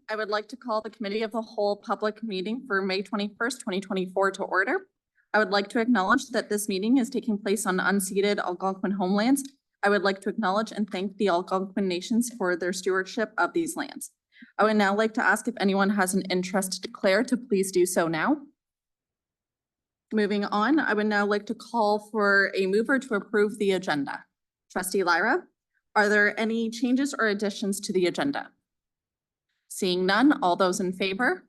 I would like to call the Committee of the Whole public meeting for May 21st, 2024 to order. I would like to acknowledge that this meeting is taking place on unceded Algonquin homelands. I would like to acknowledge and thank the Algonquin nations for their stewardship of these lands. I would now like to ask if anyone has an interest to declare to please do so now. Moving on, I would now like to call for a mover to approve the agenda. Trustee Lyra, are there any changes or additions to the agenda? Seeing none, all those in favor?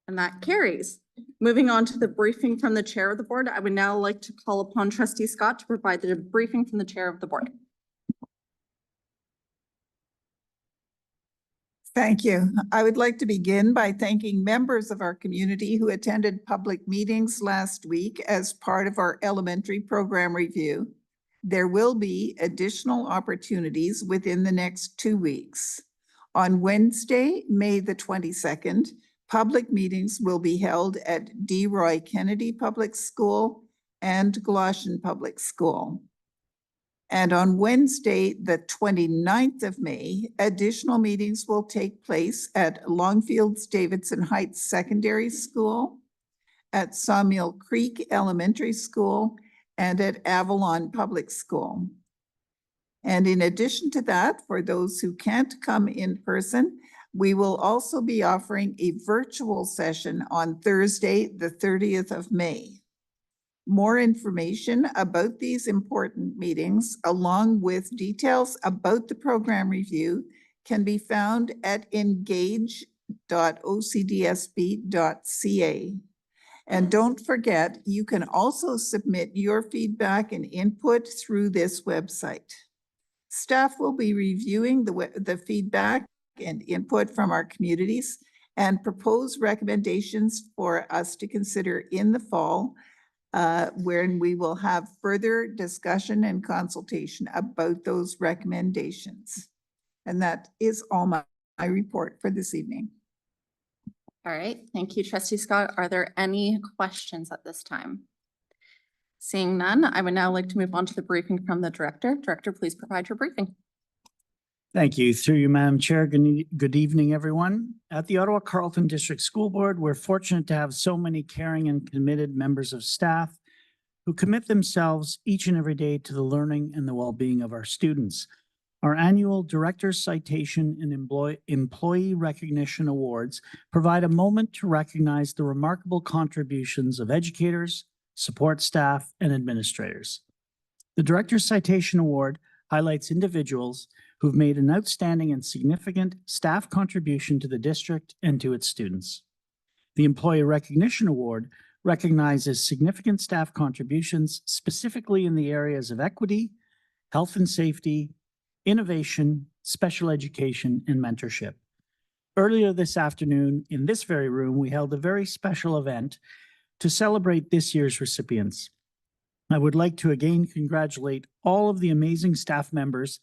And that carries. Moving on to the briefing from the chair of the board, I would now like to call upon Trustee Scott to provide the briefing from the chair of the board. Thank you. I would like to begin by thanking members of our community who attended public meetings last week as part of our elementary program review. There will be additional opportunities within the next 2 weeks. On Wednesday, May the 22nd, public meetings will be held at D. Roy Kennedy Public School and Goshen Public School. And on Wednesday, the 29th of May, additional meetings will take place at Longfields Davidson Heights Secondary School, at Sawmill Creek Elementary School, and at Avalon Public School. And in addition to that, for those who can't come in person, we will also be offering a virtual session on Thursday, the 30th of May. More information about these important meetings, along with details about the program review, can be found at engage.ocdsb.ca. And don't forget, you can also submit your feedback and input through this website. Staff will be reviewing the feedback and input from our communities and propose recommendations for us to consider in the fall, wherein we will have further discussion and consultation about those recommendations. And that is all my report for this evening. All right, thank you, Trustee Scott. Are there any questions at this time? Seeing none, I would now like to move on to the briefing from the director. Director, please provide your briefing. Thank you. Through you, Madam Chair. Good evening, everyone. At the Ottawa-Carleton District School Board, we're fortunate to have so many caring and committed members of staff who commit themselves each and every day to the learning and the well-being of our students. Our annual Director's Citation and Employee Recognition Awards provide a moment to recognize the remarkable contributions of educators, support staff, and administrators. The Director's Citation Award highlights individuals who've made an outstanding and significant staff contribution to the district and to its students. The Employee Recognition Award recognizes significant staff contributions specifically in the areas of equity, health and safety, innovation, special education, and mentorship. Earlier this afternoon, in this very room, we held a very special event to celebrate this year's recipients. I would like to again congratulate all of the amazing staff members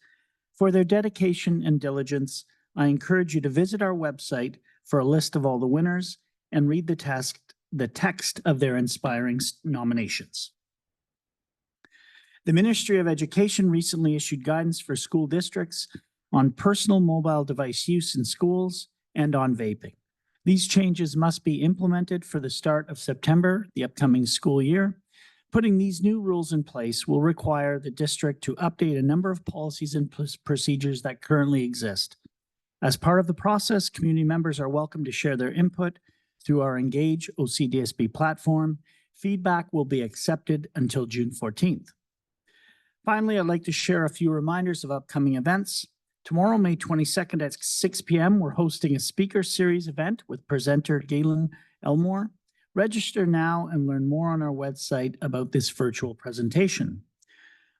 for their dedication and diligence. I encourage you to visit our website for a list of all the winners and read the text of their inspiring nominations. The Ministry of Education recently issued guidance for school districts on personal mobile device use in schools and on vaping. These changes must be implemented for the start of September, the upcoming school year. Putting these new rules in place will require the district to update a number of policies and procedures that currently exist. As part of the process, community members are welcome to share their input through our Engage OCDSB platform. Feedback will be accepted until June 14th. Finally, I'd like to share a few reminders of upcoming events. Tomorrow, May 22nd at 6 p.m., we're hosting a speaker series event with presenter Galen Elmore. Register now and learn more on our website about this virtual presentation.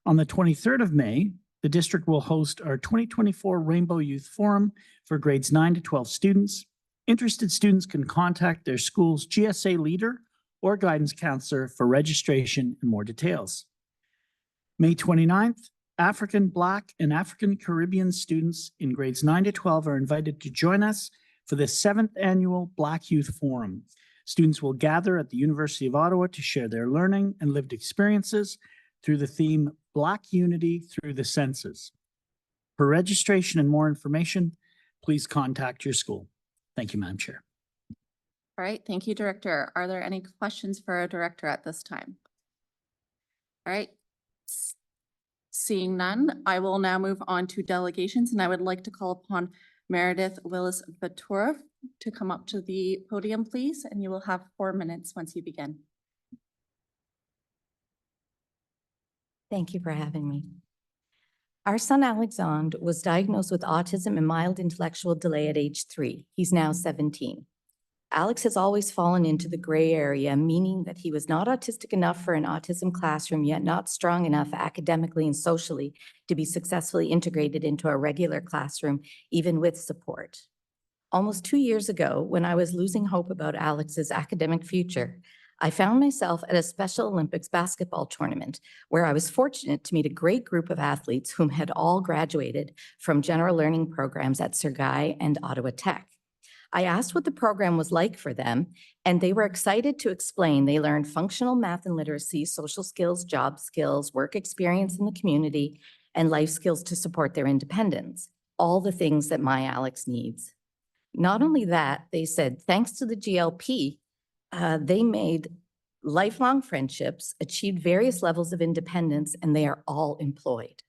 On the 23rd of May, the district will host our 2024 Rainbow Youth Forum for grades 9 to 12 students. Interested students can contact their school's GSA leader or guidance counselor for registration and more details. May 29th, African, Black, and African Caribbean students in grades 9 to 12 are invited to join us for the 7th annual Black Youth Forum. Students will gather at the University of Ottawa to share their learning and lived experiences through the theme Black Unity Through the Senses. For registration and more information, please contact your school. Thank you, Madam Chair. All right, thank you, Director. Are there any questions for our Director at this time? All right. Seeing none, I will now move on to delegations, and I would like to call upon Meredith Willis-Ventura to come up to the podium, please, and you will have 4 minutes once you begin. Thank you for having me. Our son Alexandre was diagnosed with autism and mild intellectual delay at age 3. He's now 17. Alex has always fallen into the gray area, meaning that he was not autistic enough for an autism classroom, yet not strong enough academically and socially to be successfully integrated into a regular classroom, even with support. Almost 2 years ago, when I was losing hope about Alex's academic future, I found myself at a Special Olympics basketball tournament where I was fortunate to meet a great group of athletes whom had all graduated from general learning programs at Sir Guy and Ottawa Tech. I asked what the program was like for them, and they were excited to explain they learned functional math and literacy, social skills, job skills, work experience in the community, and life skills to support their independence, all the things that my Alex needs. Not only that, they said, thanks to the GLP, they made lifelong friendships, achieved various levels of independence, and they are all employed.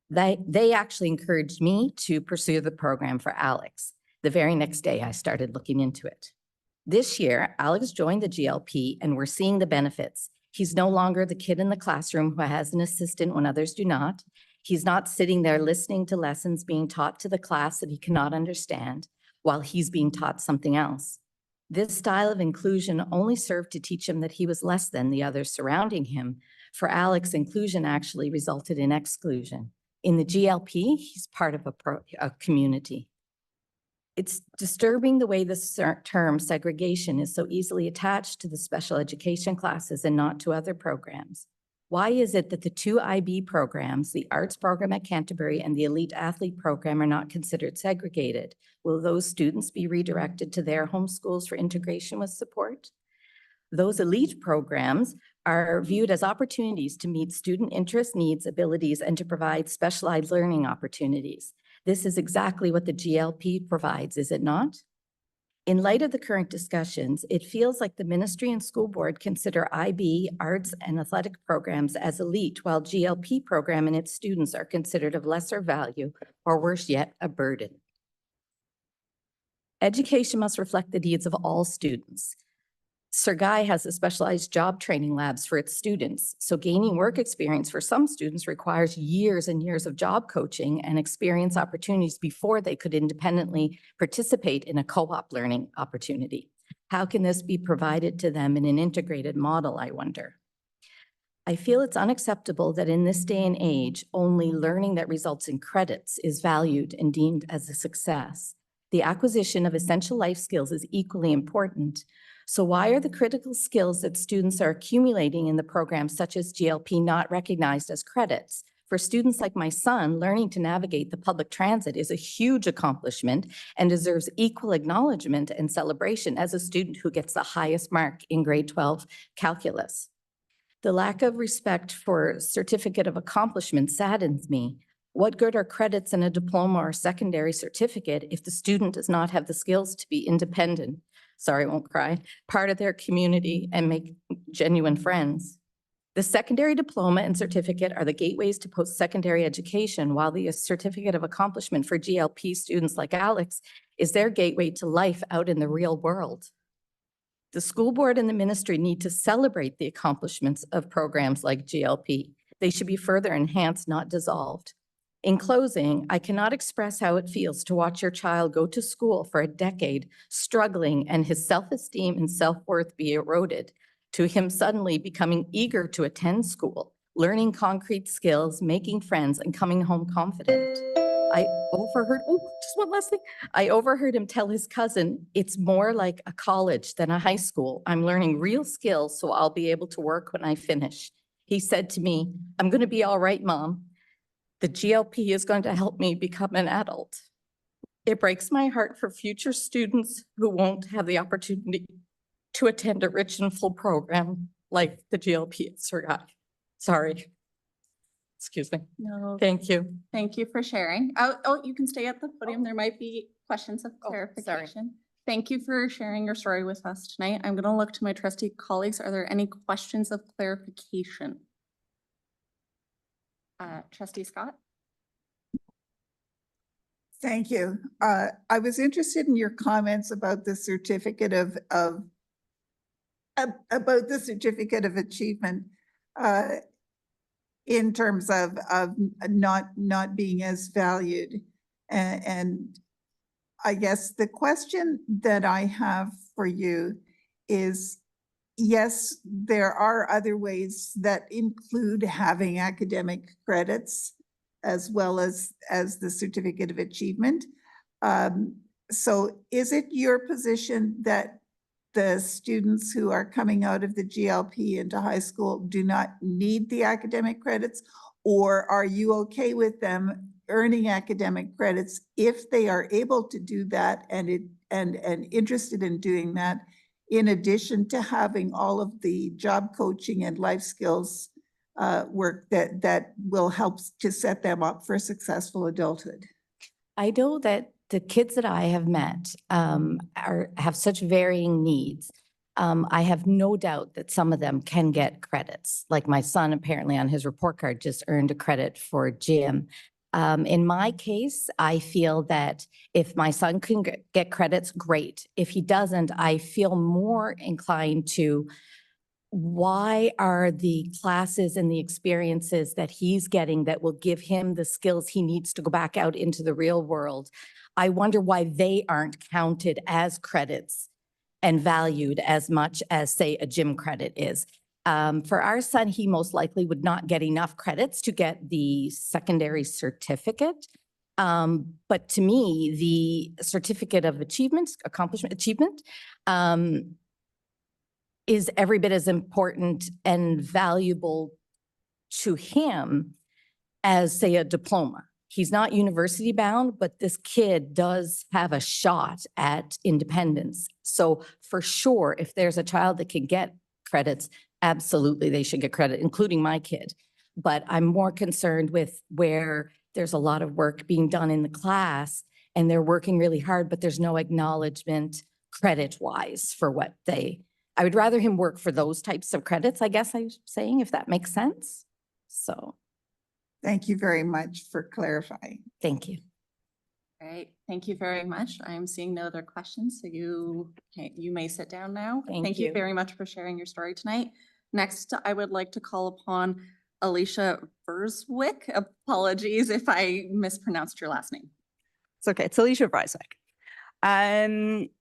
They actually encouraged me to pursue the program for Alex. The very next day, I started looking into it. This year, Alex joined the GLP, and we're seeing the benefits. He's no longer the kid in the classroom who has an assistant when others do not. He's not sitting there listening to lessons being taught to the class that he cannot understand while he's being taught something else. This style of inclusion only served to teach him that he was less than the others surrounding him. For Alex, inclusion actually resulted in exclusion. In the GLP, he's part of a community. It's disturbing the way the term segregation is so easily attached to the special education classes and not to other programs. Why is it that the 2 IB programs, the arts program at Canterbury and the elite athlete program, are not considered segregated? Will those students be redirected to their home schools for integration with support? Those elite programs are viewed as opportunities to meet student interests, needs, abilities, and to provide specialized learning opportunities. This is exactly what the GLP provides, is it not? In light of the current discussions, it feels like the ministry and school board consider IB, arts, and athletic programs as elite, while GLP program and its students are considered of lesser value, or worse yet, a burden. Education must reflect the needs of all students. Sir Guy has a specialized job training labs for its students, so gaining work experience for some students requires years and years of job coaching and experience opportunities before they could independently participate in a co-op learning opportunity. How can this be provided to them in an integrated model, I wonder? I feel it's unacceptable that in this day and age, only learning that results in credits is valued and deemed as a success. The acquisition of essential life skills is equally important. So why are the critical skills that students are accumulating in the program, such as GLP, not recognized as credits? For students like my son, learning to navigate the public transit is a huge accomplishment and deserves equal acknowledgement and celebration as a student who gets the highest mark in grade 12 calculus. The lack of respect for certificate of accomplishment saddens me. What good are credits in a diploma or secondary certificate if the student does not have the skills to be independent? Sorry, I won't cry, part of their community and make genuine friends. The secondary diploma and certificate are the gateways to post-secondary education, while the certificate of accomplishment for GLP students like Alex is their gateway to life out in the real world. The school board and the ministry need to celebrate the accomplishments of programs like GLP. They should be further enhanced, not dissolved. In closing, I cannot express how it feels to watch your child go to school for a decade, struggling, and his self-esteem and self-worth be eroded, to him suddenly becoming eager to attend school, learning concrete skills, making friends, and coming home confident. I overheard him tell his cousin, it's more like a college than a high school. I'm learning real skills, so I'll be able to work when I finish. He said to me, I'm going to be all right, Mom. The GLP is going to help me become an adult. It breaks my heart for future students who won't have the opportunity to attend a rich and full program like the GLP at Sir Guy. Sorry. Excuse me. No, Thank you. thank you for sharing. Oh, you can stay at the podium. There might be questions of sorry. clarification. Thank you for sharing your story with us tonight. I'm going to look to my trustee colleagues. Are there any questions of clarification? Trustee Scott? Thank you. I was interested in your comments about the certificate of about the certificate of achievement in terms of not being as valued. And I guess the question that I have for you is, yes, there are other ways that include having academic credits as well as the certificate of achievement. So is it your position that the students who are coming out of the GLP into high school do not need the academic credits? Or are you okay with them earning academic credits if they are able to do that and interested in doing that, in addition to having all of the job coaching and life skills work that will help to set them up for successful adulthood? I know that the kids that I have met have such varying needs. I have no doubt that some of them can get credits. Like my son apparently on his report card just earned a credit for gym. In my case, I feel that if my son can get credits, great. If he doesn't, I feel more inclined to, why are the classes and the experiences that he's getting that will give him the skills he needs to go back out into the real world? I wonder why they aren't counted as credits and valued as much as, say, a gym credit is. For our son, he most likely would not get enough credits to get the secondary certificate. But to me, the certificate of achievement, is every bit as important and valuable to him as, say, a diploma. He's not university bound, but this kid does have a shot at independence. So for sure, if there's a child that can get credits, absolutely they should get credit, including my kid. But I'm more concerned with where there's a lot of work being done in the class and they're working really hard, but there's no acknowledgement credit-wise for what I would rather him work for those types of credits, I guess I'm saying, if that makes sense. So. Thank you very much for clarifying. Thank you. All right, thank you very much. I'm seeing no other questions, so you may sit down now. Thank you you. very much for sharing your story tonight. Next, I would like to call upon Alicia Verswick. Apologies if I mispronounced your last name. It's okay. It's Alicia Breiswick.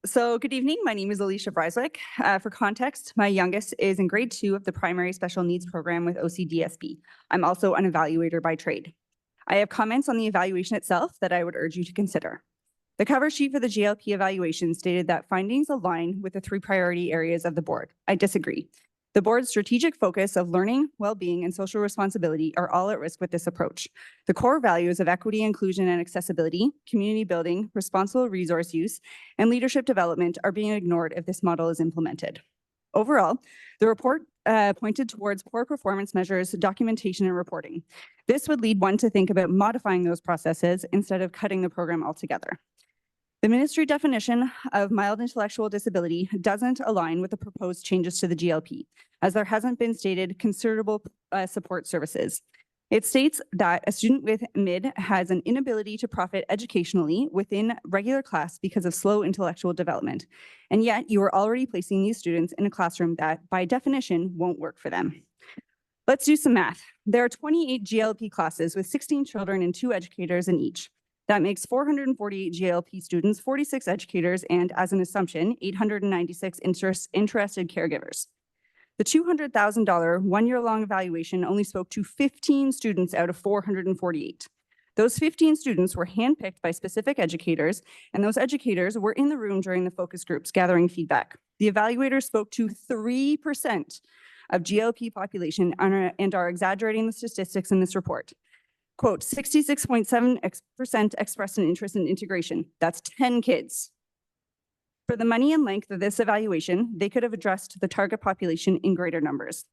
So good evening. My name is Alicia Breiswick. For context, my youngest is in grade 2 of the primary special needs program with OCDSB. I'm also an evaluator by trade. I have comments on the evaluation itself that I would urge you to consider. The cover sheet for the GLP evaluation stated that findings align with the 3 priority areas of the board. I disagree. The board's strategic focus of learning, well-being, and social responsibility are all at risk with this approach. The core values of equity, inclusion, and accessibility, community building, responsible resource use, and leadership development are being ignored if this model is implemented. Overall, the report pointed towards poor performance measures, documentation, and reporting. This would lead one to think about modifying those processes instead of cutting the program altogether. The ministry definition of mild intellectual disability doesn't align with the proposed changes to the GLP, as there hasn't been stated considerable support services. It states that a student with MID has an inability to profit educationally within regular class because of slow intellectual development. And yet you are already placing these students in a classroom that by definition won't work for them. Let's do some math. There are 28 GLP classes with 16 children and 2 educators in each. That makes 448 GLP students, 46 educators, and as an assumption, 896 interested caregivers. The $200,000 one-year-long evaluation only spoke to 15 students out of 448. Those 15 students were handpicked by specific educators, and those educators were in the room during the focus groups gathering feedback. The evaluators spoke to 3% of GLP population and are exaggerating the statistics in this report. Quote, 66.7% expressed an interest in integration. That's 10 kids. For the money and length of this evaluation, they could have addressed the target population in greater numbers.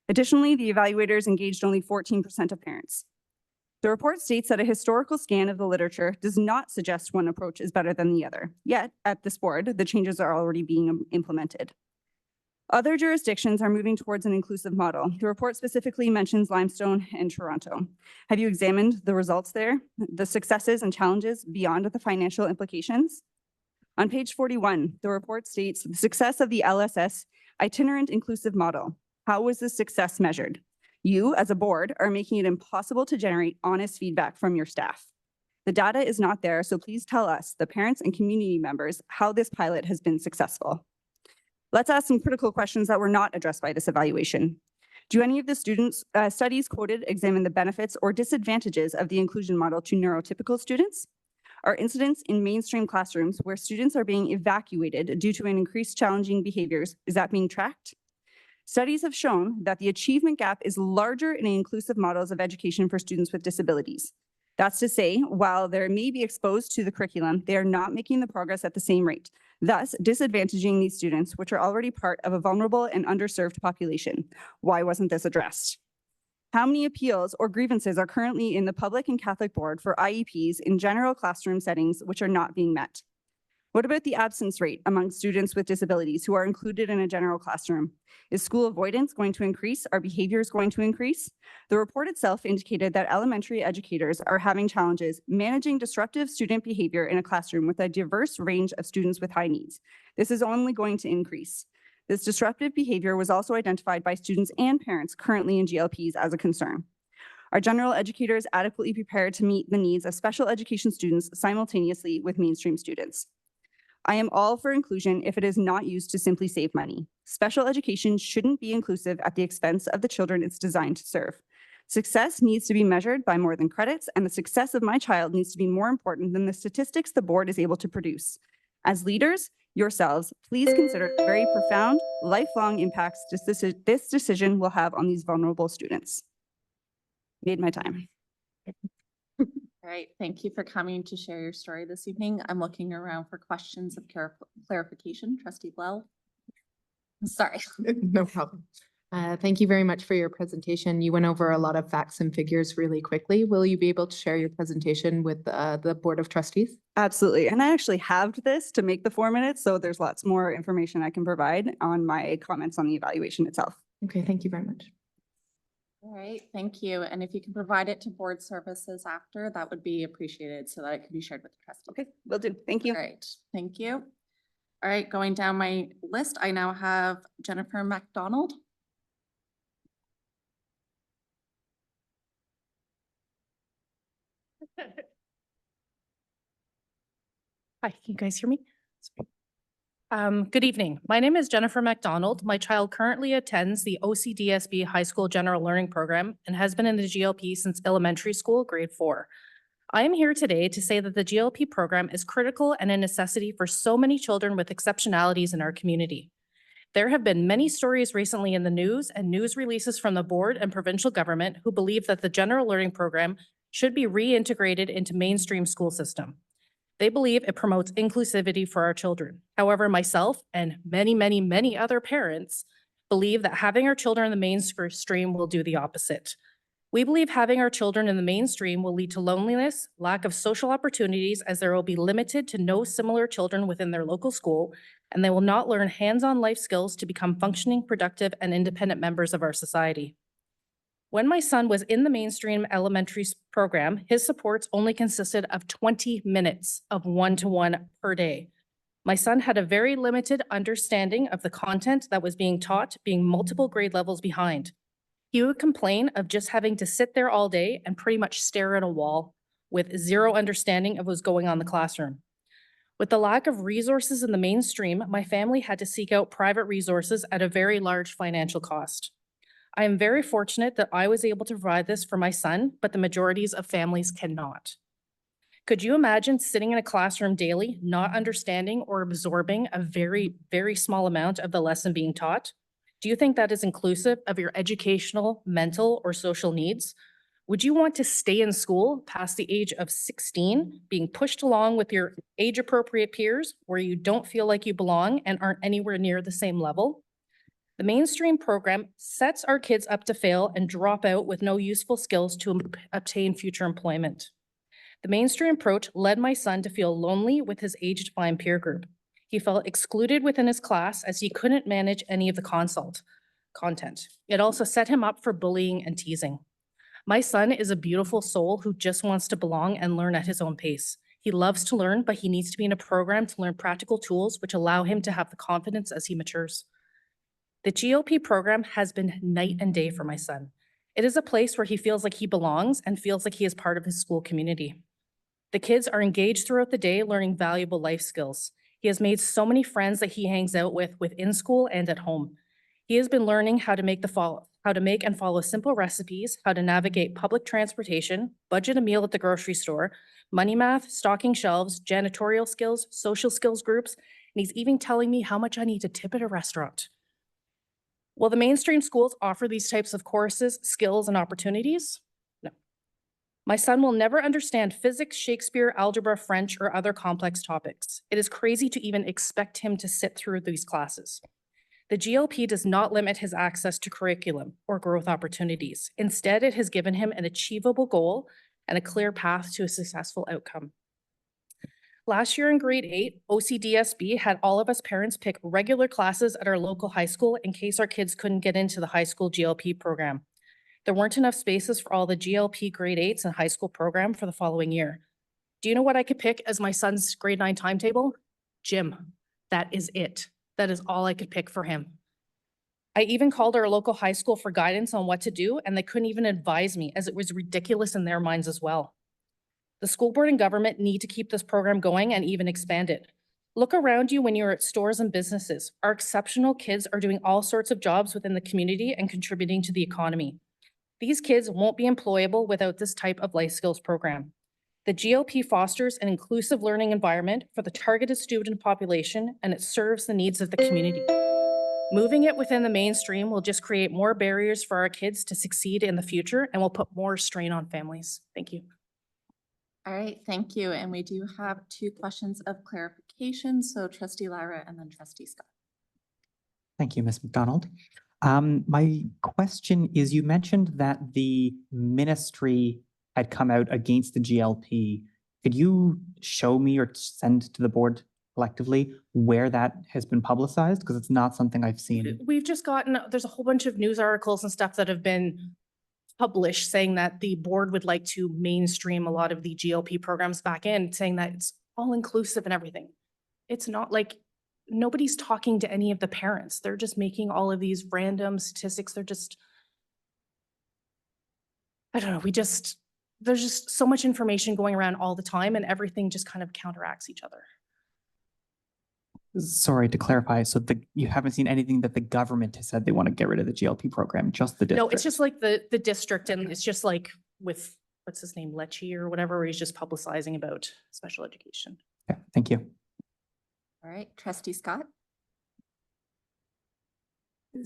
Additionally, the evaluators engaged only 14% of parents. The report states that a historical scan of the literature does not suggest one approach is better than the other. Yet, at this board, the changes are already being implemented. Other jurisdictions are moving towards an inclusive model. The report specifically mentions Limestone and Toronto. Have you examined the results there, the successes and challenges beyond the financial implications? On page 41, the report states the success of the LSS itinerant inclusive model. How was this success measured? You, as a board, are making it impossible to generate honest feedback from your staff. The data is not there, so please tell us, the parents and community members, how this pilot has been successful. Let's ask some critical questions that were not addressed by this evaluation. Do any of the studies quoted examine the benefits or disadvantages of the inclusion model to neurotypical students? Are incidents in mainstream classrooms where students are being evacuated due to an increased challenging behaviors, is that being tracked? Studies have shown that the achievement gap is larger in inclusive models of education for students with disabilities. That's to say, while they may be exposed to the curriculum, they are not making the progress at the same rate, thus disadvantaging these students, which are already part of a vulnerable and underserved population. Why wasn't this addressed? How many appeals or grievances are currently in the public and Catholic board for IEPs in general classroom settings which are not being met? What about the absence rate among students with disabilities who are included in a general classroom? Is school avoidance going to increase? Are behaviors going to increase? The report itself indicated that elementary educators are having challenges managing disruptive student behavior in a classroom with a diverse range of students with high needs. This is only going to increase. This disruptive behavior was also identified by students and parents currently in GLPs as a concern. Are general educators adequately prepared to meet the needs of special education students simultaneously with mainstream students? I am all for inclusion if it is not used to simply save money. Special education shouldn't be inclusive at the expense of the children it's designed to serve. Success needs to be measured by more than credits, and the success of my child needs to be more important than the statistics the board is able to produce. As leaders, yourselves, please consider the very profound, lifelong impacts this decision will have on these vulnerable students. Made my time. All right, thank you for coming to share your story this evening. I'm looking around for questions of clarification. Trustee Bell. Sorry. No problem. Thank you very much for your presentation. You went over a lot of facts and figures really quickly. Will you be able to share your presentation with the Board of Trustees? Absolutely. And I actually halved this to make the 4 minutes, so there's lots more information I can provide on my comments on the evaluation itself. Okay, thank you very much. All right, thank you. And if you can provide it to board services after, that would be appreciated so that it can be shared with the trustees. Okay, will do. Thank you. All right, thank you. All right, going down my list, I now have Jennifer MacDonald. Hi, can you guys hear me? Good evening. My name is Jennifer MacDonald. My child currently attends the OCDSB High School General Learning Program and has been in the GLP since elementary school, grade 4. I am here today to say that the GLP program is critical and a necessity for so many children with exceptionalities in our community. There have been many stories recently in the news and news releases from the board and provincial government who believe that the general learning program should be reintegrated into mainstream school system. They believe it promotes inclusivity for our children. However, myself and many other parents believe that having our children in the mainstream will do the opposite. We believe having our children in the mainstream will lead to loneliness, lack of social opportunities, as there will be limited to no similar children within their local school, and they will not learn hands-on life skills to become functioning, productive, and independent members of our society. When my son was in the mainstream elementary program, his supports only consisted of 20 minutes of one-to-one per day. My son had a very limited understanding of the content that was being taught, being multiple grade levels behind. He would complain of just having to sit there all day and pretty much stare at a wall with zero understanding of what was going on in the classroom. With the lack of resources in the mainstream, my family had to seek out private resources at a very large financial cost. I am very fortunate that I was able to provide this for my son, but the majorities of families cannot. Could you imagine sitting in a classroom daily, not understanding or absorbing a very small amount of the lesson being taught? Do you think that is inclusive of your educational, mental, or social needs? Would you want to stay in school past the age of 16, being pushed along with your age-appropriate peers where you don't feel like you belong and aren't anywhere near the same level? The mainstream program sets our kids up to fail and drop out with no useful skills to obtain future employment. The mainstream approach led my son to feel lonely with his age-defined peer group. He felt excluded within his class as he couldn't manage any of the content. It also set him up for bullying and teasing. My son is a beautiful soul who just wants to belong and learn at his own pace. He loves to learn, but he needs to be in a program to learn practical tools which allow him to have the confidence as he matures. The GLP program has been night and day for my son. It is a place where he feels like he belongs and feels like he is part of his school community. The kids are engaged throughout the day, learning valuable life skills. He has made so many friends that he hangs out with within school and at home. He has been learning how to make and follow simple recipes, how to navigate public transportation, budget a meal at the grocery store, money math, stocking shelves, janitorial skills, social skills groups, and he's even telling me how much I need to tip at a restaurant. Will the mainstream schools offer these types of courses, skills, and opportunities? No. My son will never understand physics, Shakespeare, algebra, French, or other complex topics. It is crazy to even expect him to sit through these classes. The GLP does not limit his access to curriculum or growth opportunities. Instead, it has given him an achievable goal and a clear path to a successful outcome. Last year in grade 8, OCDSB had all of us parents pick regular classes at our local high school in case our kids couldn't get into the high school GLP program. There weren't enough spaces for all the GLP grade 8s and high school program for the following year. Do you know what I could pick as my son's grade 9 timetable? Gym. That is it. That is all I could pick for him. I even called our local high school for guidance on what to do, and they couldn't even advise me, as it was ridiculous in their minds as well. The school board and government need to keep this program going and even expand it. Look around you when you're at stores and businesses. Our exceptional kids are doing all sorts of jobs within the community and contributing to the economy. These kids won't be employable without this type of life skills program. The GLP fosters an inclusive learning environment for the targeted student population, and it serves the needs of the community. Moving it within the mainstream will just create more barriers for our kids to succeed in the future and will put more strain on families. Thank you. All right, thank you. And we do have 2 questions of clarification. So trustee Lyra and then trustee Scott. Thank you, Ms. McDonald. My question is, you mentioned that the ministry had come out against the GLP. Could you show me or send to the board collectively where that has been publicized? Because it's not something I've seen. We've just gotten, there's a whole bunch of news articles and stuff that have been published saying that the board would like to mainstream a lot of the GLP programs back in, saying that it's all inclusive and everything. It's not like nobody's talking to any of the parents. They're just making all of these random statistics. They're just, I don't know, there's just so much information going around all the time and everything just kind of counteracts each other. Sorry to clarify. So you haven't seen anything that the government has said they want to get rid of the GLP program, just the district? No, it's just like the district, and it's just like with, what's his name, Lecce or whatever, where he's just publicizing about special education. Okay, thank you. All right, trustee Scott.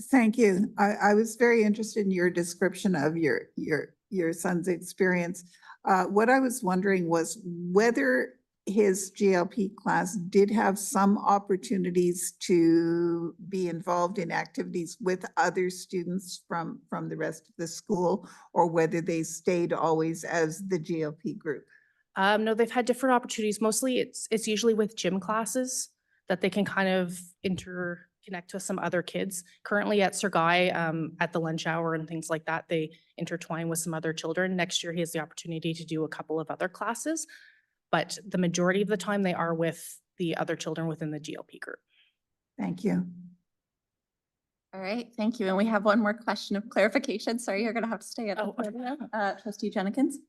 Thank you. I was very interested in your description of your son's experience. What I was wondering was whether his GLP class did have some opportunities to be involved in activities with other students from the rest of the school, or whether they stayed always as the GLP group. No, they've had different opportunities. Mostly it's usually with gym classes that they can kind of interconnect with some other kids. Currently at Sir Guy, at the lunch hour and things like that, they intertwine with some other children. Next year, he has the opportunity to do a couple of other classes, but the majority of the time they are with the other children within the GLP group. Thank you. All right, thank you. And we have one more question of clarification. Sorry, you're going to have to stay at the podium. Trustee Jenkins.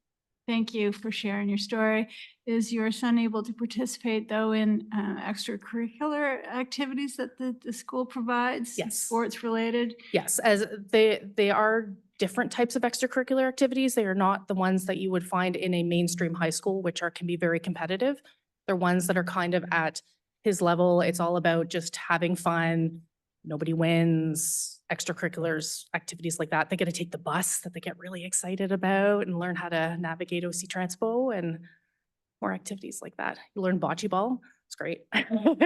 Thank you for sharing your story. Is your son able to participate though in extracurricular activities that the school provides? Yes. Sports related? Yes, as they are different types of extracurricular activities. They are not the ones that you would find in a mainstream high school, which can be very competitive. They're ones that are kind of at his level. It's all about just having fun. Nobody wins, extracurriculars, activities like that. They get to take the bus that they get really excited about and learn how to navigate OC Transpo and more activities like that. You learn bocce ball. It's great. All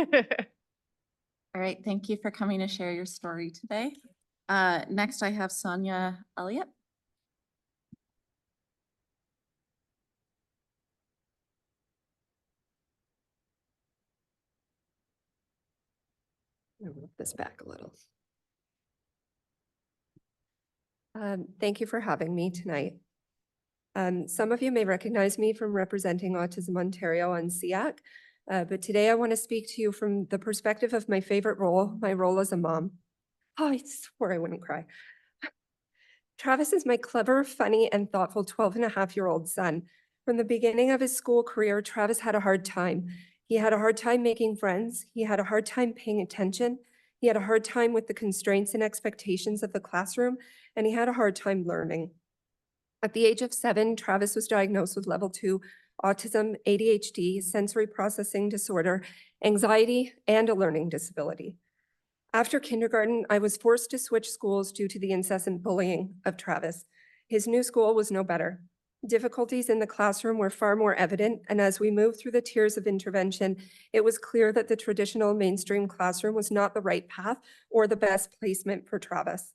All right, thank you for coming to share your story today. Next, I have Sonia Elliott. I'm gonna move this back a little. Thank you for having me tonight. Some of you may recognize me from representing Autism Ontario on SEAC, but today I want to speak to you from the perspective of my favorite role, my role as a mom. Oh, I swore I wouldn't cry. Travis is my clever, funny, and thoughtful 12-and-a-half-year-old son. From the beginning of his school career, Travis had a hard time. He had a hard time making friends. He had a hard time paying attention. He had a hard time with the constraints and expectations of the classroom, and he had a hard time learning. At the age of 7, Travis was diagnosed with level 2 autism, ADHD, sensory processing disorder, anxiety, and a learning disability. After kindergarten, I was forced to switch schools due to the incessant bullying of Travis. His new school was no better. Difficulties in the classroom were far more evident, and as we moved through the tiers of intervention, it was clear that the traditional mainstream classroom was not the right path or the best placement for Travis.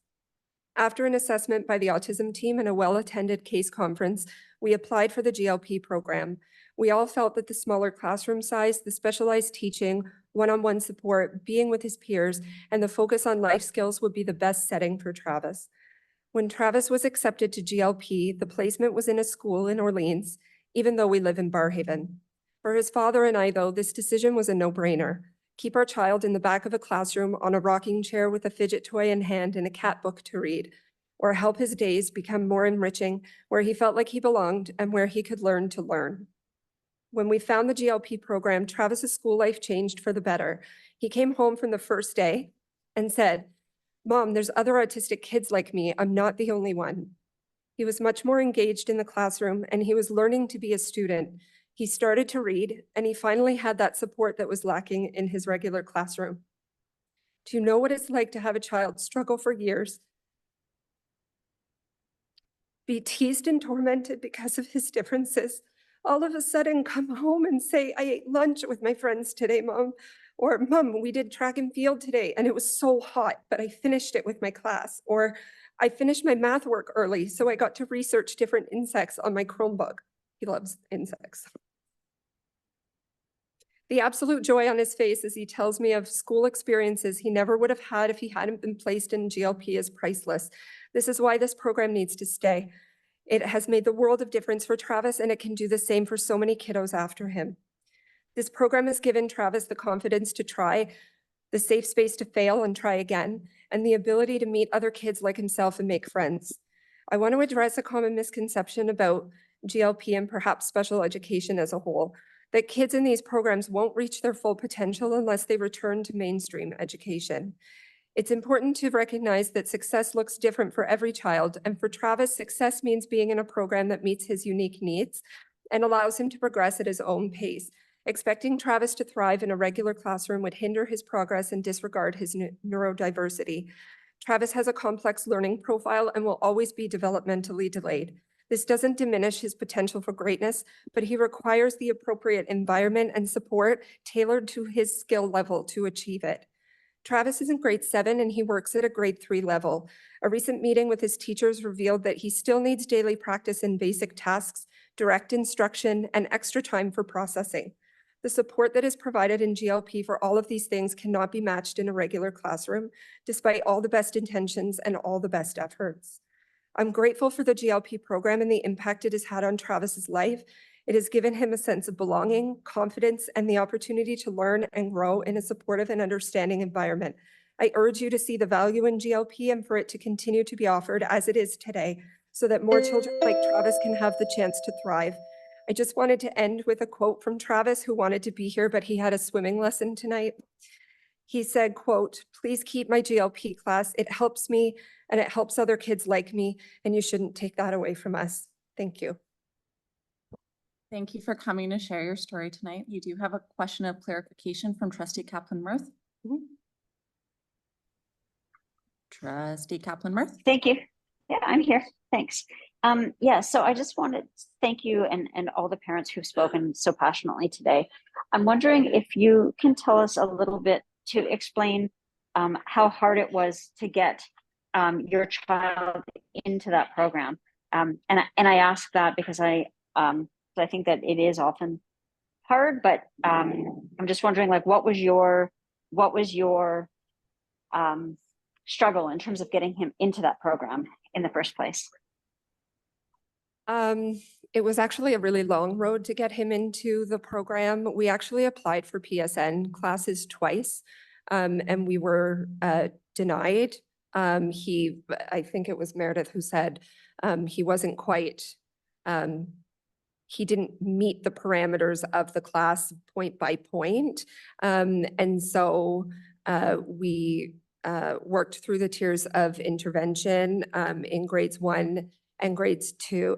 After an assessment by the autism team and a well-attended case conference, we applied for the GLP program. We all felt that the smaller classroom size, the specialized teaching, one-on-one support, being with his peers, and the focus on life skills would be the best setting for Travis. When Travis was accepted to GLP, the placement was in a school in Orleans, even though we live in Barrhaven. For his father and I, though, this decision was a no-brainer. Keep our child in the back of a classroom on a rocking chair with a fidget toy in hand and a cat book to read, or help his days become more enriching, where he felt like he belonged and where he could learn to learn. When we found the GLP program, Travis's school life changed for the better. He came home from the first day and said, "Mom, there's other autistic kids like me. I'm not the only one." He was much more engaged in the classroom and he was learning to be a student. He started to read and he finally had that support that was lacking in his regular classroom. Do you know what it's like to have a child struggle for years, be teased and tormented because of his differences, all of a sudden come home and say, "I ate lunch with my friends today, Mom," or "Mom, we did track and field today and it was so hot, but I finished it with my class," or "I finished my math work early, so I got to research different insects on my Chromebook." He loves insects. The absolute joy on his face as he tells me of school experiences he never would have had if he hadn't been placed in GLP is priceless. This is why this program needs to stay. It has made the world of difference for Travis, and it can do the same for so many kiddos after him. This program has given Travis the confidence to try, the safe space to fail and try again, and the ability to meet other kids like himself and make friends. I want to address a common misconception about GLP and perhaps special education as a whole, that kids in these programs won't reach their full potential unless they return to mainstream education. It's important to recognize that success looks different for every child, and for Travis, success means being in a program that meets his unique needs and allows him to progress at his own pace. Expecting Travis to thrive in a regular classroom would hinder his progress and disregard his neurodiversity. Travis has a complex learning profile and will always be developmentally delayed. This doesn't diminish his potential for greatness, but he requires the appropriate environment and support tailored to his skill level to achieve it. Travis is in grade 7 and he works at a grade 3 level. A recent meeting with his teachers revealed that he still needs daily practice in basic tasks, direct instruction, and extra time for processing. The support that is provided in GLP for all of these things cannot be matched in a regular classroom, despite all the best intentions and all the best efforts. I'm grateful for the GLP program and the impact it has had on Travis's life. It has given him a sense of belonging, confidence, and the opportunity to learn and grow in a supportive and understanding environment. I urge you to see the value in GLP and for it to continue to be offered as it is today, so that more children like Travis can have the chance to thrive. I just wanted to end with a quote from Travis, who wanted to be here, but he had a swimming lesson tonight. He said, quote, "Please keep my GLP class. It helps me and it helps other kids like me, and you shouldn't take that away from us." Thank you. Thank you for coming to share your story tonight. You do have a question of clarification from Trustee Kaplan-Murth. Trustee Kaplan-Murth. Thank you. Yeah, I'm here. Thanks. Yeah, so I just wanted to thank you and all the parents who've spoken so passionately today. I'm wondering if you can tell us a little bit to explain how hard it was to get your child into that program. And I ask that because I think that it is often hard, but I'm just wondering, like, what was your struggle in terms of getting him into that program in the first place? It was actually a really long road to get him into the program. We actually applied for PSN classes twice, and we were denied. I think it was Meredith who said he wasn't quite, he didn't meet the parameters of the class point by point. And so we worked through the tiers of intervention in grades 1 and grade 2.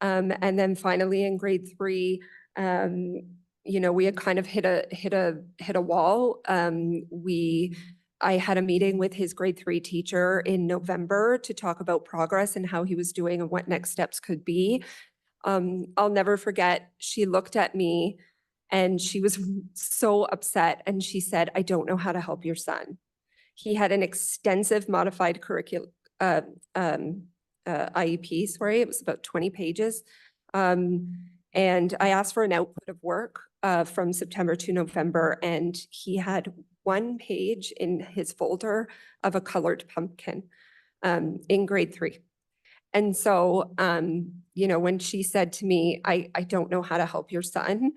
And then finally in grade 3, you know, we had kind of hit a wall. I had a meeting with his grade 3 teacher in November to talk about progress and how he was doing and what next steps could be. I'll never forget, she looked at me and she was so upset and she said, "I don't know how to help your son." He had an extensive modified curriculum, IEP, sorry, it was about 20 pages. And I asked for an output of work from September to November, and he had 1 page in his folder of a colored pumpkin in grade 3. And so, you know, when she said to me, I don't know how to help your son,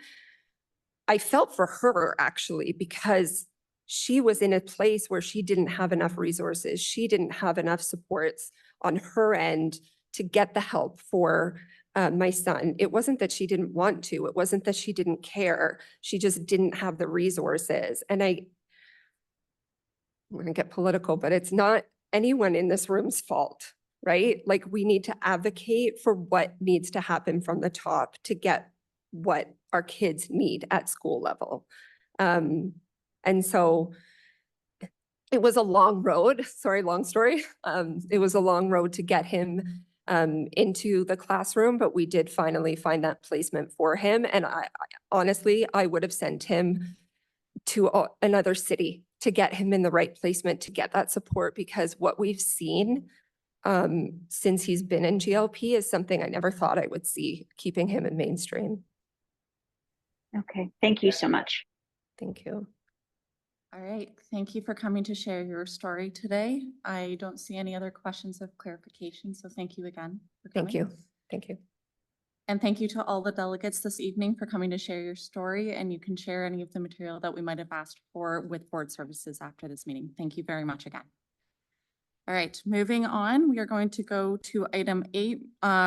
I felt for her actually, because she was in a place where she didn't have enough resources. She didn't have enough supports on her end to get the help for my son. It wasn't that she didn't want to. It wasn't that she didn't care. She just didn't have the resources. And I'm going to get political, but it's not anyone in this room's fault, right? Like, we need to advocate for what needs to happen from the top to get what our kids need at school level. And so it was a long road, sorry, long story. It was a long road to get him into the classroom, but we did finally find that placement for him. And I honestly, I would have sent him to another city to get him in the right placement, to get that support, because what we've seen since he's been in GLP is something I never thought I would see, keeping him in mainstream. Okay, thank you so much. Thank you. All right, thank you for coming to share your story today. I don't see any other questions of clarification, so thank you again for coming. Thank you. Thank you. And thank you to all the delegates this evening for coming to share your story, and you can share any of the material that we might have asked for with board services after this meeting. Thank you very much again. All right, moving on, we are going to go to item 8,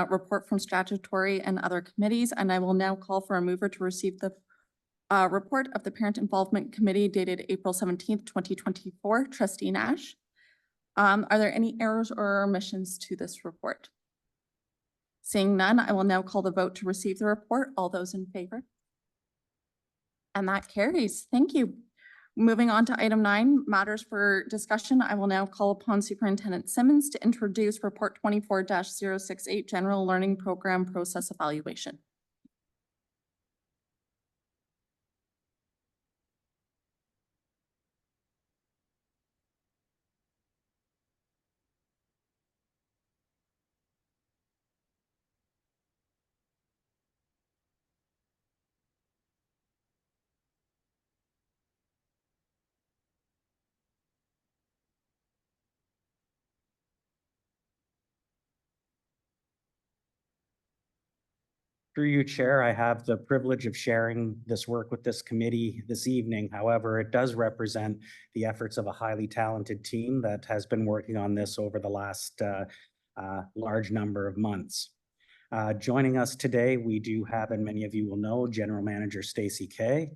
report from statutory and other committees, and I will now call for a mover to receive the report of the Parent Involvement Committee dated April 17th, 2024. Trustee Nash, are there any errors or omissions to this report? Seeing none, I will now call the vote to receive the report. All those in favor? And that carries. Thank you. Moving on to item 9, matters for discussion. I will now call upon Superintendent Simmons to introduce report 24-068, General Learning Program Process Evaluation. Through you, Chair, I have the privilege of sharing this work with this committee this evening. However, it does represent the efforts of a highly talented team that has been working on this over the last large number of months. Joining us today, we do have, and many of you will know, General Manager Stacey Kay,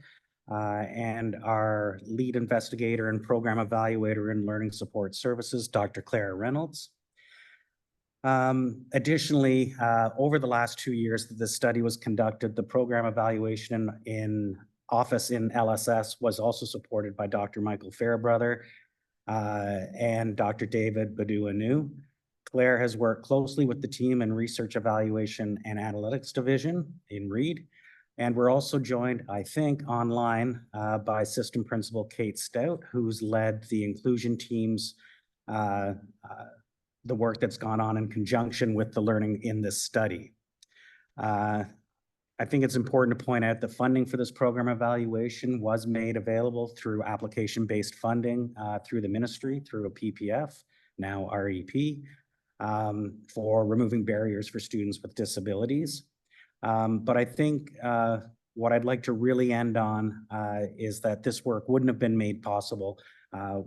and our lead investigator and program evaluator in learning support services, Dr. Clara Reynolds. Additionally, over the last 2 years that this study was conducted, the program evaluation in office in LSS was also supported by Dr. Michael Fairbrother and Dr. David Badu-Anu. Claire has worked closely with the team in Research Evaluation and Analytics Division in Reed And we're also joined, I think, online by System Principal Kate Stout, who's led the inclusion teams, the work that's gone on in conjunction with the learning in this study. I think it's important to point out the funding for this program evaluation was made available through application-based funding through the ministry, through a PPF, now REP, for removing barriers for students with disabilities. But I think what I'd like to really end on is that this work wouldn't have been made possible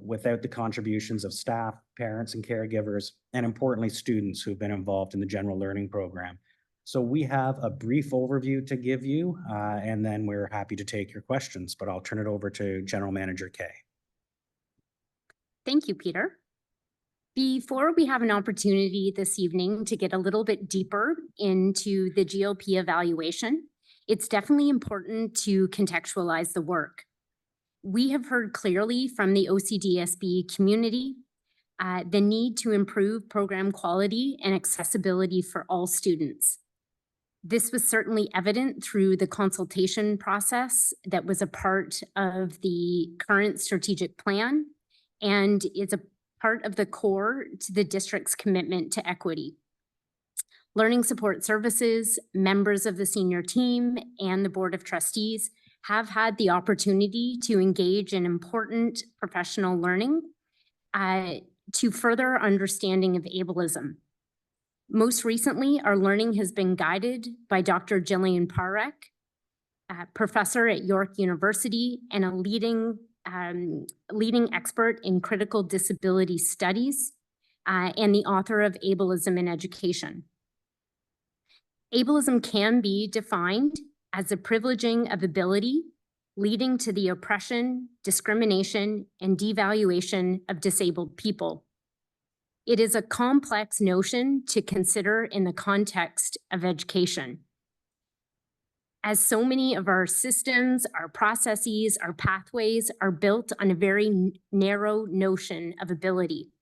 without the contributions of staff, parents, and caregivers, and importantly, students who've been involved in the general learning program. So we have a brief overview to give you, and then we're happy to take your questions, but I'll turn it over to General Manager Kay. Thank you, Peter. Before we have an opportunity this evening to get a little bit deeper into the GLP evaluation, it's definitely important to contextualize the work. We have heard clearly from the OCDSB community the need to improve program quality and accessibility for all students. This was certainly evident through the consultation process that was a part of the current strategic plan and is a part of the core to the district's commitment to equity. Learning support services, members of the senior team, and the Board of Trustees have had the opportunity to engage in important professional learning to further understanding of ableism. Most recently, our learning has been guided by Dr. Jillian Parek, professor at York University and a leading expert in critical disability studies and the author of Ableism in Education. Ableism can be defined as a privileging of ability leading to the oppression, discrimination, and devaluation of disabled people. It is a complex notion to consider in the context of education. As so many of our systems, our processes, our pathways are built on a very narrow notion of ability.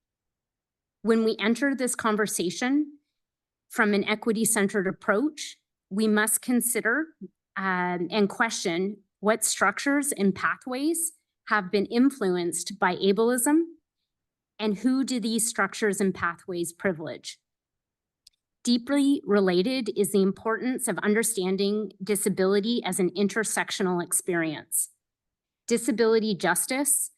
When we enter this conversation from an equity-centered approach, we must consider and question what structures and pathways have been influenced by ableism, and who do these structures and pathways privilege? Deeply related is the importance of understanding disability as an intersectional experience. Disability justice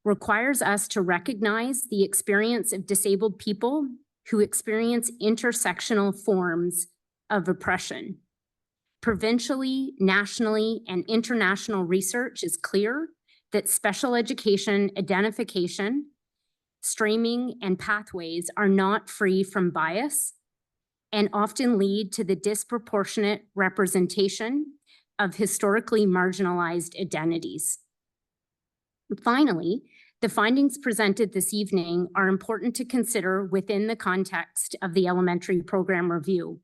requires us to recognize the experience of disabled people who experience intersectional forms of oppression. Provincially, nationally, and international research is clear that special education identification, streaming, and pathways are not free from bias and often lead to the disproportionate representation of historically marginalized identities. Finally, the findings presented this evening are important to consider within the context of the elementary program review.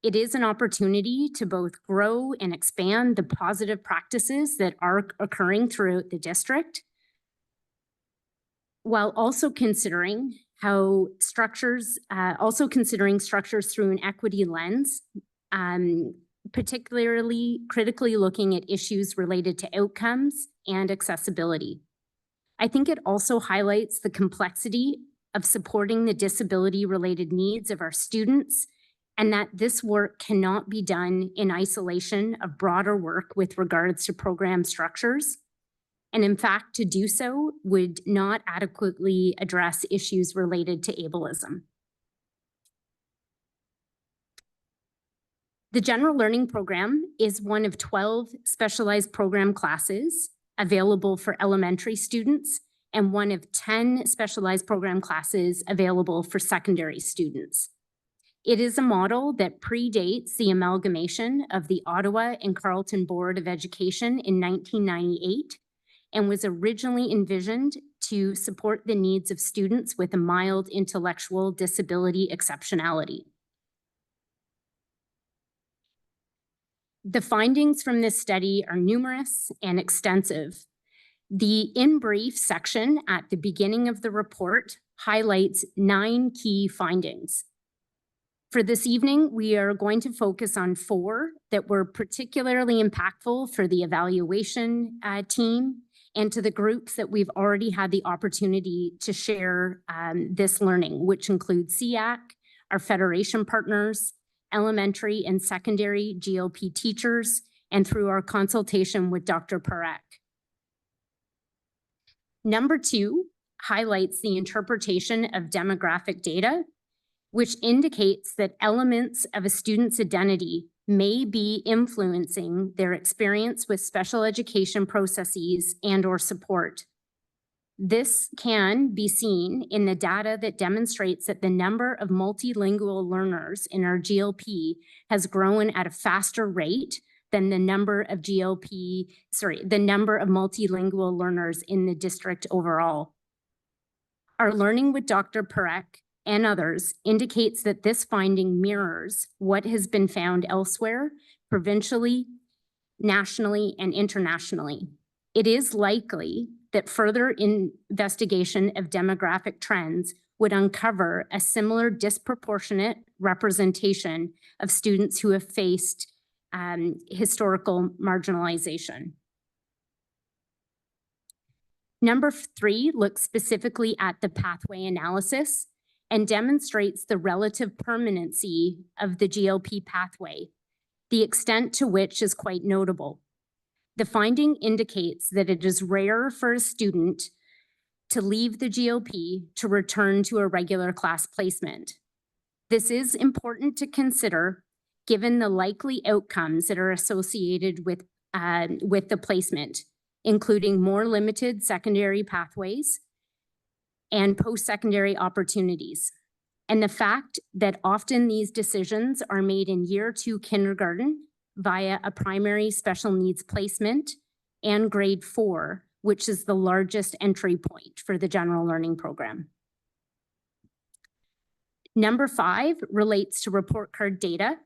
It is an opportunity to both grow and expand the positive practices that are occurring throughout the district, while also considering how structures, through an equity lens, particularly critically looking at issues related to outcomes and accessibility. I think it also highlights the complexity of supporting the disability-related needs of our students, and that this work cannot be done in isolation of broader work with regards to program structures. And in fact, to do so would not adequately address issues related to ableism. The General Learning Program is one of 12 specialized program classes available for elementary students and one of 10 specialized program classes available for secondary students. It is a model that predates the amalgamation of the Ottawa and Carleton Board of Education in 1998 and was originally envisioned to support the needs of students with a mild intellectual disability exceptionality. The findings from this study are numerous and extensive. The in brief section at the beginning of the report highlights 9 key findings. For this evening, we are going to focus on 4 that were particularly impactful for the evaluation team and to the groups that we've already had the opportunity to share this learning, which includes SEAC, our federation partners, elementary and secondary GLP teachers, and through our consultation with Dr. Parekh. Number 2 highlights the interpretation of demographic data, which indicates that elements of a student's identity may be influencing their experience with special education processes and/or support. This can be seen in the data that demonstrates that the number of multilingual learners in our GLP has grown at a faster rate than the number of multilingual learners in the district overall. Our learning with Dr. Parekh and others indicates that this finding mirrors what has been found elsewhere, provincially, nationally, and internationally. It is likely that further investigation of demographic trends would uncover a similar disproportionate representation of students who have faced historical marginalization. Number 3 looks specifically at the pathway analysis and demonstrates the relative permanency of the GLP pathway, the extent to which is quite notable. The finding indicates that it is rare for a student to leave the GLP to return to a regular class placement. This is important to consider given the likely outcomes that are associated with the placement, including more limited secondary pathways and post-secondary opportunities. And the fact that often these decisions are made in year 2 kindergarten via a primary special needs placement and grade 4, which is the largest entry point for the general learning program. Number 5 relates to report card data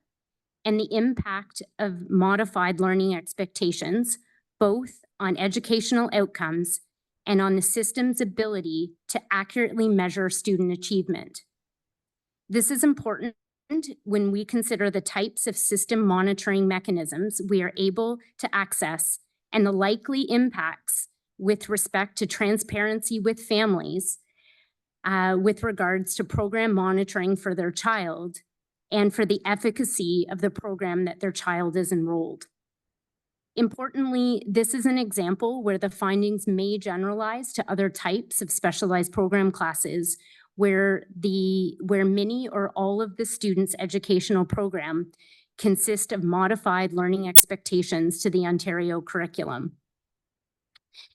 and the impact of modified learning expectations, both on educational outcomes and on the system's ability to accurately measure student achievement. This is important when we consider the types of system monitoring mechanisms we are able to access and the likely impacts with respect to transparency with families with regards to program monitoring for their child and for the efficacy of the program that their child is enrolled. Importantly, this is an example where the findings may generalize to other types of specialized program classes where many or all of the students' educational program consist of modified learning expectations to the Ontario curriculum.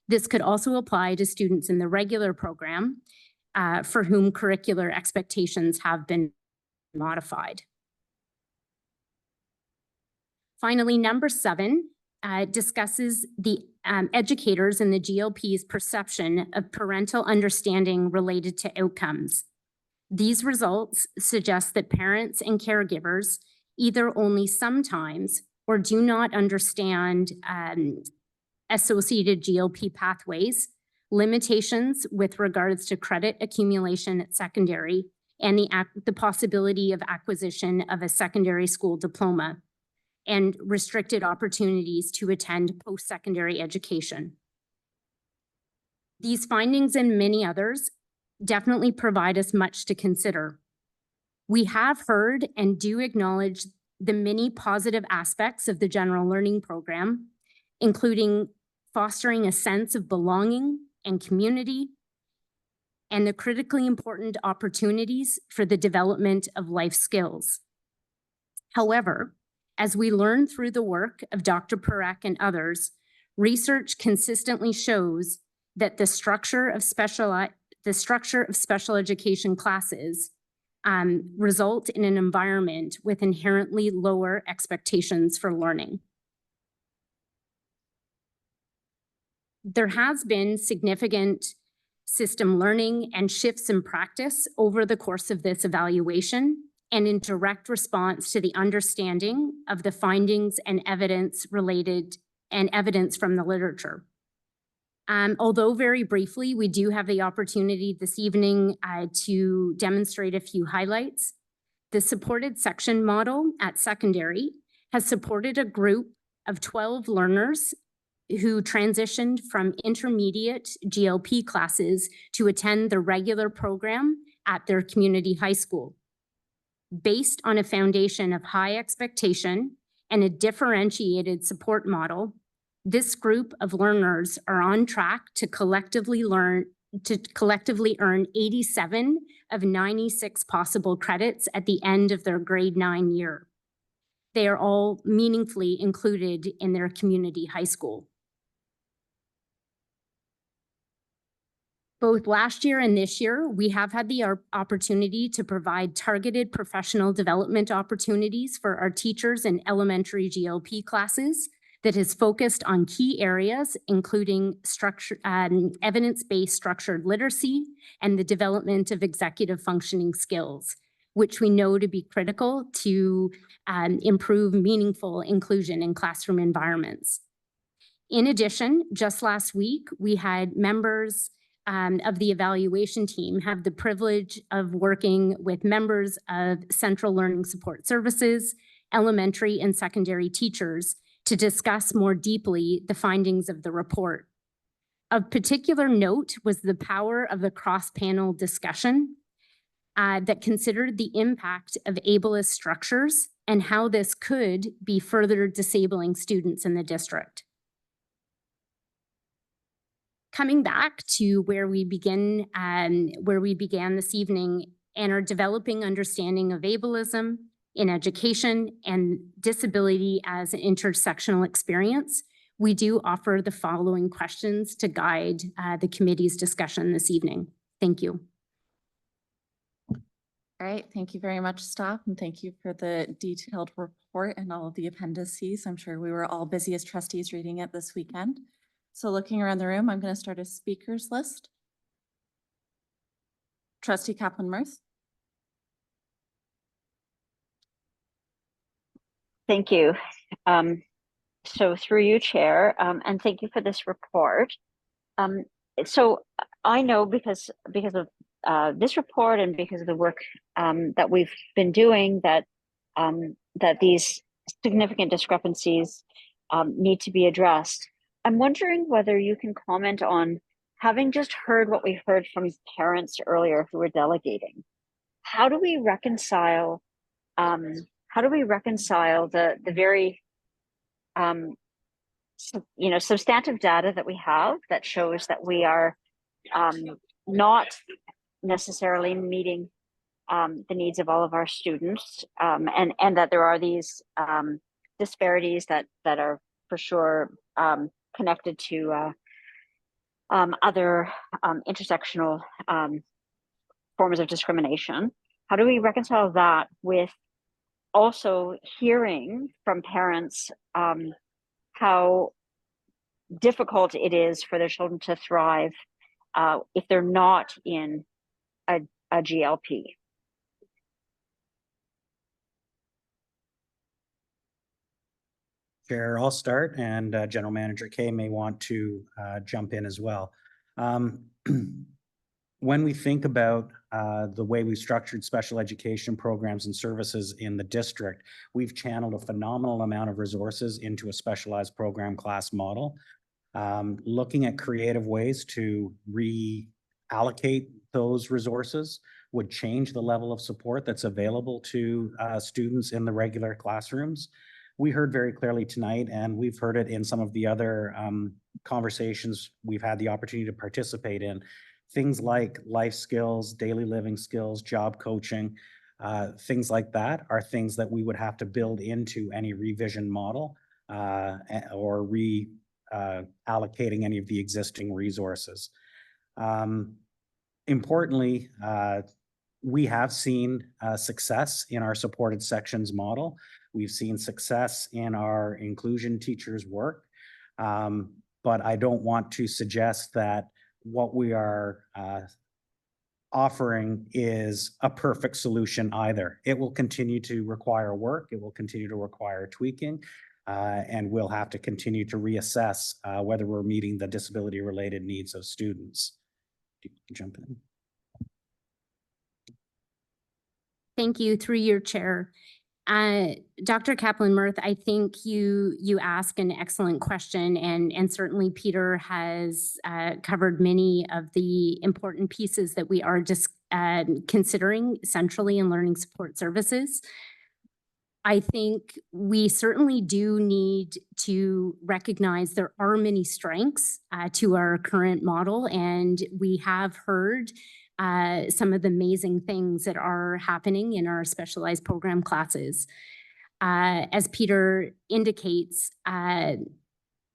This could also apply to students in the regular program for whom curricular expectations have been modified. Finally, number 7 discusses the educators in the GLP's perception of parental understanding related to outcomes. These results suggest that parents and caregivers either only sometimes or do not understand associated GLP pathways, limitations with regards to credit accumulation at secondary, and the possibility of acquisition of a secondary school diploma, and restricted opportunities to attend post-secondary education. These findings and many others definitely provide us much to consider. We have heard and do acknowledge the many positive aspects of the general learning program, including fostering a sense of belonging and community, and the critically important opportunities for the development of life skills. However, as we learn through the work of Dr. Parekh and others, research consistently shows that the structure of special education classes result in an environment with inherently lower expectations for learning. There has been significant system learning and shifts in practice over the course of this evaluation and in direct response to the understanding of the findings and evidence from the literature. Although very briefly, we do have the opportunity this evening to demonstrate a few highlights. the supported section model at secondary has supported a group of 12 learners who transitioned from intermediate GLP classes to attend the regular program at their community high school. Based on a foundation of high expectation and a differentiated support model, this group of learners are on track to collectively earn 87 of 96 possible credits at the end of their grade 9 year. They are all meaningfully included in their community high school. Both last year and this year, we have had the opportunity to provide targeted professional development opportunities for our teachers in elementary GLP classes that has focused on key areas, including evidence-based structured literacy and the development of executive functioning skills, which we know to be critical to improve meaningful inclusion in classroom environments. In addition, just last week, we had members of the evaluation team have the privilege of working with members of Central Learning Support Services, elementary and secondary teachers to discuss more deeply the findings of the report. Of particular note was the power of the cross-panel discussion that considered the impact of ableist structures and how this could be further disabling students in the district. Coming back to where we began this evening and our developing understanding of ableism in education and disability as an intersectional experience, we do offer the following questions to guide the committee's discussion this evening. Thank you. All right, thank you very much, staff, and thank you for the detailed report and all of the appendices. I'm sure we were all busy as trustees reading it this weekend. So looking around the room, I'm going to start a speakers list. Trustee Kaplan-Murth. Thank you. So through you, Chair, and thank you for this report. So I know because of this report and because of the work that we've been doing that these significant discrepancies need to be addressed. I'm wondering whether you can comment on, having just heard what we heard from parents earlier who were delegating, how do we reconcile the very substantive data that we have that shows that we are not necessarily meeting the needs of all of our students, and that there are these disparities that are for sure connected to other intersectional forms of discrimination. How do we reconcile that with also hearing from parents how difficult it is for their children to thrive if they're not in a GLP? Chair, I'll start, and General Manager Kay may want to jump in as well. When we think about the way we structured special education programs and services in the district, we've channeled a phenomenal amount of resources into a specialized program class model, looking at creative ways to reallocate those resources would change the level of support that's available to students in the regular classrooms. We heard very clearly tonight, and we've heard it in some of the other conversations we've had the opportunity to participate in, things like life skills, daily living skills, job coaching, things like that are things that we would have to build into any revision model or allocating any of the existing resources. Importantly, we have seen success in our supported sections model. We've seen success in our inclusion teachers' work, but I don't want to suggest that what we are offering is a perfect solution either. It will continue to require work. It will continue to require tweaking, and we'll have to continue to reassess whether we're meeting the disability-related needs of students. Jump in. Thank you, through your chair. Dr. Kaplan-Mirth, I think you ask an excellent question, and certainly Peter has covered many of the important pieces that we are just considering centrally in learning support services. I think we certainly do need to recognize there are many strengths to our current model, and we have heard some of the amazing things that are happening in our specialized program classes. As Peter indicates,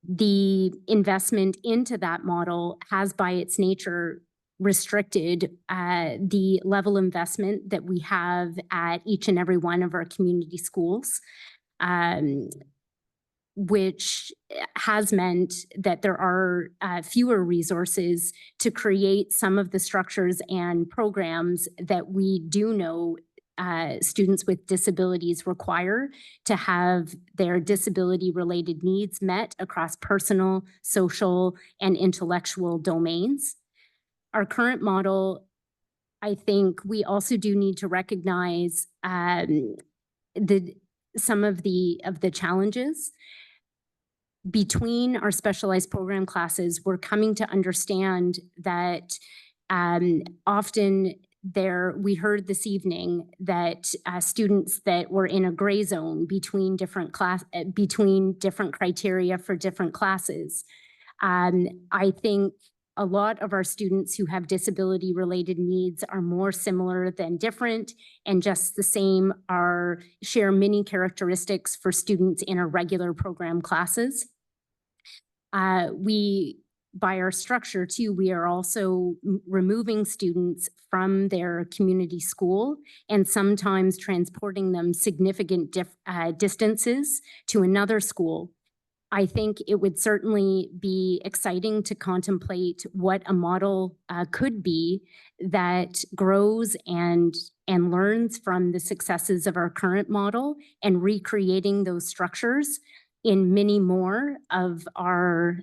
the investment into that model has by its nature restricted the level of investment that we have at each and every one of our community schools, which has meant that there are fewer resources to create some of the structures and programs that we do know students with disabilities require to have their disability-related needs met across personal, social, and intellectual domains. Our current model, I think we also do need to recognize some of the challenges. Between our specialized program classes, we're coming to understand that often we heard this evening that students that were in a gray zone between different criteria for different classes. I think a lot of our students who have disability-related needs are more similar than different, and just the same share many characteristics for students in our regular program classes. By our structure too, we are also removing students from their community school and sometimes transporting them significant distances to another school. I think it would certainly be exciting to contemplate what a model could be that grows and learns from the successes of our current model and recreating those structures in many more of our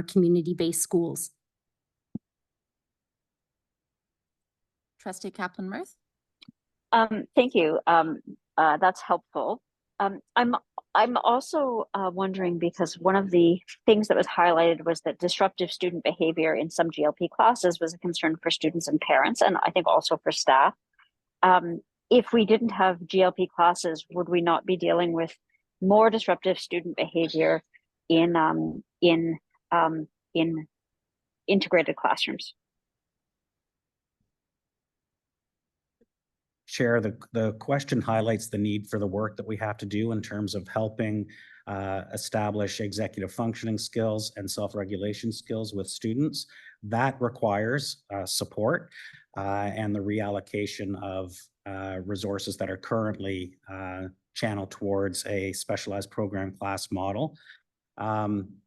community-based schools. Trustee Kaplan-Mirth? Thank you. That's helpful. I'm also wondering, because one of the things that was highlighted was that disruptive student behavior in some GLP classes was a concern for students and parents, and I think also for staff. If we didn't have GLP classes, would we not be dealing with more disruptive student behavior in integrated classrooms? Chair, the question highlights the need for the work that we have to do in terms of helping establish executive functioning skills and self-regulation skills with students. That requires support and the reallocation of resources that are currently channeled towards a specialized program class model.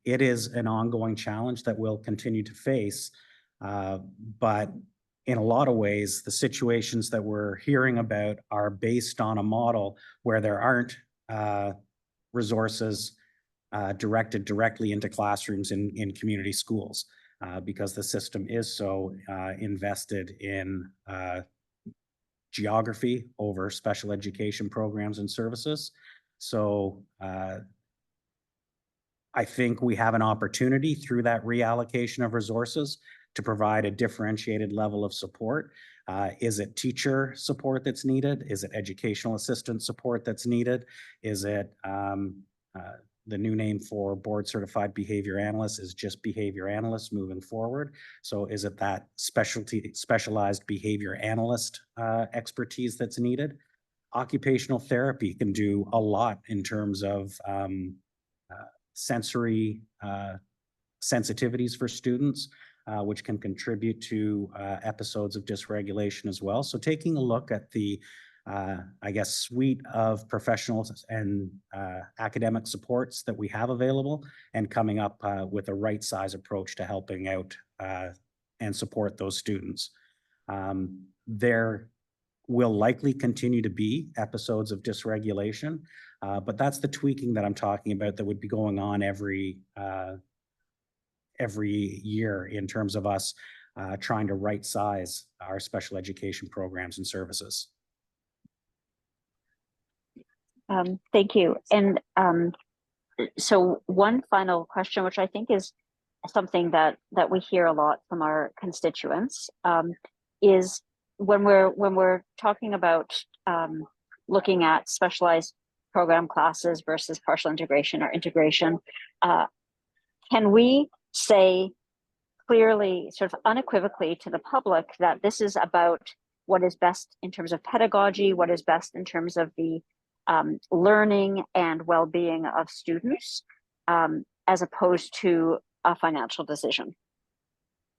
It is an ongoing challenge that we'll continue to face, but in a lot of ways, the situations that we're hearing about are based on a model where there aren't resources directed directly into classrooms in community schools because the system is so invested in geography over special education programs and services. So I think we have an opportunity through that reallocation of resources to provide a differentiated level of support. Is it teacher support that's needed? Is it educational assistant support that's needed? Is it the new name for board certified behavior analyst is just behavior analyst moving forward? So is it that specialized behavior analyst expertise that's needed? Occupational therapy can do a lot in terms of sensory sensitivities for students, which can contribute to episodes of dysregulation as well. So taking a look at the, I guess, suite of professionals and academic supports that we have available and coming up with a right size approach to helping out and support those students. There will likely continue to be episodes of dysregulation, but that's the tweaking that I'm talking about that would be going on every year in terms of us trying to right size our special education programs and services. Thank you. And so one final question, which I think is something that we hear a lot from our constituents, is when we're talking about looking at specialized program classes versus partial integration or integration, can we say clearly, sort of unequivocally to the public that this is about what is best in terms of pedagogy, what is best in terms of the learning and well-being of students, as opposed to a financial decision?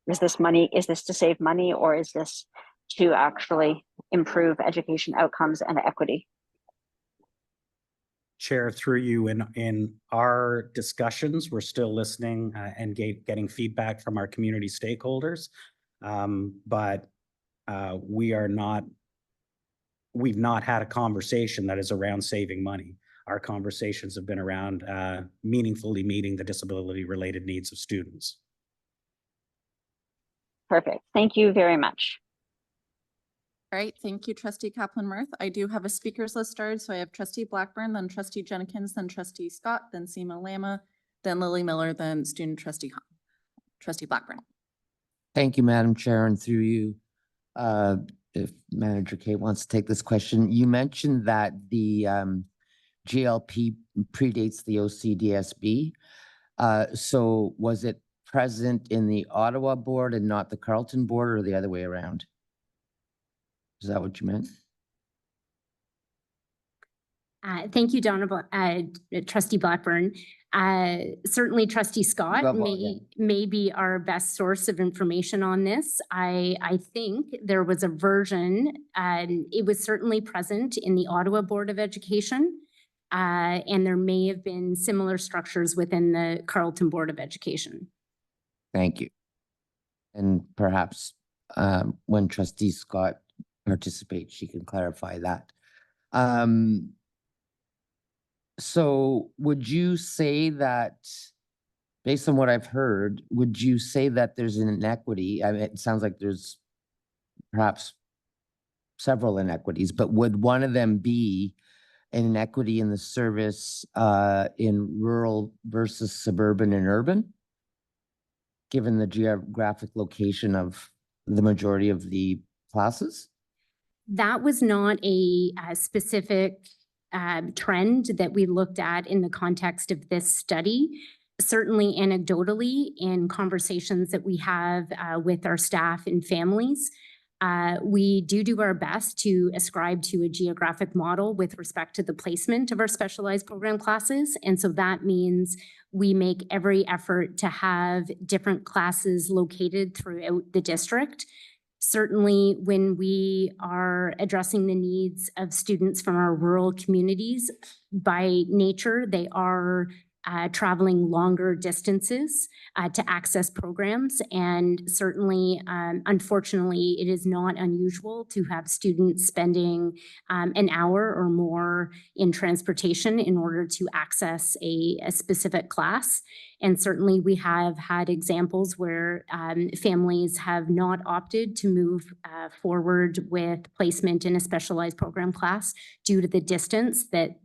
Is this to save money, or is this to actually improve education outcomes and equity? Chair, through you, in our discussions, we're still listening and getting feedback from our community stakeholders. But we've not had a conversation that is around saving money. Our conversations have been around meaningfully meeting the disability-related needs of students. Perfect. Thank you very much. All right, thank you, Trustee Kaplan-Murth. I do have a speakers list started, so I have Trustee Blackburn, then Trustee Jenkins, then Trustee Scott, then Seema Lama, then Lily Miller, then Student Trustee Hahn. Trustee Blackburn. Thank you, Madam Chair, and through you, if Manager Kate wants to take this question. You mentioned that the GLP predates the OCDSB. So was it present in the Ottawa board and not the Carleton board, or the other way around? Is that what you meant? Thank you, Trustee Blackburn. Certainly Trustee Scott may be our best source of information on this. I think there was a version, and it was certainly present in the Ottawa Board of Education, and there may have been similar structures within the Carleton Board of Education. Thank you. And perhaps when Trustee Scott participates, she can clarify that. So would you say that, based on what I've heard, would you say that there's an inequity? I mean, it sounds like there's perhaps several inequities, but would one of them be an inequity in the service in rural versus suburban and urban, given the geographic location of the majority of the classes? That was not a specific trend that we looked at in the context of this study. Certainly anecdotally, in conversations that we have with our staff and families, we do our best to ascribe to a geographic model with respect to the placement of our specialized program classes. And so that means we make every effort to have different classes located throughout the district. Certainly, when we are addressing the needs of students from our rural communities, by nature, they are traveling longer distances to access programs. And certainly, unfortunately, it is not unusual to have students spending an hour or more in transportation in order to access a specific class. And certainly we have had examples where families have not opted to move forward with placement in a specialized program class due to the distance that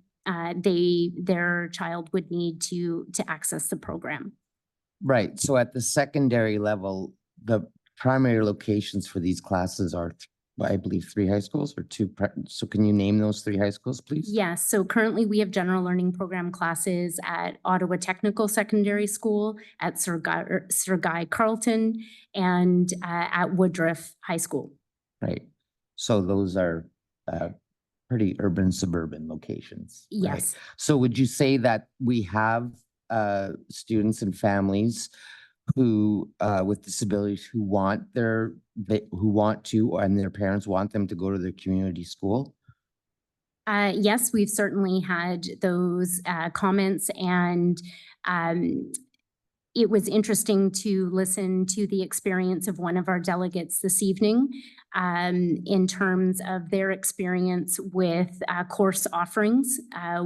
their child would need to access the program. Right. So at the secondary level, the primary locations for these classes are, I believe, 3 high schools or 2. So can you name those 3 high schools, please? Yes. So currently we have general learning program classes at Ottawa Technical Secondary School, at Sir Guy Carleton, and at Woodruff High School. Right. So those are pretty urban suburban locations. Yes. Right? So would you say that we have students and families who with disabilities who want to, and their parents want them to go to their community school? Yes, we've certainly had those comments, and it was interesting to listen to the experience of one of our delegates this evening in terms of their experience with course offerings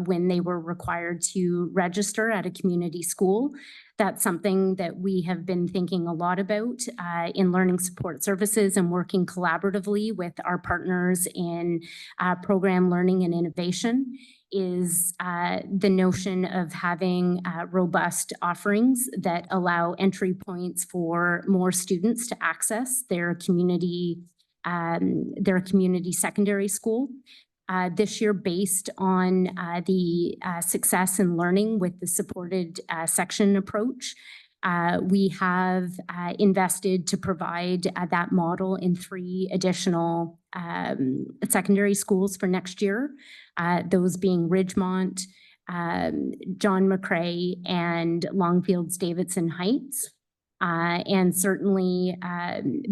when they were required to register at a community school. That's something that we have been thinking a lot about in learning support services and working collaboratively with our partners in program learning and innovation. is the notion of having robust offerings that allow entry points for more students to access their community secondary school. This year, based on the success in learning with the supported section approach, we have invested to provide that model in 3 additional secondary schools for next year, those being Ridgemont, John McCrae, and Longfields Davidson Heights. And certainly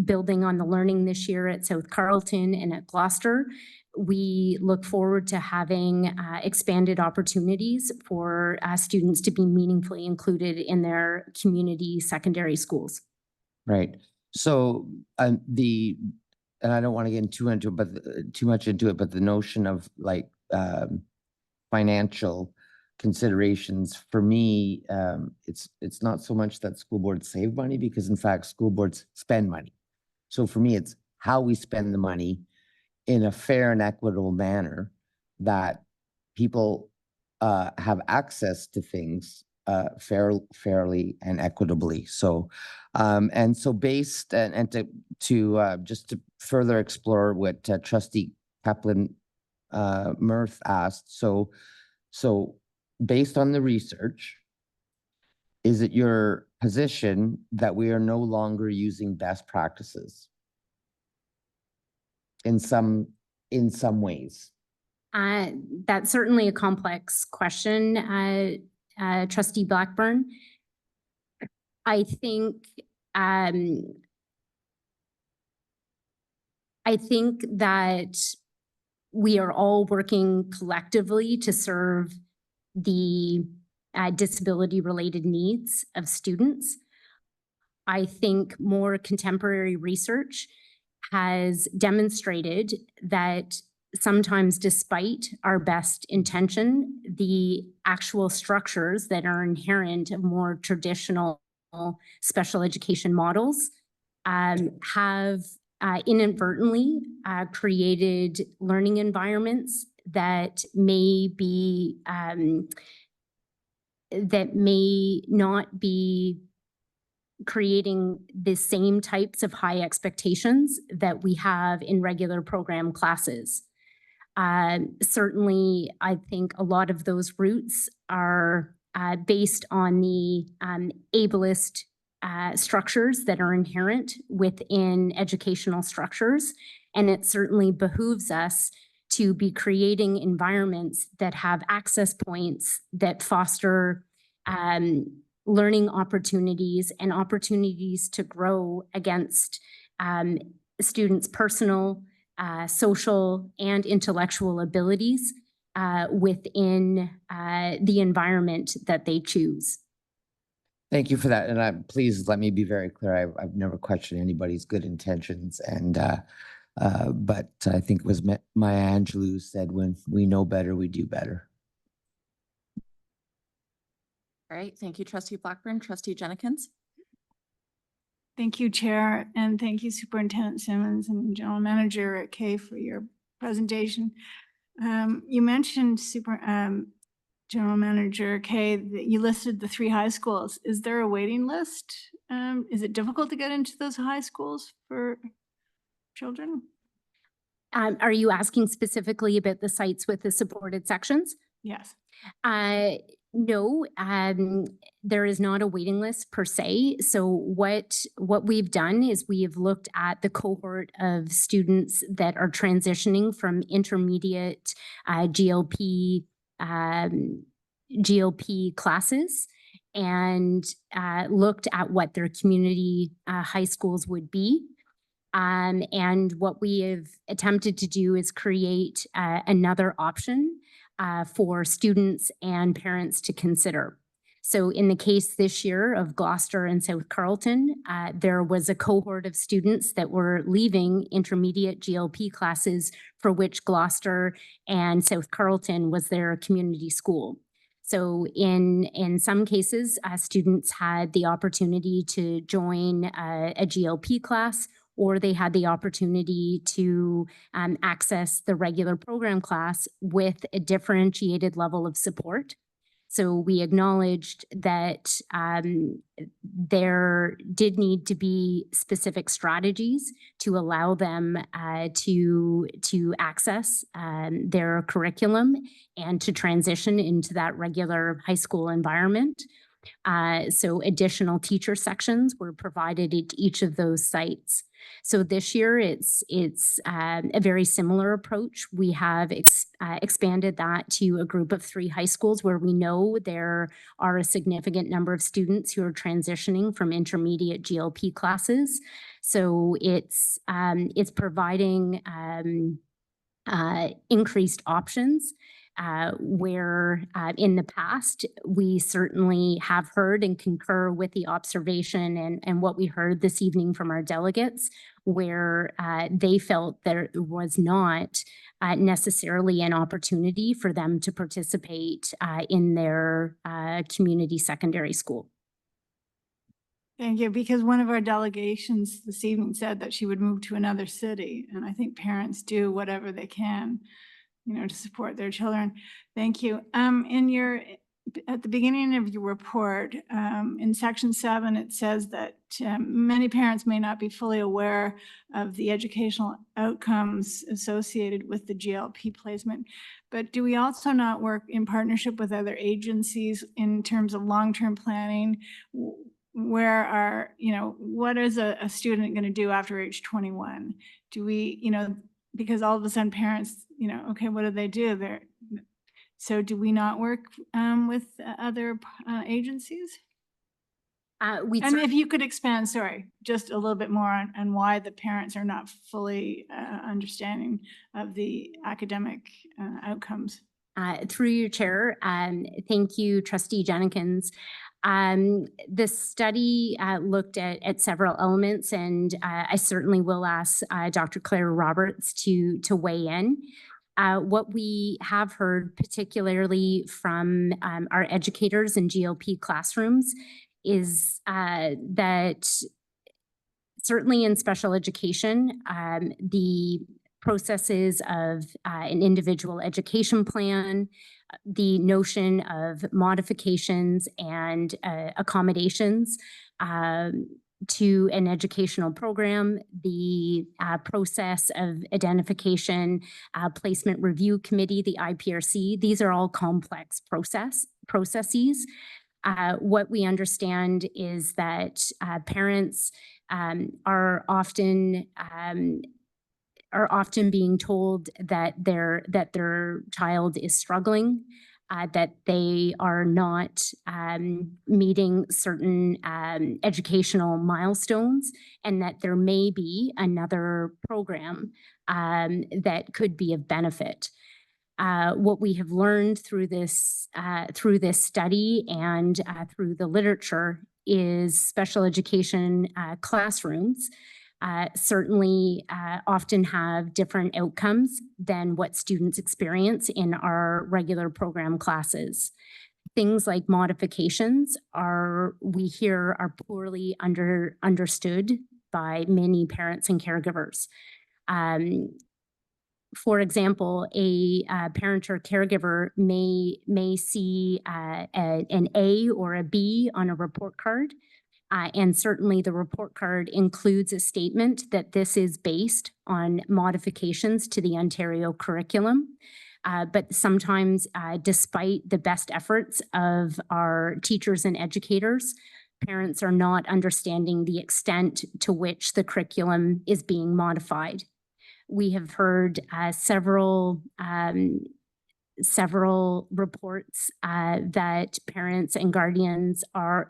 building on the learning this year at South Carleton and at Gloucester, we look forward to having expanded opportunities for students to be meaningfully included in their community secondary schools. Right. So and I don't want to get too much into it, but the notion of like financial considerations for me, it's not so much that school boards save money, because in fact school boards spend money. So for me, it's how we spend the money in a fair and equitable manner that people have access to things fairly and equitably. So and so based and to just to further explore what Trustee Kaplan Murth asked, so based on the research, is it your position that we are no longer using best practices in some ways? That's certainly a complex question, Trustee Blackburn. I think that we are all working collectively to serve the disability-related needs of students. I think more contemporary research has demonstrated that sometimes, despite our best intention, the actual structures that are inherent of more traditional special education models have inadvertently created learning environments that may not be creating the same types of high expectations that we have in regular program classes. Certainly, I think a lot of those roots are based on the ableist structures that are inherent within educational structures. And it certainly behooves us to be creating environments that have access points that foster learning opportunities and opportunities to grow against students' personal, social, and intellectual abilities within the environment that they choose. Thank you for that. And please let me be very clear. I've never questioned anybody's good intentions. And but I think it was Maya Angelou said, when we know better, we do better. All right, thank you, Trustee Blackburn. Trustee Jenkins. Thank you, Chair, and thank you, Superintendent Simmons and General Manager Kay, for your presentation. You mentioned General Manager Kay, that you listed the 3 high schools. Is there a waiting list? Is it difficult to get into those high schools for children? Are you asking specifically about the sites with the supported sections? Yes. No, there is not a waiting list per se. So what we've done is we have looked at the cohort of students that are transitioning from intermediate GLP classes and looked at what their community high schools would be. And what we have attempted to do is create another option for students and parents to consider. So in the case this year of Gloucester and South Carleton, there was a cohort of students that were leaving intermediate GLP classes for which Gloucester and South Carleton was their community school. So in some cases, students had the opportunity to join a GLP class or they had the opportunity to access the regular program class with a differentiated level of support. So we acknowledged that there did need to be specific strategies to allow them to access their curriculum and to transition into that regular high school environment. So additional teacher sections were provided at each of those sites. So this year, it's a very similar approach. We have expanded that to a group of 3 high schools where we know there are a significant number of students who are transitioning from intermediate GLP classes. So it's providing increased options. Where in the past, we certainly have heard and concur with the observation and what we heard this evening from our delegates, where they felt there was not necessarily an opportunity for them to participate in their community secondary school. Thank you, because one of our delegations this evening said that she would move to another city, and I think parents do whatever they can, to support their children. Thank you. At the beginning of your report, in section 7, it says that many parents may not be fully aware of the educational outcomes associated with the GLP placement. But do we also not work in partnership with other agencies in terms of long-term planning? Where what is a student going to do after age 21? Do we, because all of a sudden parents, okay, what do they do there? So do we not work with other agencies? And if you could expand, just a little bit more on why the parents are not fully understanding of the academic outcomes. Through your chair, thank you, Trustee Jenkins. The study looked at several elements, and I certainly will ask Dr. Claire Roberts to weigh in. What we have heard, particularly from our educators in GLP classrooms, is that certainly in special education, the processes of an individual education plan, the notion of modifications and accommodations to an educational program, the process of identification, placement review committee, the IPRC, these are all complex processes. What we understand is that parents are often being told that their child is struggling, that they are not meeting certain educational milestones, and that there may be another program that could be of benefit. What we have learned through this study and through the literature is special education classrooms certainly often have different outcomes than what students experience in our regular program classes. Things like modifications we hear are poorly understood by many parents and caregivers. For example, a parent or caregiver may see an A or a B on a report card. And certainly the report card includes a statement that this is based on modifications to the Ontario curriculum. But sometimes, despite the best efforts of our teachers and educators, parents are not understanding the extent to which the curriculum is being modified. We have heard several reports that parents and guardians are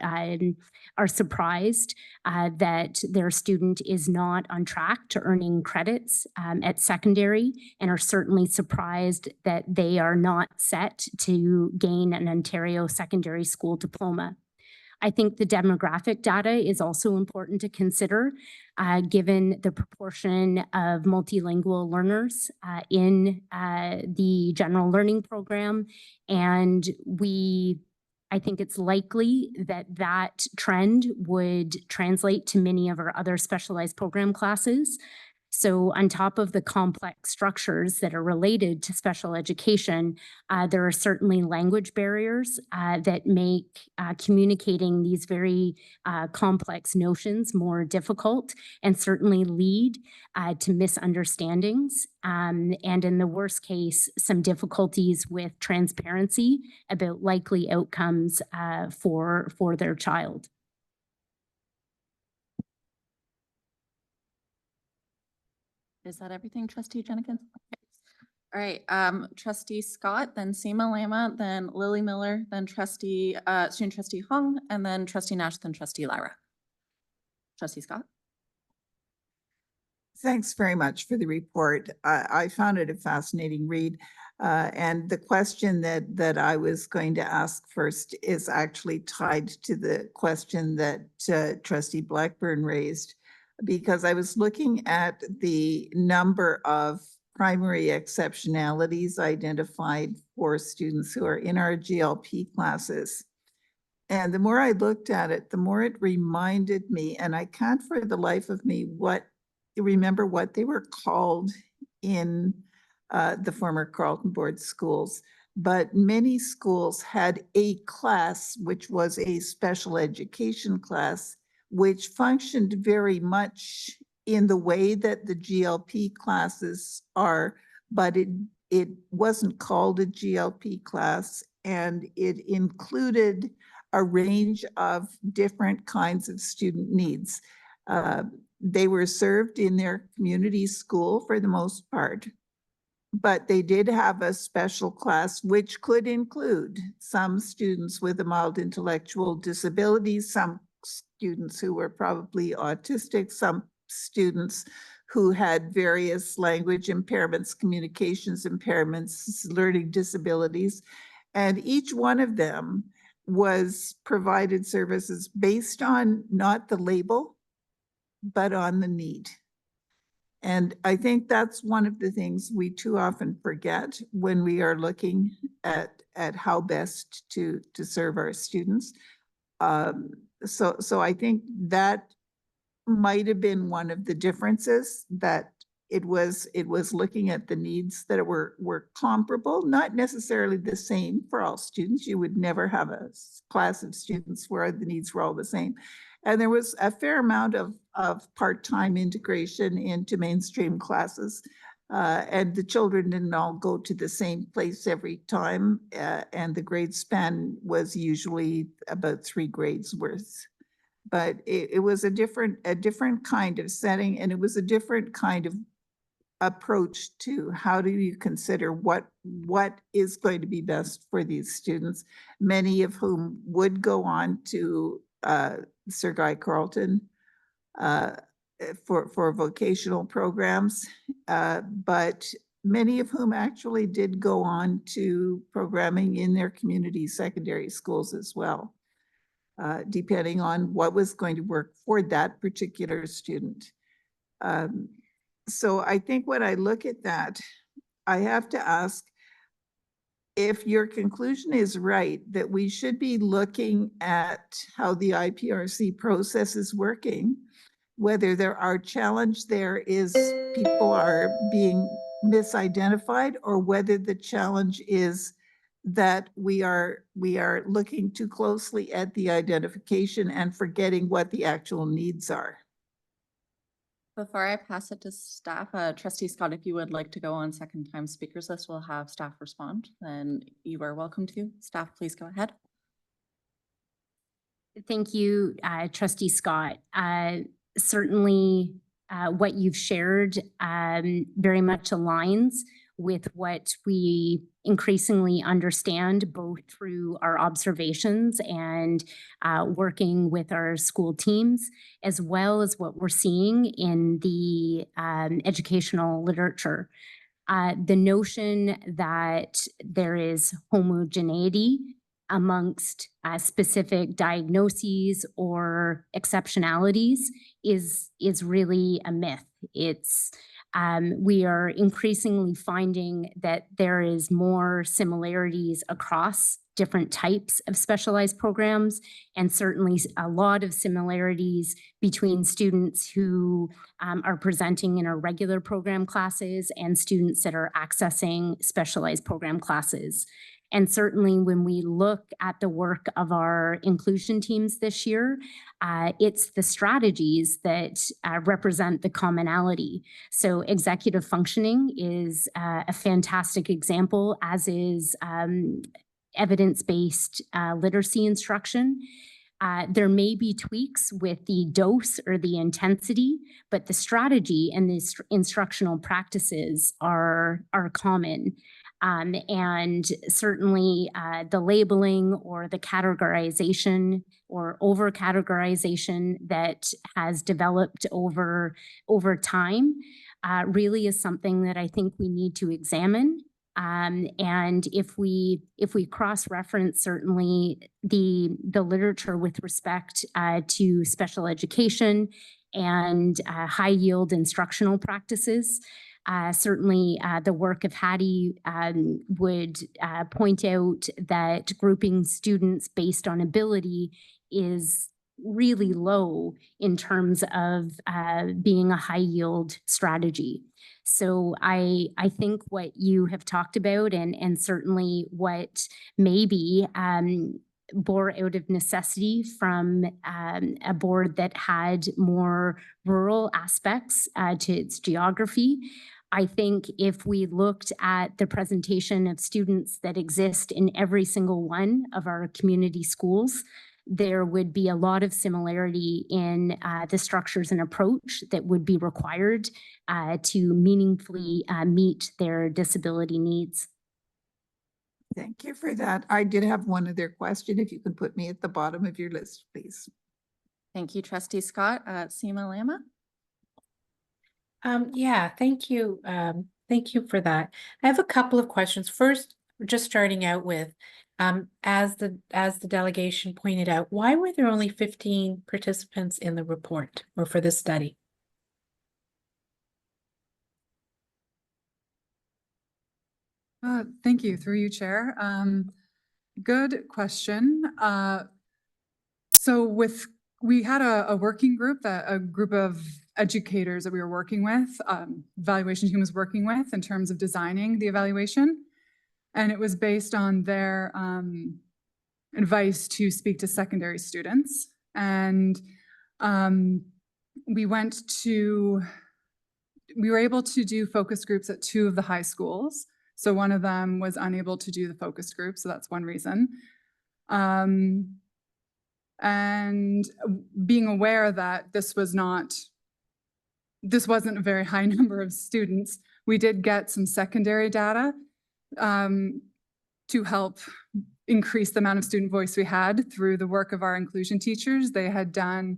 surprised that their student is not on track to earning credits at secondary, and are certainly surprised that they are not set to gain an Ontario secondary school diploma. I think the demographic data is also important to consider, given the proportion of multilingual learners in the general learning program. And we I think it's likely that that trend would translate to many of our other specialized program classes. So on top of the complex structures that are related to special education, there are certainly language barriers that make communicating these very complex notions more difficult and certainly lead to misunderstandings. And in the worst case, some difficulties with transparency about likely outcomes for their child. Is that everything, trustee Jenkins? Okay. All right, trustee Scott, then Seema Lama, then Lily Miller, then student trustee Hung, and then trustee Nash, then trustee Lyra. Trustee Scott? Thanks very much for the report. I found it a fascinating read. And the question that I was going to ask first is actually tied to the question that trustee Blackburn raised, because I was looking at the number of primary exceptionalities identified for students who are in our GLP classes. And the more I looked at it, the more it reminded me, and I can't for the life of me remember what they were called in the former Carleton Board schools, but many schools had a class which was a special education class, which functioned very much in the way that the GLP classes are, but it wasn't called a GLP class, and it included a range of different kinds of student needs. They were served in their community school for the most part, but they did have a special class which could include some students with a mild intellectual disability, some students who were probably autistic, some students who had various language impairments, communications impairments, learning disabilities, and each one of them was provided services based on not the label, but on the need. And I think that's one of the things we too often forget when we are looking at how best to serve our students. So I think that might have been one of the differences, that it was looking at the needs that were comparable, not necessarily the same for all students. You would never have a class of students where the needs were all the same. And there was a fair amount of part-time integration into mainstream classes. And the children didn't all go to the same place every time. And the grade span was usually about 3 grades worth. But it was a different kind of setting, and it was a different kind of approach to how do you consider what is going to be best for these students, many of whom would go on to Sir Guy Carleton for vocational programs, but many of whom actually did go on to programming in their community secondary schools as well, depending on what was going to work for that particular student. So I think when I look at that, I have to ask, if your conclusion is right, that we should be looking at how the IPRC process is working, whether our challenge there is people are being misidentified, or whether the challenge is that we are looking too closely at the identification and forgetting what the actual needs are. Before I pass it to staff, trustee Scott, if you would like to go on second time speakers list, we'll have staff respond, then you are welcome to. Staff, please go ahead. Thank you, trustee Scott. Certainly what you've shared very much aligns with what we increasingly understand, both through our observations and working with our school teams, as well as what we're seeing in the educational literature. The notion that there is homogeneity amongst specific diagnoses or exceptionalities is really a myth. We are increasingly finding that there is more similarities across different types of specialized programs, and certainly a lot of similarities between students who are presenting in our regular program classes and students that are accessing specialized program classes. And certainly when we look at the work of our inclusion teams this year, it's the strategies that represent the commonality. So executive functioning is a fantastic example, as is evidence-based literacy instruction. There may be tweaks with the dose or the intensity, but the strategy and the instructional practices are common. And certainly the labeling or the categorization or over-categorization that has developed over time really is something that I think we need to examine. And if we cross-reference certainly the literature with respect to special education and high-yield instructional practices, certainly the work of Hattie would point out that grouping students based on ability is really low in terms of being a high-yield strategy. So I think what you have talked about and certainly what maybe bore out of necessity from a board that had more rural aspects to its geography. I think if we looked at the presentation of students that exist in every single one of our community schools, there would be a lot of similarity in the structures and approach that would be required to meaningfully meet their disability needs. Thank you for that. I did have one other question. If you could put me at the bottom of your list, please. Thank you, Trustee Scott. Seema Lama? Yeah, thank you. Thank you for that. I have a couple of questions. First, just starting out with, as the delegation pointed out, why were there only 15 participants in the report or for this study? Thank you, through you, Chair. Good question. So we had a working group, a group of educators that we were working with, evaluation team was working with in terms of designing the evaluation. And it was based on their advice to speak to secondary students. And we were able to do focus groups at 2 of the high schools. So one of them was unable to do the focus group, so that's one reason. And being aware that this wasn't a very high number of students, we did get some secondary data to help increase the amount of student voice we had through the work of our inclusion teachers. They had done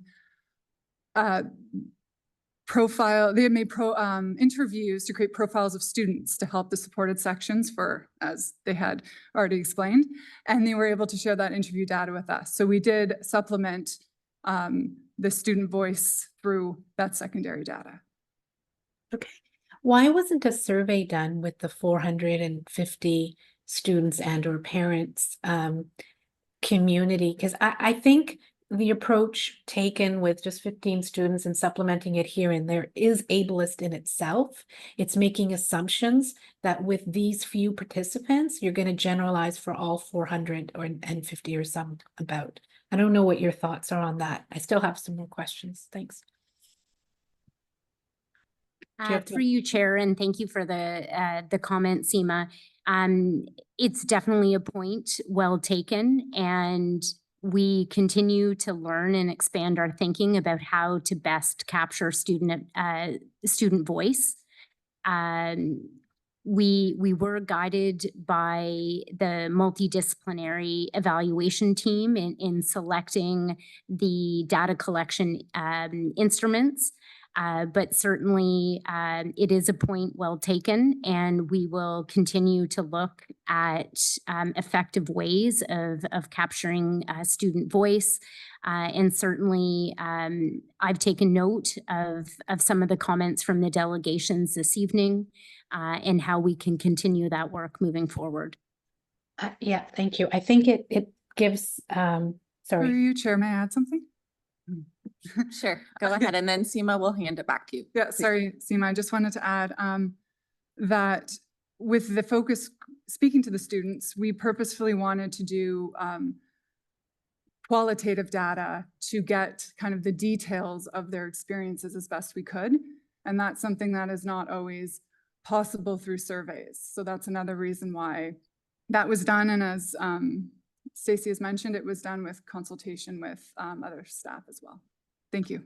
interviews to create profiles of students to help the supported sections as they had already explained, and they were able to share that interview data with us. So we did supplement the student voice through that secondary data. Okay. Why wasn't a survey done with the 450 students and or parents community? Because I think the approach taken with just 15 students and supplementing it here and there is ableist in itself. It's making assumptions that with these few participants, you're going to generalize for all 450 or some about. I don't know what your thoughts are on that. I still have some more questions. Thanks. Through you, Chair, and thank you for the comment, Seema. It's definitely a point well taken, and we continue to learn and expand our thinking about how to best capture student voice. We were guided by the multidisciplinary evaluation team in selecting the data collection instruments. But certainly it is a point well taken, and we will continue to look at effective ways of capturing student voice. And certainly I've taken note of some of the comments from the delegations this evening and how we can continue that work moving forward. Yeah, thank you. I think it gives, Through sorry. you, Chair, may I add something? Sure, go ahead, and then Seema will hand it back to you. Yeah, sorry, Seema, I just wanted to add that with the focus, speaking to the students, we purposefully wanted to do qualitative data to get kind of the details of their experiences as best we could. And that's something that is not always possible through surveys. So that's another reason why that was done. And as Stacey has mentioned, it was done with consultation with other staff as well. Thank you.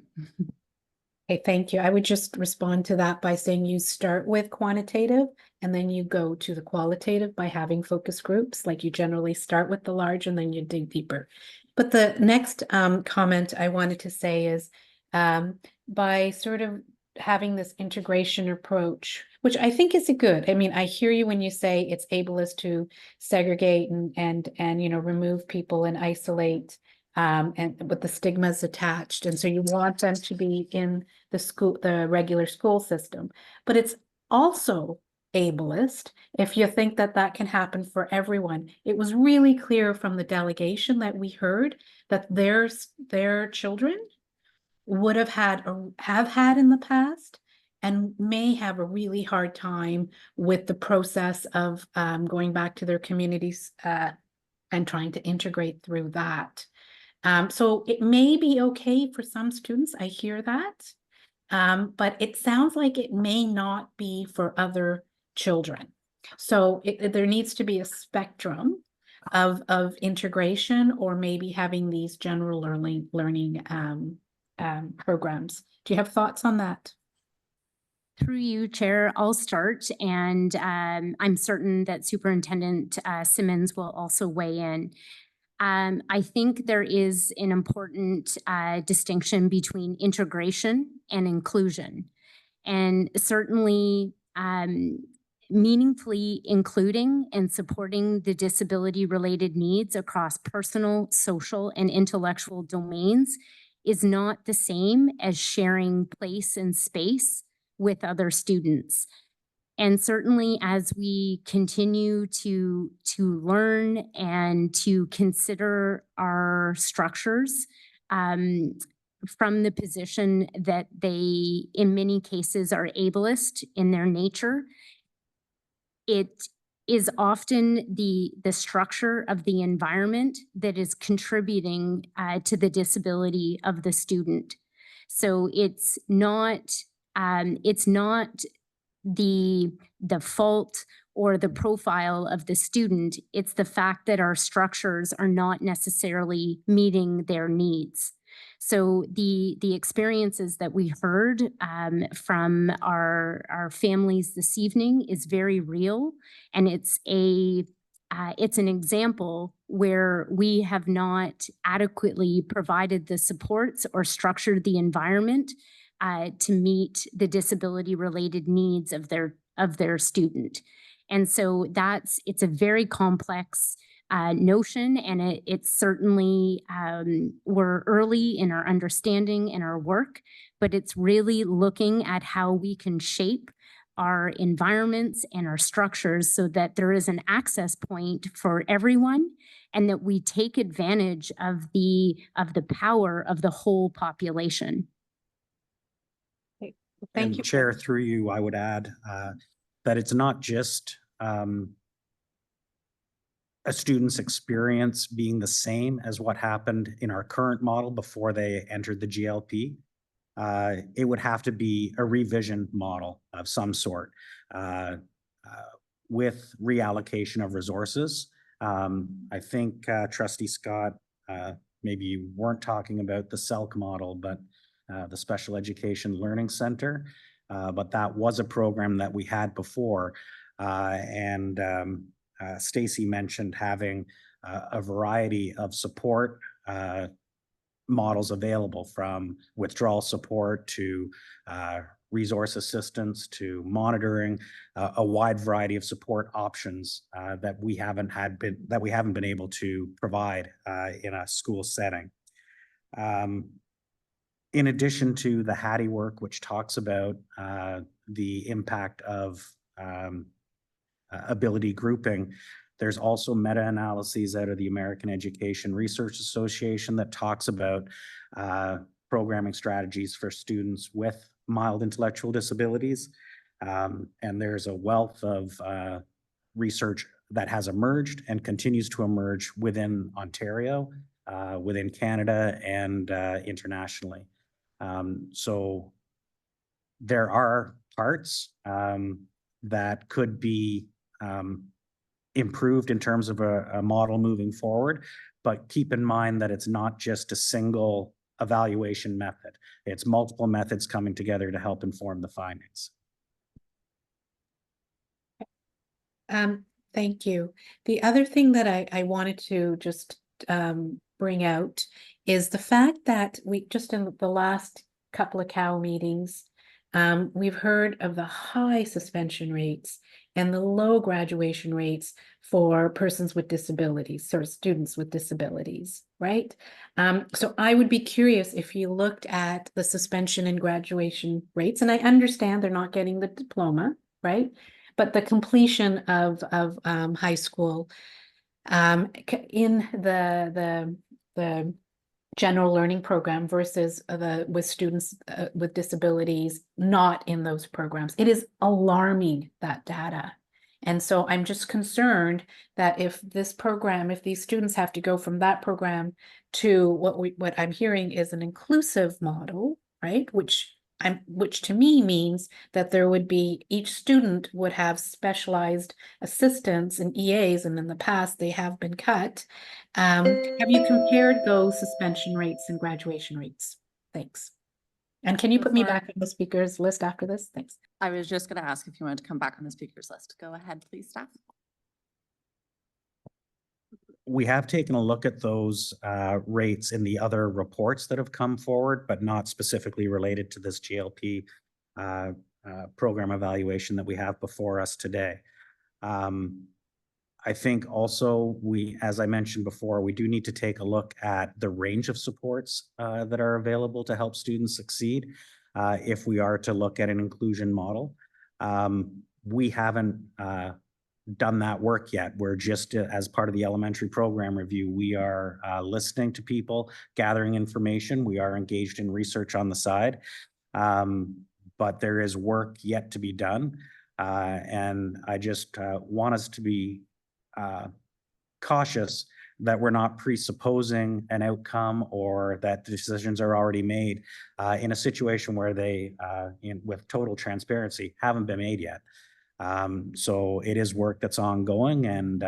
Okay, thank you. I would just respond to that by saying you start with quantitative and then you go to the qualitative by having focus groups. Like you generally start with the large and then you dig deeper. But the next comment I wanted to say is by sort of having this integration approach, which I think is a good. I mean, I hear you when you say it's ableist to segregate and you know, remove people and isolate and with the stigmas attached. And so you want them to be in the school, the regular school system, but it's also ableist if you think that that can happen for everyone. It was really clear from the delegation that we heard that their children would have had in the past and may have a really hard time with the process of going back to their communities and trying to integrate through that. So it may be okay for some students, I hear that, but it sounds like it may not be for other children. So there needs to be a spectrum of integration, or maybe having these general learning programs. Do you have thoughts on that? Through you, Chair, I'll start, and I'm certain that Superintendent Simmons will also weigh in. I think there is an important distinction between integration and inclusion, and certainly meaningfully including and supporting the disability-related needs across personal, social, and intellectual domains is not the same as sharing place and space with other students. And certainly as we continue to learn and to consider our structures from the position that they, in many cases, are ableist in their nature, it is often the structure of the environment that is contributing to the disability of the student. So it's not the fault or the profile of the student. It's the fact that our structures are not necessarily meeting their needs. So the experiences that we heard from our families this evening is very real, and it's an example where we have not adequately provided the supports or structured the environment to meet the disability-related needs of their student. And so it's a very complex notion, and it's certainly, we're early in our understanding and our work, but it's really looking at how we can shape our environments and our structures so that there is an access point for everyone, and that we take advantage of the power of the whole population. Thank you. Chair, through you, I would add that it's not just a student's experience being the same as what happened in our current model before they entered the GLP. It would have to be a revision model of some sort with reallocation of resources. I think Trustee Scott, maybe you weren't talking about the SELC model, but the Special Education Learning Center, but that was a program that we had before. Stacey mentioned having a variety of support models available, from withdrawal support to resource assistance to monitoring, a wide variety of support options that we haven't been able to provide in a school setting. In addition to the Hattie work, which talks about the impact of ability grouping, There's also meta-analyses out of the American Education Research Association that talks about programming strategies for students with mild intellectual disabilities. And there's a wealth of research that has emerged and continues to emerge within Ontario, within Canada, and internationally. So there are parts that could be improved in terms of a model moving forward, but keep in mind that it's not just a single evaluation method. It's multiple methods coming together to help inform the findings. Thank you. The other thing that I wanted to just bring out is the fact that we just in the last couple of COW meetings, we've heard of the high suspension rates and the low graduation rates for persons with disabilities, or students with disabilities, right? So I would be curious if you looked at the suspension and graduation rates, and I understand they're not getting the diploma, right? But the completion of high school in the general learning program versus with students with disabilities not in those programs. It is alarming, that data. And so I'm just concerned that if this program, if these students have to go from that program to what I'm hearing is an inclusive model, right? Which to me means that there would be, each student would have specialized assistants and EAs, and in the past they have been cut. Have you compared those suspension rates and graduation rates? Thanks. And can you put me back on the speakers list after this? Thanks. I was just going to ask if you wanted to come back on the speakers list. Go ahead, please, staff. We have taken a look at those rates in the other reports that have come forward, but not specifically related to this GLP program evaluation that we have before us today. I think also as I mentioned before, we do need to take a look at the range of supports that are available to help students succeed if we are to look at an inclusion model. We haven't done that work yet. We're just, as part of the elementary program review, we are listening to people, gathering information. We are engaged in research on the side, but there is work yet to be done. And I just want us to be cautious that we're not presupposing an outcome or that the decisions are already made in a situation where they, with total transparency, haven't been made yet. So it is work that's ongoing, and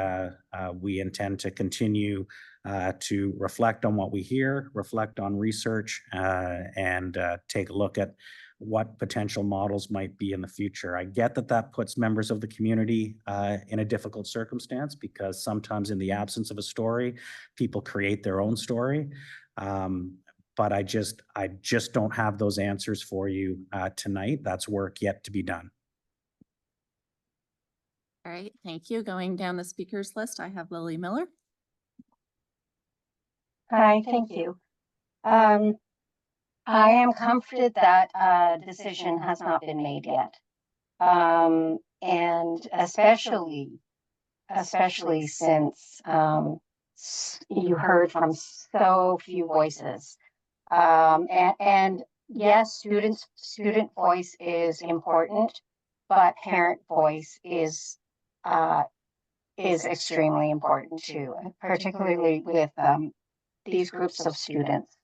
we intend to continue to reflect on what we hear, reflect on research, and take a look at what potential models might be in the future. I get that that puts members of the community in a difficult circumstance, because sometimes in the absence of a story, people create their own story. But I just don't have those answers for you tonight. That's work yet to be done. All right, thank you. Going down the speakers list, I have Lily Miller. Hi, thank you. I am comforted that a decision has not been made yet. And especially since you heard from so few voices. And yes, student voice is important, but parent voice is extremely important too, particularly with these groups of students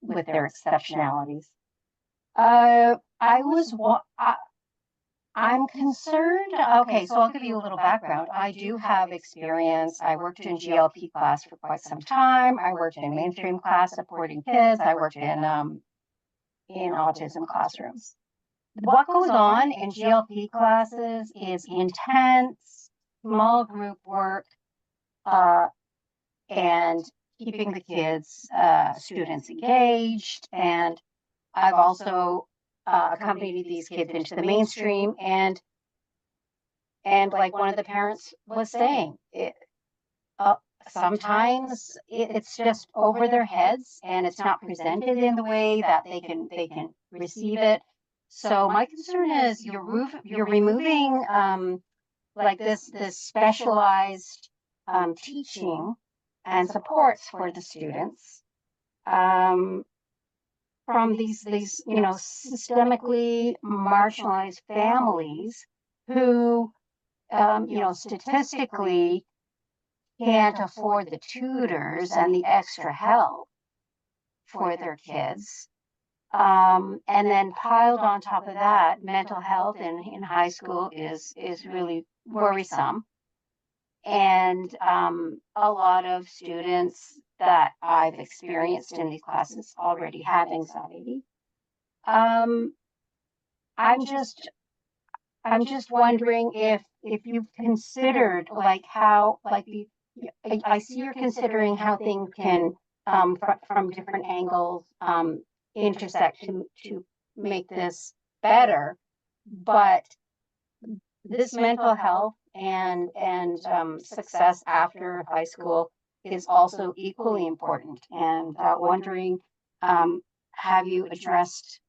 with their exceptionalities. I'm concerned. Okay, so I'll give you a little background. I do have experience. I worked in GLP class for quite some time. I worked in mainstream class supporting kids. I worked in autism classrooms. What goes on in GLP classes is intense, small group work, and keeping the kids, students engaged. And I've also accompanied these kids into the mainstream, and like one of the parents was saying, sometimes it's just over their heads and it's not presented in the way that they can receive it. So my concern is you're removing like this specialized teaching and supports for the students from these systemically marginalized families who statistically can't afford the tutors and the extra help for their kids. And then piled on top of that, mental health in high school is really worrisome. And a lot of students that I've experienced in these classes already have anxiety. I'm just wondering if you've considered like how I see you're considering how things can from different angles intersect to make this better, but this mental health and success after high school is also equally important. And wondering, have you addressed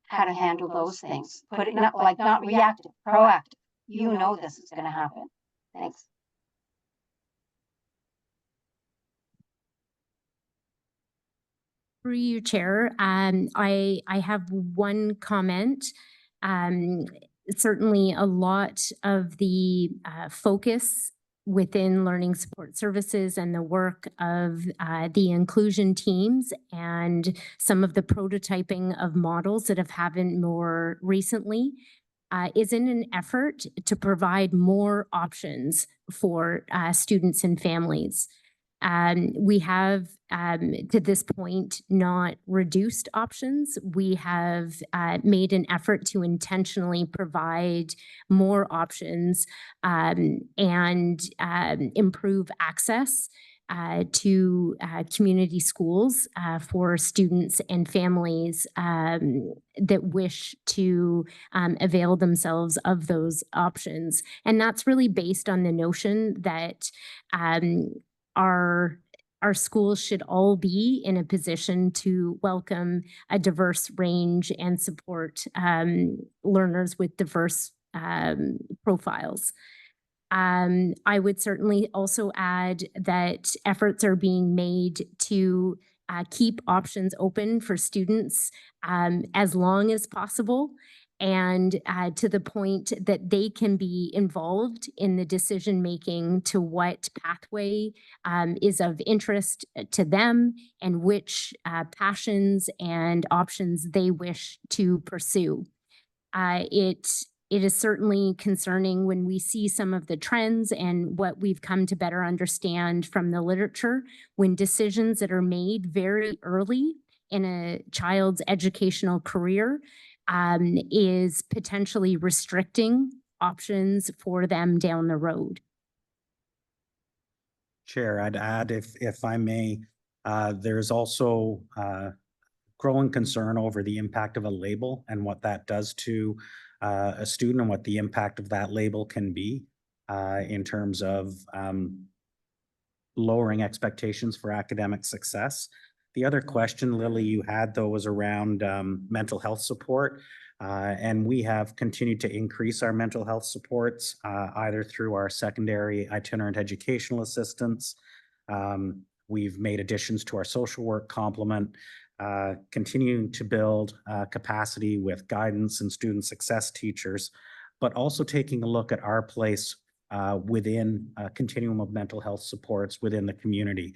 how to handle those things? Put it not reactive, proactive. You know this is going to happen. Thanks. Through you, Chair, I have one comment. Certainly a lot of the focus within learning support services and the work of the inclusion teams and some of the prototyping of models that have happened more recently is in an effort to provide more options for students and families. We have, to this point, not reduced options. We have made an effort to intentionally provide more options and improve access to community schools for students and families that wish to avail themselves of those options. And that's really based on the notion that our schools should all be in a position to welcome a diverse range and support learners with diverse profiles. I would certainly also add that efforts are being made to keep options open for students as long as possible, and to the point that they can be involved in the decision-making to what pathway is of interest to them and which passions and options they wish to pursue. It is certainly concerning when we see some of the trends and what we've come to better understand from the literature when decisions that are made very early in a child's educational career is potentially restricting options for them down the road. Chair, I'd add, if I may, there's also growing concern over the impact of a label and what that does to a student and what the impact of that label can be in terms of lowering expectations for academic success. The other question, Lily, you had though was around mental health support. And we have continued to increase our mental health supports either through our secondary itinerant educational assistants. We've made additions to our social work complement, continuing to build capacity with guidance and student success teachers, but also taking a look at our place within a continuum of mental health supports within the community.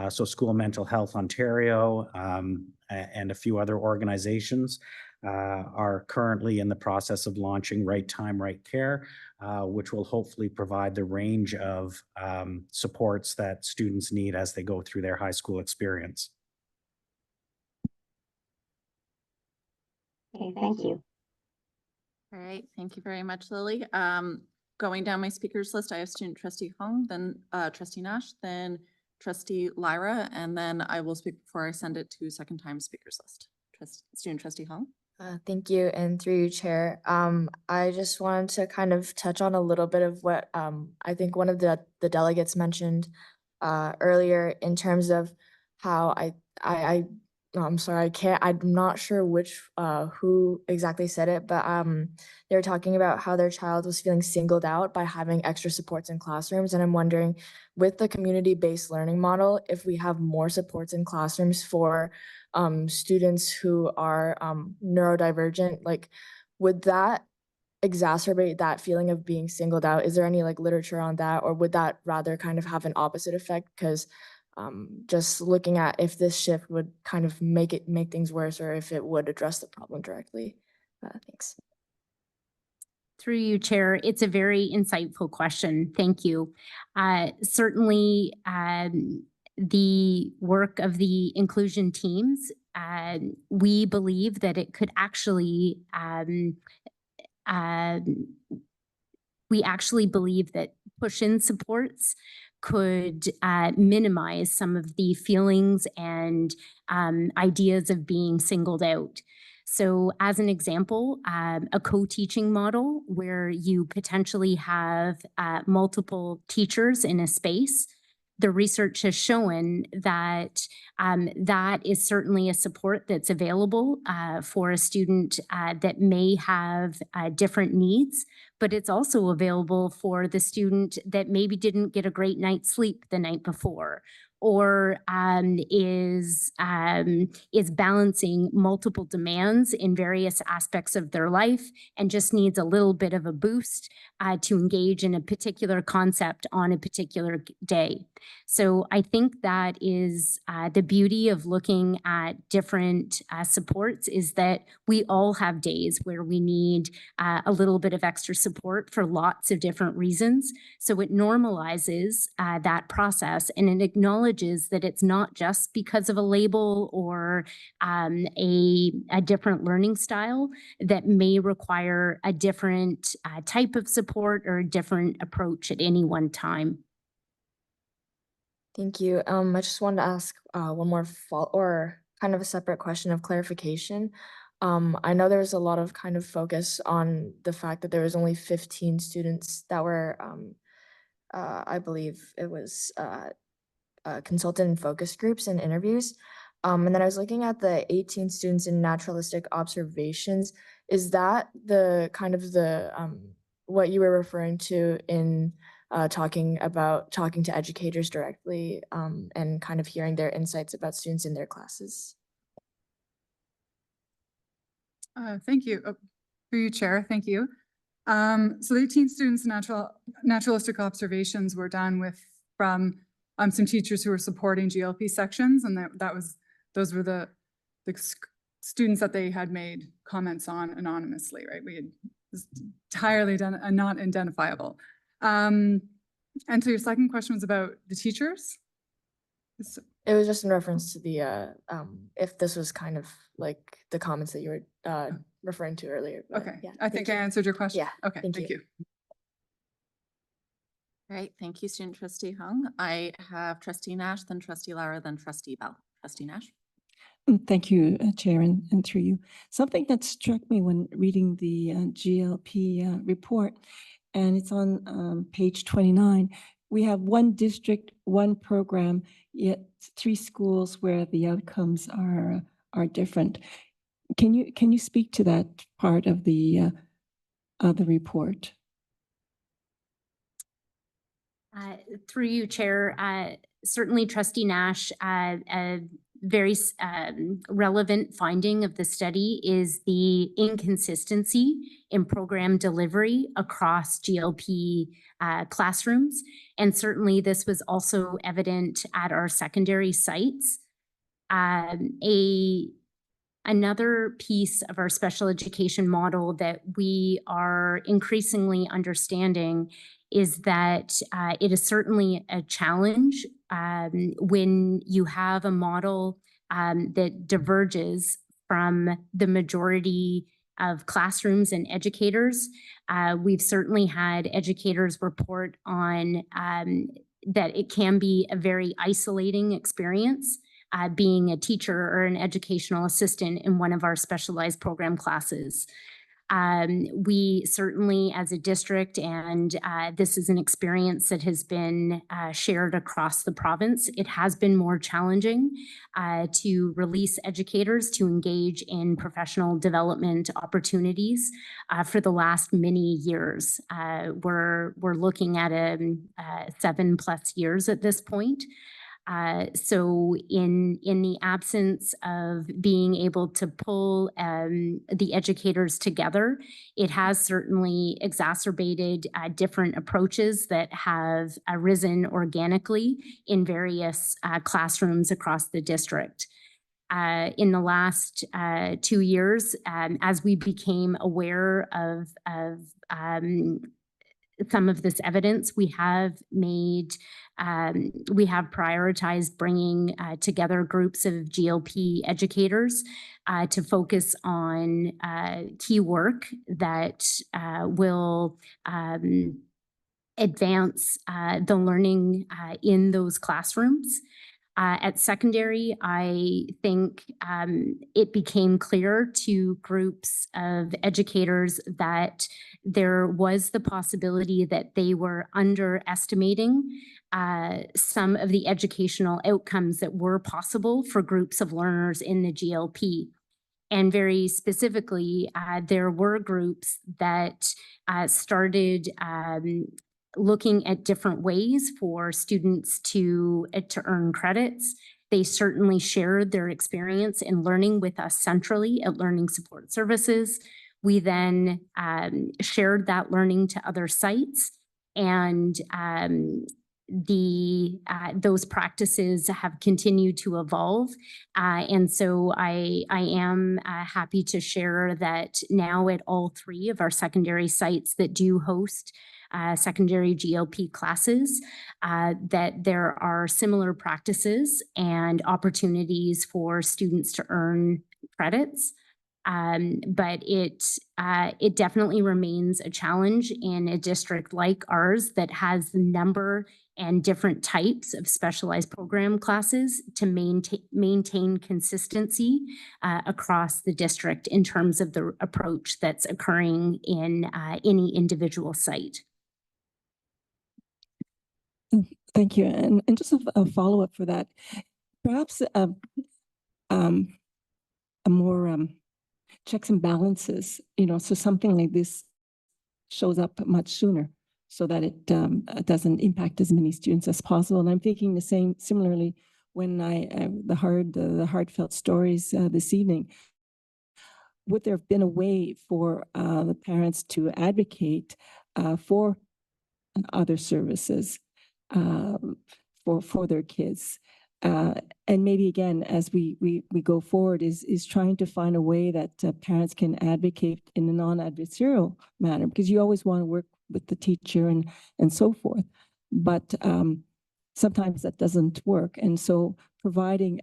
So School Mental Health Ontario and a few other organizations are currently in the process of launching Right Time, Right Care, which will hopefully provide the range of supports that students need as they go through their high school experience. Okay, thank you. All right, thank you very much, Lily. Going down my speakers list, I have student trustee Hong, then trustee Nash, then trustee Lyra, and then I will speak before I send it to second time speakers list. Student trustee Hong. Thank you, and through you, Chair. I just wanted to kind of touch on a little bit of what I think one of the delegates mentioned earlier in terms of how I I'm sorry, I'm not sure who exactly said it, but they were talking about how their child was feeling singled out by having extra supports in classrooms. And I'm wondering, with the community-based learning model, if we have more supports in classrooms for students who are neurodivergent, like, would that exacerbate that feeling of being singled out? Is there any like literature on that, or would that rather kind of have an opposite effect? Because just looking at if this shift would kind of make things worse, or if it would address the problem directly. Thanks. Through you, Chair, it's a very insightful question. Thank you. Certainly, the work of the inclusion teams, we believe that it could actually, we actually believe that push-in supports could minimize some of the feelings and ideas of being singled out. So as an example, a co-teaching model where you potentially have multiple teachers in a space, the research has shown that that is certainly a support that's available for a student that may have different needs, but it's also available for the student that maybe didn't get a great night's sleep the night before, or is balancing multiple demands in various aspects of their life and just needs a little bit of a boost to engage in a particular concept on a particular day. So I think that is the beauty of looking at different supports, is that we all have days where we need a little bit of extra support for lots of different reasons. So it normalizes that process, and it acknowledges that it's not just because of a label or a different learning style that may require a different type of support or a different approach at any one time. Thank you. I just wanted to ask one more or kind of a separate question of clarification. I know there was a lot of kind of focus on the fact that there was only 15 students that were, I believe it was consulted in focus groups and interviews. And then I was looking at the 18 students in naturalistic observations. Is that the kind of the what you were referring to in talking to educators directly and kind of hearing their insights about students in their classes? Thank you. Through you, Chair, thank you. So the 18 students in naturalistic observations were done from some teachers who were supporting GLP sections, and those were the students that they had made comments on anonymously, right? We had entirely done not identifiable. And so your second question was about the teachers? It was just in reference to the if this was kind of like the comments that you were referring to earlier. Okay, yeah, I think I answered your question. Yeah, Okay, thank you. Great, thank you, Student Trustee Hung. I have Trustee Nash, then Trustee Lara, then Trustee Bell. Trustee Nash. Thank you, Chair, and through you. Something that struck me when reading the GLP report, and it's on page 29, we have one district, one program, yet 3 schools where the outcomes are different. Can you speak to that part of the report? Through you, Chair, certainly Trustee Nash, a very relevant finding of the study is the inconsistency in program delivery across GLP classrooms. And certainly this was also evident at our secondary sites. Another piece of our special education model that we are increasingly understanding is that it is certainly a challenge when you have a model that diverges from the majority of classrooms and educators. We've certainly had educators report on that it can be a very isolating experience being a teacher or an educational assistant in one of our specialized program classes. We certainly, as a district, and this is an experience that has been shared across the province, it has been more challenging to release educators to engage in professional development opportunities for the last many years. We're looking at 7+ years at this point. So in the absence of being able to pull the educators together, it has certainly exacerbated different approaches that have arisen organically in various classrooms across the district. In the last 2 years, as we became aware of some of this evidence, we have prioritized bringing together groups of GLP educators to focus on key work that will advance the learning in those classrooms. At secondary, I think it became clear to groups of educators that there was the possibility that they were underestimating some of the educational outcomes that were possible for groups of learners in the GLP. And very specifically, there were groups that started looking at different ways for students to earn credits. They certainly shared their experience in learning with us centrally at Learning Support Services. We then shared that learning to other sites, and those practices have continued to evolve. And so I am happy to share that now at all 3 of our secondary sites that do host secondary GLP classes, that there are similar practices and opportunities for students to earn credits. But it definitely remains a challenge in a district like ours that has the number and different types of specialized program classes to maintain consistency across the district in terms of the approach that's occurring in any individual site. Thank you. And just a follow-up for that, perhaps a more checks and balances, so something like this shows up much sooner so that it doesn't impact as many students as possible. And I'm thinking the same similarly when the heartfelt stories this evening. Would there have been a way for the parents to advocate for other services for their kids? And maybe again, as we go forward, is trying to find a way that parents can advocate in a non-adversarial manner, because you always want to work with the teacher and so forth. But sometimes that doesn't work. And so providing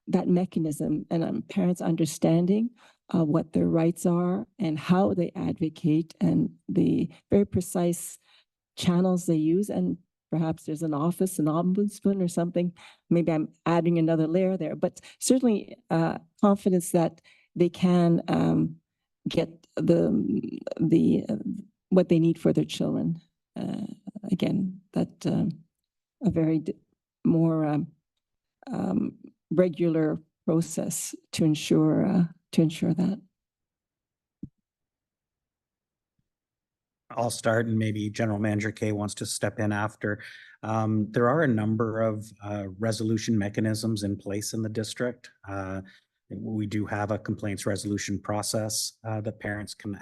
that mechanism and parents understanding what their rights are and how they advocate and the very precise channels they use, and perhaps there's an office, an ombudsman or something. Maybe I'm adding another layer there, but certainly confidence that they can get what they need for their children. Again, that a very more regular process to ensure that. I'll start, and maybe General Manager Kay wants to step in after. There are a number of resolution mechanisms in place in the district. We do have a complaints resolution process that parents can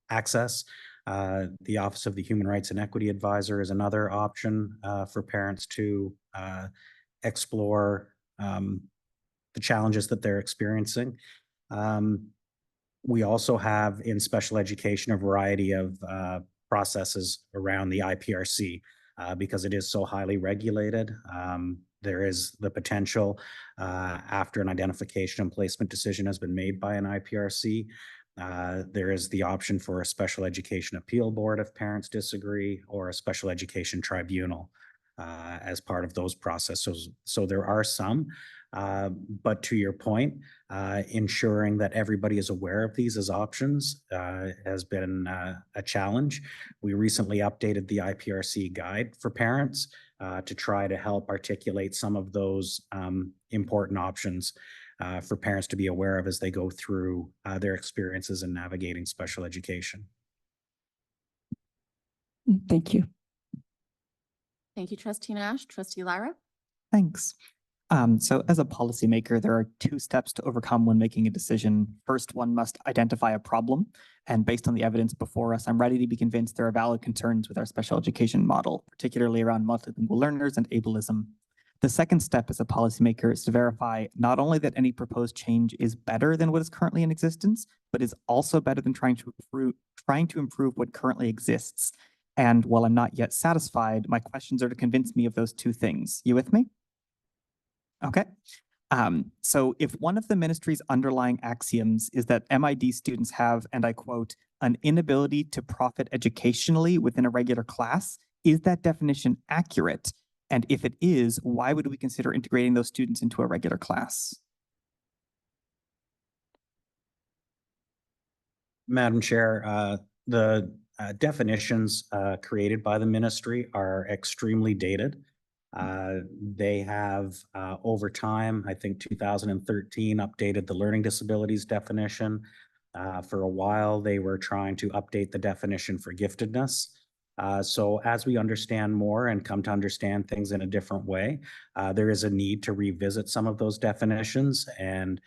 access. The Office of the Human Rights and Equity Advisor is another option for parents to explore the challenges that they're experiencing. We also have in special education a variety of processes around the IPRC because it is so highly regulated. There is the potential after an identification and placement decision has been made by an IPRC. There is the option for a special education appeal board if parents disagree, or a special education tribunal as part of those processes. So there are some. But to your point, ensuring that everybody is aware of these as options has been a challenge. We recently updated the IPRC guide for parents to try to help articulate some of those important options for parents to be aware of as they go through their experiences in navigating special education. Thank you. Thank you, Trustee Nash. Trustee Lyra? Thanks. So as a policymaker, there are 2 steps to overcome when making a decision. First, one must identify a problem. And based on the evidence before us, I'm ready to be convinced there are valid concerns with our special education model, particularly around multilingual learners and ableism. The second step as a policymaker is to verify not only that any proposed change is better than what is currently in existence, but is also better than trying to improve what currently exists. And while I'm not yet satisfied, my questions are to convince me of those 2 things. You with me? Okay. So if one of the ministry's underlying axioms is that MID students have, and I quote, an inability to profit educationally within a regular class, is that definition accurate? And if it is, why would we consider integrating those students into a regular class? Madam Chair, the definitions created by the ministry are extremely dated. They have, over time, I think 2013, updated the learning disabilities definition. For a while, they were trying to update the definition for giftedness. So as we understand more and come to understand things in a different way, there is a need to revisit some of those definitions. And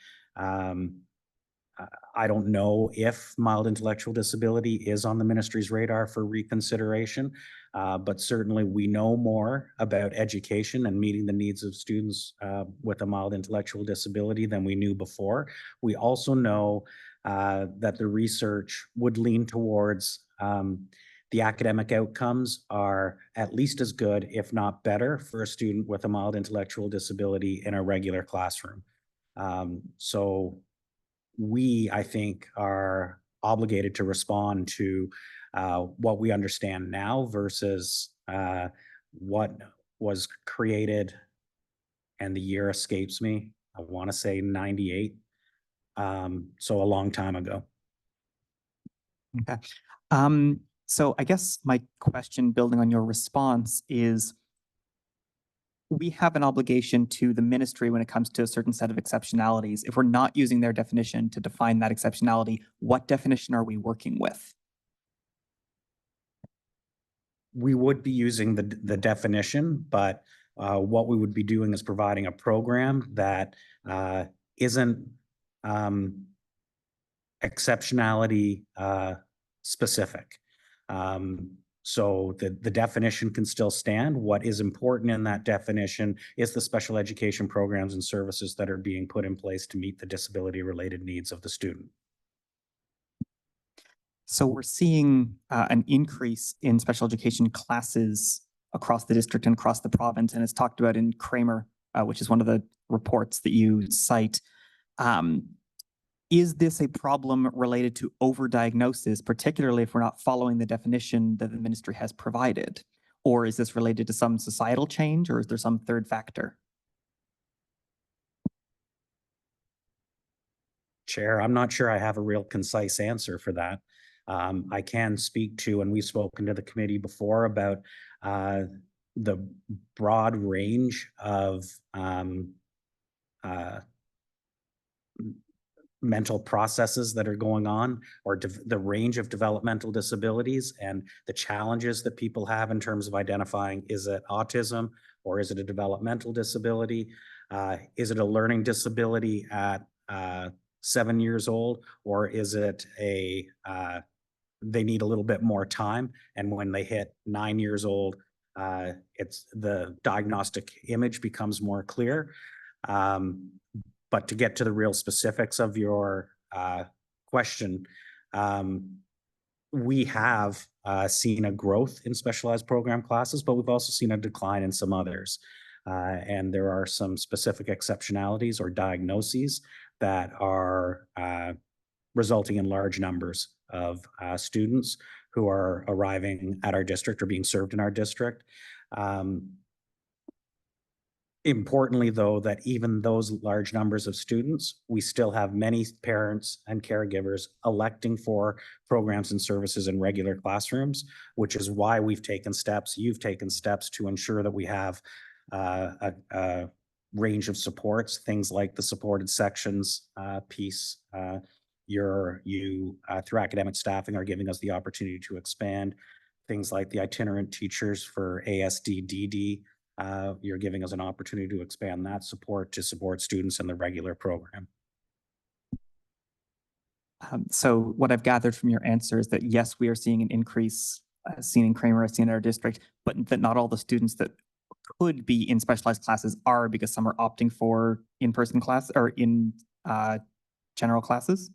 I don't know if mild intellectual disability is on the ministry's radar for reconsideration, but certainly we know more about education and meeting the needs of students with a mild intellectual disability than we knew before. We also know that the research would lean towards the academic outcomes are at least as good, if not better, for a student with a mild intellectual disability in a regular classroom. So we, I think, are obligated to respond to what we understand now versus what was created, and the year escapes me. I want to say 98. So a long time ago. Okay. So I guess my question, building on your response, is we have an obligation to the ministry when it comes to a certain set of exceptionalities. If we're not using their definition to define that exceptionality, what definition are we working with? We would be using the definition, but what we would be doing is providing a program that isn't exceptionality specific. So the definition can still stand. What is important in that definition is the special education programs and services that are being put in place to meet the disability-related needs of the student. So we're seeing an increase in special education classes across the district and across the province, and it's talked about in Kramer, which is one of the reports that you cite. Is this a problem related to overdiagnosis, particularly if we're not following the definition that the ministry has provided? Or is this related to some societal change, or is there some third factor? Chair, I'm not sure I have a real concise answer for that. I can speak to, and we've spoken to the committee before about the broad range of mental processes that are going on, or the range of developmental disabilities and the challenges that people have in terms of identifying, is it autism or is it a developmental disability? Is it a learning disability at 7 years old, or is it a they need a little bit more time, and when they hit 9 years old, it's the diagnostic image becomes more clear. But to get to the real specifics of your question, we have seen a growth in specialized program classes, but we've also seen a decline in some others. And there are some specific exceptionalities or diagnoses that are resulting in large numbers of students who are arriving at our district or being served in our district. Importantly, though, that even those large numbers of students, we still have many parents and caregivers electing for programs and services in regular classrooms, which is why we've taken steps, you've taken steps to ensure that we have a range of supports, things like the supported sections piece. Through academic staffing are giving us the opportunity to expand things like the itinerant teachers for ASD-DD. You're giving us an opportunity to expand that support to support students in the regular program. So what I've gathered from your answer is that yes, we are seeing an increase seen in Kramer, seen in our district, but that not all the students that could be in specialized classes are, because some are opting for in-person class or in general classes.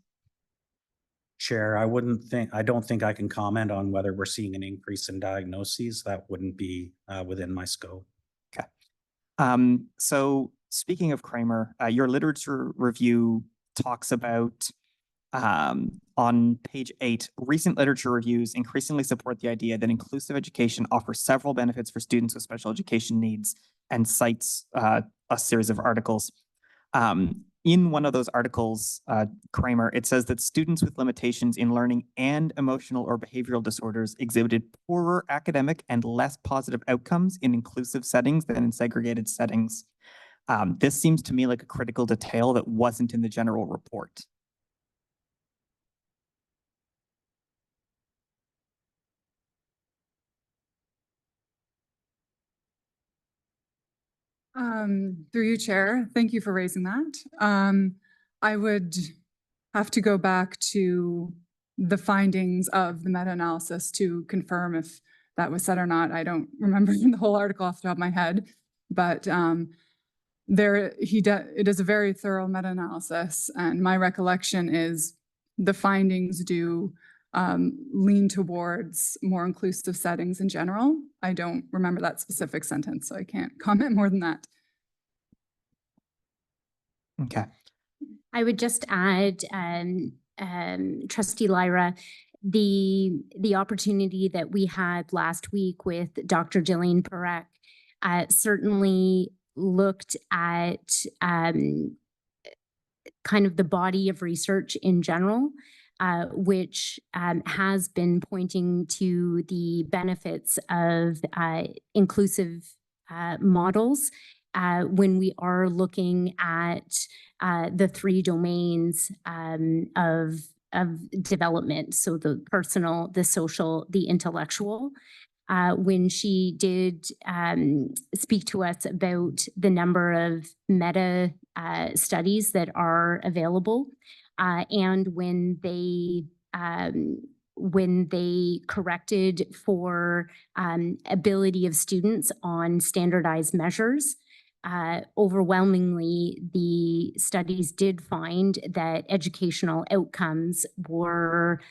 Chair, I don't think I can comment on whether we're seeing an increase in diagnoses. That wouldn't be within my scope. Okay. So speaking of Kramer, your literature review talks about on page 8, recent literature reviews increasingly support the idea that inclusive education offers several benefits for students with special education needs, and cites a series of articles. In one of those articles, Kramer, it says that students with limitations in learning and emotional or behavioral disorders exhibited poorer academic and less positive outcomes in inclusive settings than in segregated settings. This seems to me like a critical detail that wasn't in the general report. Through you, Chair, thank you for raising that. I would have to go back to the findings of the meta-analysis to confirm if that was said or not. I don't remember the whole article off the top of my head, but it is a very thorough meta-analysis, and my recollection is the findings do lean towards more inclusive settings in general. I don't remember that specific sentence, so I can't comment more than that. Okay. I would just add, Trustee Lyra, the opportunity that we had last week with Dr. Jillian Parekh certainly looked at kind of the body of research in general, which has been pointing to the benefits of inclusive models when we are looking at the 3 domains of development. So the personal, the social, the intellectual. When she did speak to us about the number of meta studies that are available, and when they corrected for ability of students on standardized measures, overwhelmingly, the studies did find that educational outcomes were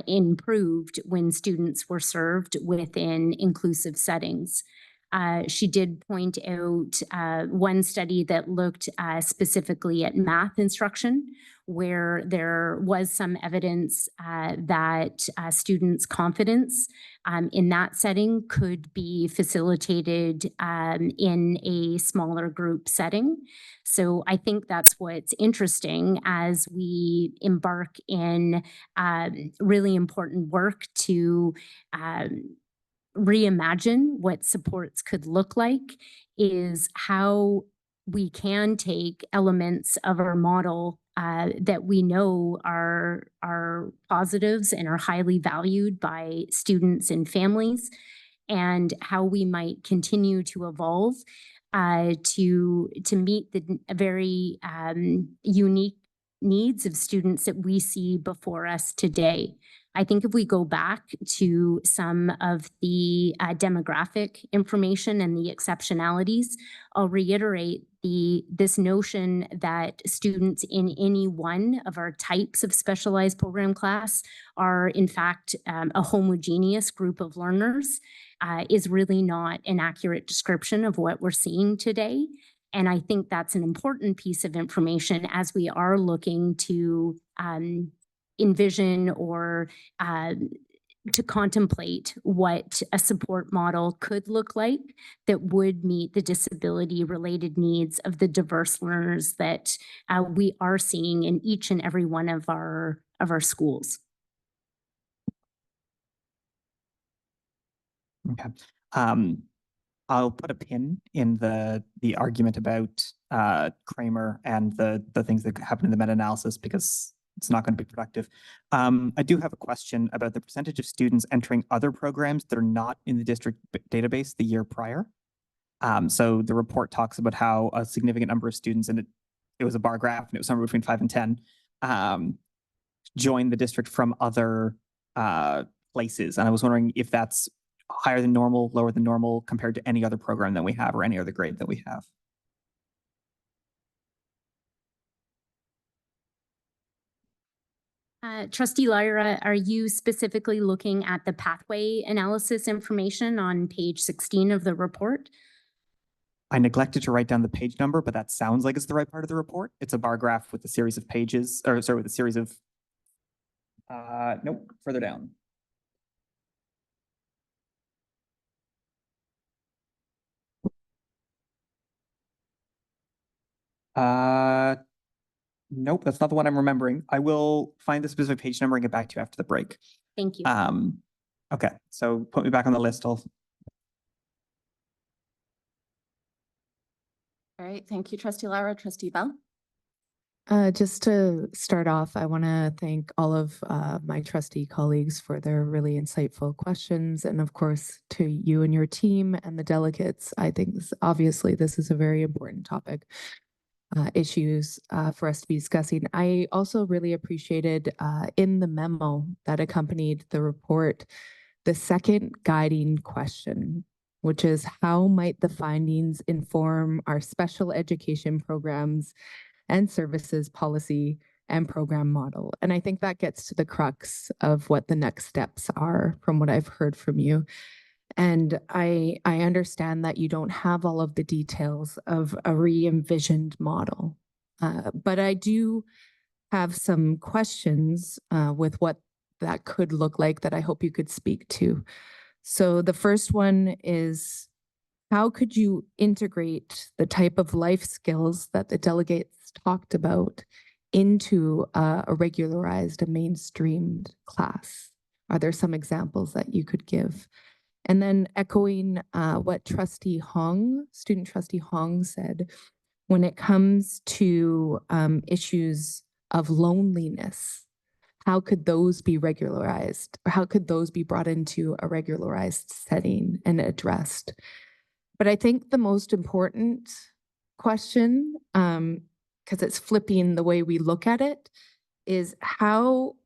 improved when students were served within inclusive settings. She did point out one study that looked specifically at math instruction, where there was some evidence that students' confidence in that setting could be facilitated in a smaller group setting. So I think that's what's interesting as we embark in really important work to reimagine what supports could look like, is how we can take elements of our model that we know are positives and are highly valued by students and families, and how we might continue to evolve to meet the very unique needs of students that we see before us today. I think if we go back to some of the demographic information and the exceptionalities, I'll reiterate this notion that students in any one of our types of specialized program class are in fact a homogeneous group of learners is really not an accurate description of what we're seeing today. And I think that's an important piece of information as we are looking to envision or to contemplate what a support model could look like that would meet the disability related needs of the diverse learners that we are seeing in each and every one of our schools. Okay. I'll put a pin in the argument about Kramer and the things that happened in the meta-analysis because it's not going to be productive. I do have a question about the percentage of students entering other programs that are not in the district database the year prior. So the report talks about how a significant number of students, and it was a bar graph, and it was somewhere between 5 and 10, joined the district from other places. And I was wondering if that's higher than normal, lower than normal compared to any other program that we have or any other grade that we have. Trustee Lyra, are you specifically looking at the pathway analysis information on page 16 of the report? I neglected to write down the page number, but that sounds like it's the right part of the report. It's a bar graph with a series of pages, or sorry, with a series of, nope, further down. Nope, that's not the one I'm remembering. I will find the specific page number and get back to you after the break. Thank you. Okay, so put me back on the list. All right, thank you, Trustee Lyra. Trustee Bell? Just to start off, I want to thank all of my trustee colleagues for their really insightful questions. And of course, to you and your team and the delegates, I think obviously this is a very important topic. Issues for us to be discussing. I also really appreciated in the memo that accompanied the report, the second guiding question, which is how might the findings inform our special education programs and services policy and program model? And I think that gets to the crux of what the next steps are from what I've heard from you. And I understand that you don't have all of the details of a re-envisioned model, but I do have some questions with what that could look like that I hope you could speak to. So the first one is, how could you integrate the type of life skills that the delegates talked about into a regularized, a mainstreamed class? Are there some examples that you could give? And then echoing what Trustee Hong, student Trustee Hong said, when it comes to issues of loneliness, how could those be regularized? Or how could those be brought into a regularized setting and addressed? But I think the most important question, because it's flipping the way we look at it, is how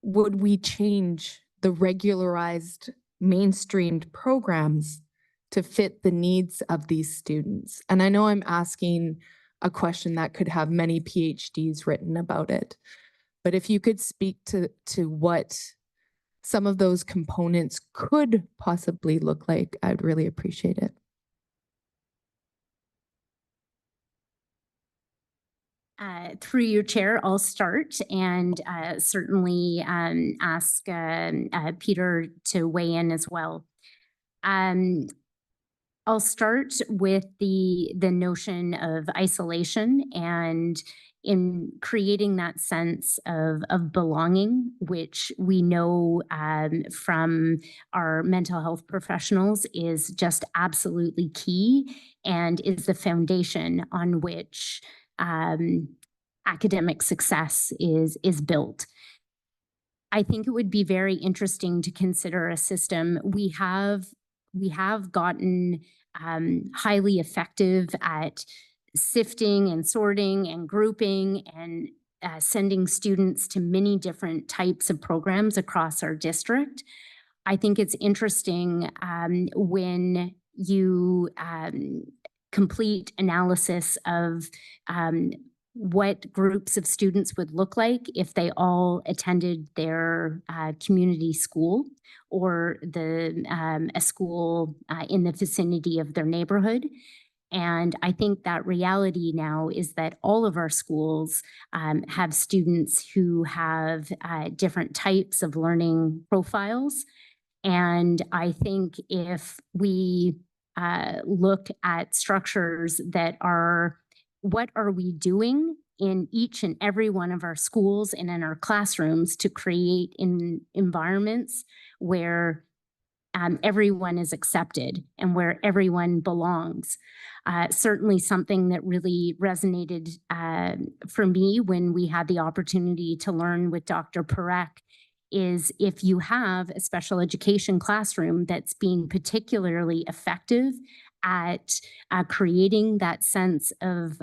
would we change the regularized mainstreamed programs to fit the needs of these students? And I know I'm asking a question that could have many PhDs written about it, but if you could speak to what some of those components could possibly look like, I'd really appreciate it. Through your chair, I'll start and certainly ask Peter to weigh in as well. I'll start with the notion of isolation and in creating that sense of belonging, which we know from our mental health professionals is just absolutely key and is the foundation on which academic success is built. I think it would be very interesting to consider a system. We have gotten highly effective at sifting and sorting and grouping and sending students to many different types of programs across our district. I think it's interesting when you complete analysis of what groups of students would look like if they all attended their community school or a school in the vicinity of their neighborhood. And I think that reality now is that all of our schools have students who have different types of learning profiles. And I think if we look at structures that are, what are we doing in each and every one of our schools and in our classrooms to create environments where everyone is accepted and where everyone belongs. Certainly something that really resonated for me when we had the opportunity to learn with Dr. Parekh is if you have a special education classroom that's being particularly effective at creating that sense of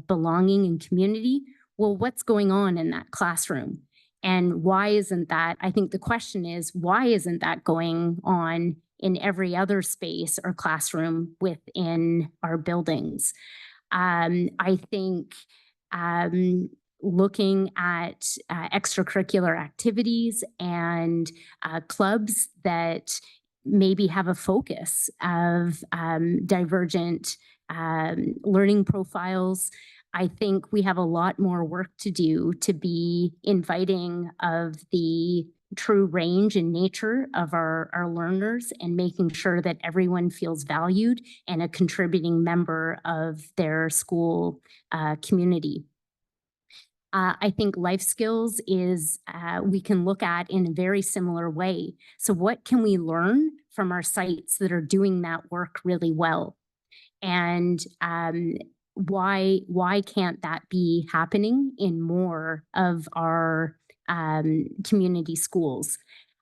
belonging and community, well, what's going on in that classroom? And why isn't that? I think the question is, why isn't that going on in every other space or classroom within our buildings? I think looking at extracurricular activities and clubs that maybe have a focus of divergent learning profiles. I think we have a lot more work to do to be inviting of the true range and nature of our learners and making sure that everyone feels valued and a contributing member of their school community. I think life skills is we can look at in a very similar way. So what can we learn from our sites that are doing that work really well? And why can't that be happening in more of our community schools?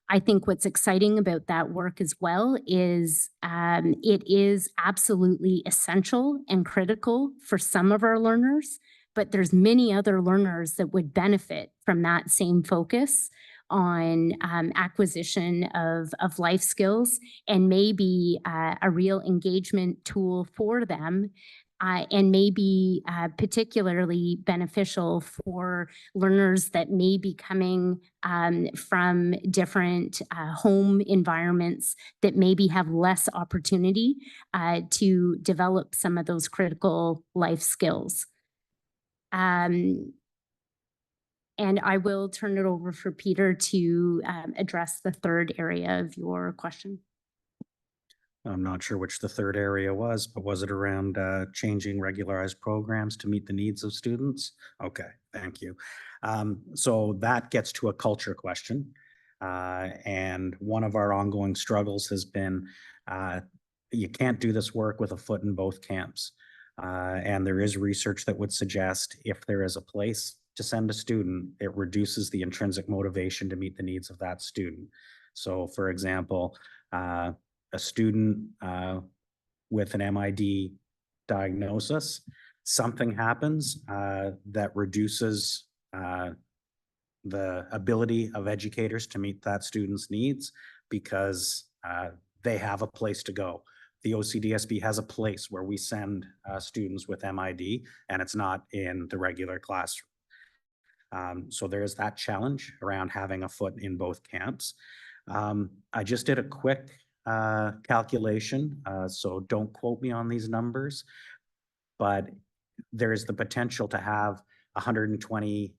I think what's exciting about that work as well is it is absolutely essential and critical for some of our learners, but there's many other learners that would benefit from that same focus on acquisition of life skills and maybe a real engagement tool for them. And maybe particularly beneficial for learners that may be coming from different home environments that maybe have less opportunity to develop some of those critical life skills. And I will turn it over for Peter to address the third area of your question. I'm not sure which the third area was, but was it around changing regularized programs to meet the needs of students? Okay, thank you. So that gets to a culture question. And one of our ongoing struggles has been you can't do this work with a foot in both camps. And there is research that would suggest if there is a place to send a student, it reduces the intrinsic motivation to meet the needs of that student. So for example, a student with an MID diagnosis, something happens that reduces the ability of educators to meet that student's needs because they have a place to go. The OCDSB has a place where we send students with MID, and it's not in the regular classroom. So there is that challenge around having a foot in both camps. I just did a quick calculation, so don't quote me on these numbers, but there is the potential to have 120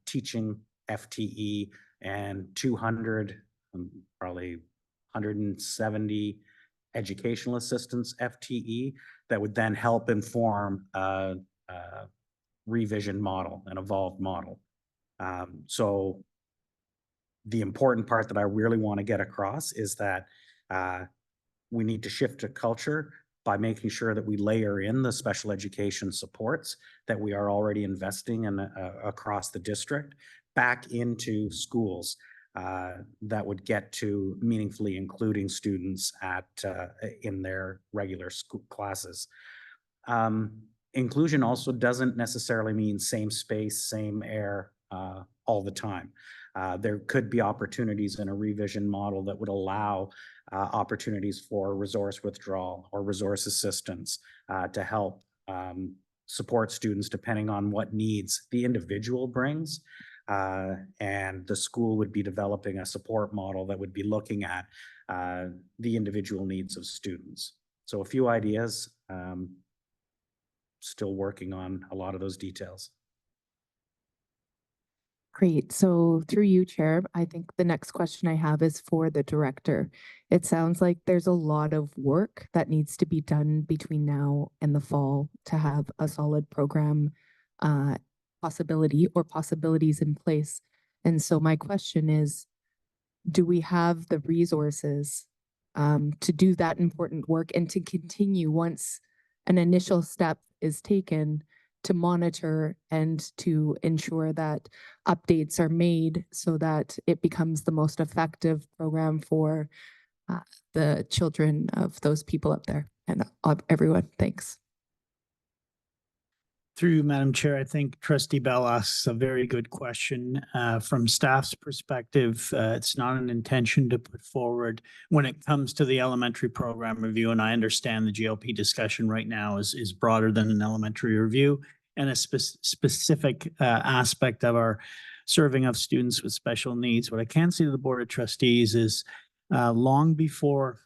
teaching FTE and 200, probably 170 educational assistants FTE that would then help inform a revision model, an evolved model. So the important part that I really want to get across is that we need to shift to culture by making sure that we layer in the special education supports that we are already investing in across the district back into schools that would get to meaningfully including students in their regular school classes. Inclusion also doesn't necessarily mean same space, same air all the time. There could be opportunities in a revision model that would allow opportunities for resource withdrawal or resource assistance to help support students depending on what needs the individual brings. And the school would be developing a support model that would be looking at the individual needs of students. So a few ideas. still working on a lot of those details. Great. So through you, Chair, I think the next question I have is for the director. It sounds like there's a lot of work that needs to be done between now and the fall to have a solid program possibility or possibilities in place. And so my question is, do we have the resources to do that important work and to continue once an initial step is taken to monitor and to ensure that updates are made so that it becomes the most effective program for the children of those people up there and everyone? Thanks. Through you, Madam Chair, I think Trustee Bell asks a very good question. From staff's perspective, it's not an intention to put forward when it comes to the elementary program review, and I understand the GLP discussion right now is broader than an elementary review and a specific aspect of our serving of students with special needs. What I can say to the Board of Trustees is long before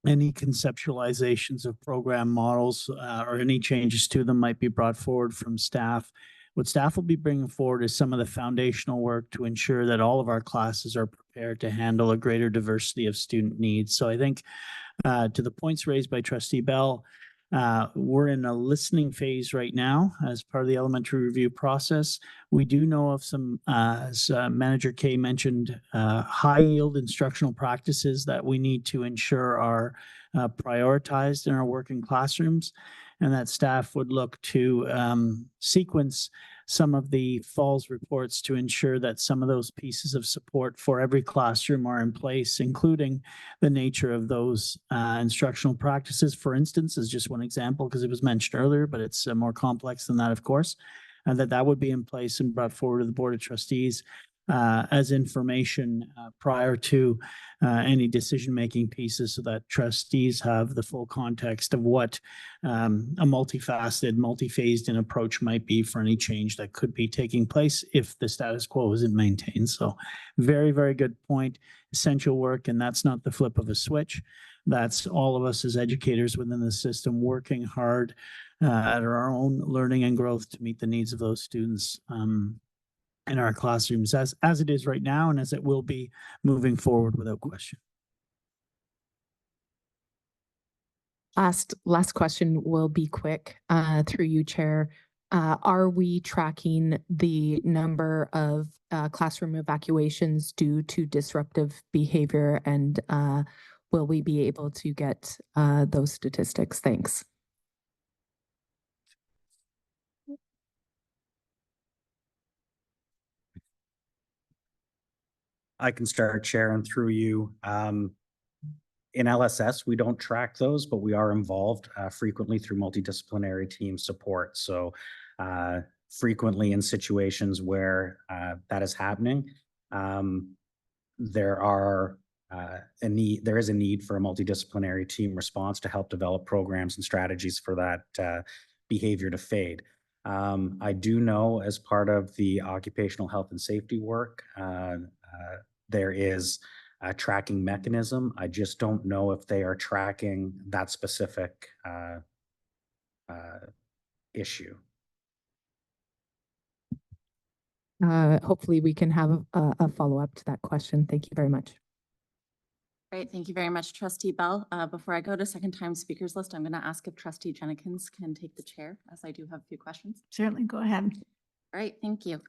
any conceptualizations of program models or any changes to them might be brought forward from staff. What staff will be bringing forward is some of the foundational work to ensure that all of our classes are prepared to handle a greater diversity of student needs. So I think to the points raised by Trustee Bell, we're in a listening phase right now as part of the elementary review process. We do know of some, as Manager Kay mentioned, high yield instructional practices that we need to ensure are prioritized in our working classrooms, and that staff would look to sequence some of the fall's reports to ensure that some of those pieces of support for every classroom are in place, including the nature of those instructional practices. For instance, is just one example because it was mentioned earlier, but it's more complex than that, of course, and that would be in place and brought forward to the Board of Trustees as information prior to any decision-making pieces so that trustees have the full context of what a multifaceted, multi-phased in approach might be for any change that could be taking place if the status quo isn't maintained. So very, very good point. Essential work, and that's not the flip of a switch. That's all of us as educators within the system working hard at our own learning and growth to meet the needs of those students in our classrooms as it is right now and as it will be moving forward without question. Last question will be quick through you, Chair. Are we tracking the number of classroom evacuations due to disruptive behavior, and will we be able to get those statistics? Thanks. I can start, Chair, and through you. In LSS, we don't track those, but we are involved frequently through multidisciplinary team support. So frequently in situations where that is happening, there is a need for a multidisciplinary team response to help develop programs and strategies for that behavior to fade. I do know as part of the occupational health and safety work, there is a tracking mechanism. I just don't know if they are tracking that specific issue. Hopefully we can have a follow-up to that question. Thank you very much. Great, thank you very much, Trustee Bell. Before I go to second time speakers list, I'm going to ask if Trustee Jenkins can take the chair, as I do have a few questions. Certainly, go ahead. All right, thank you.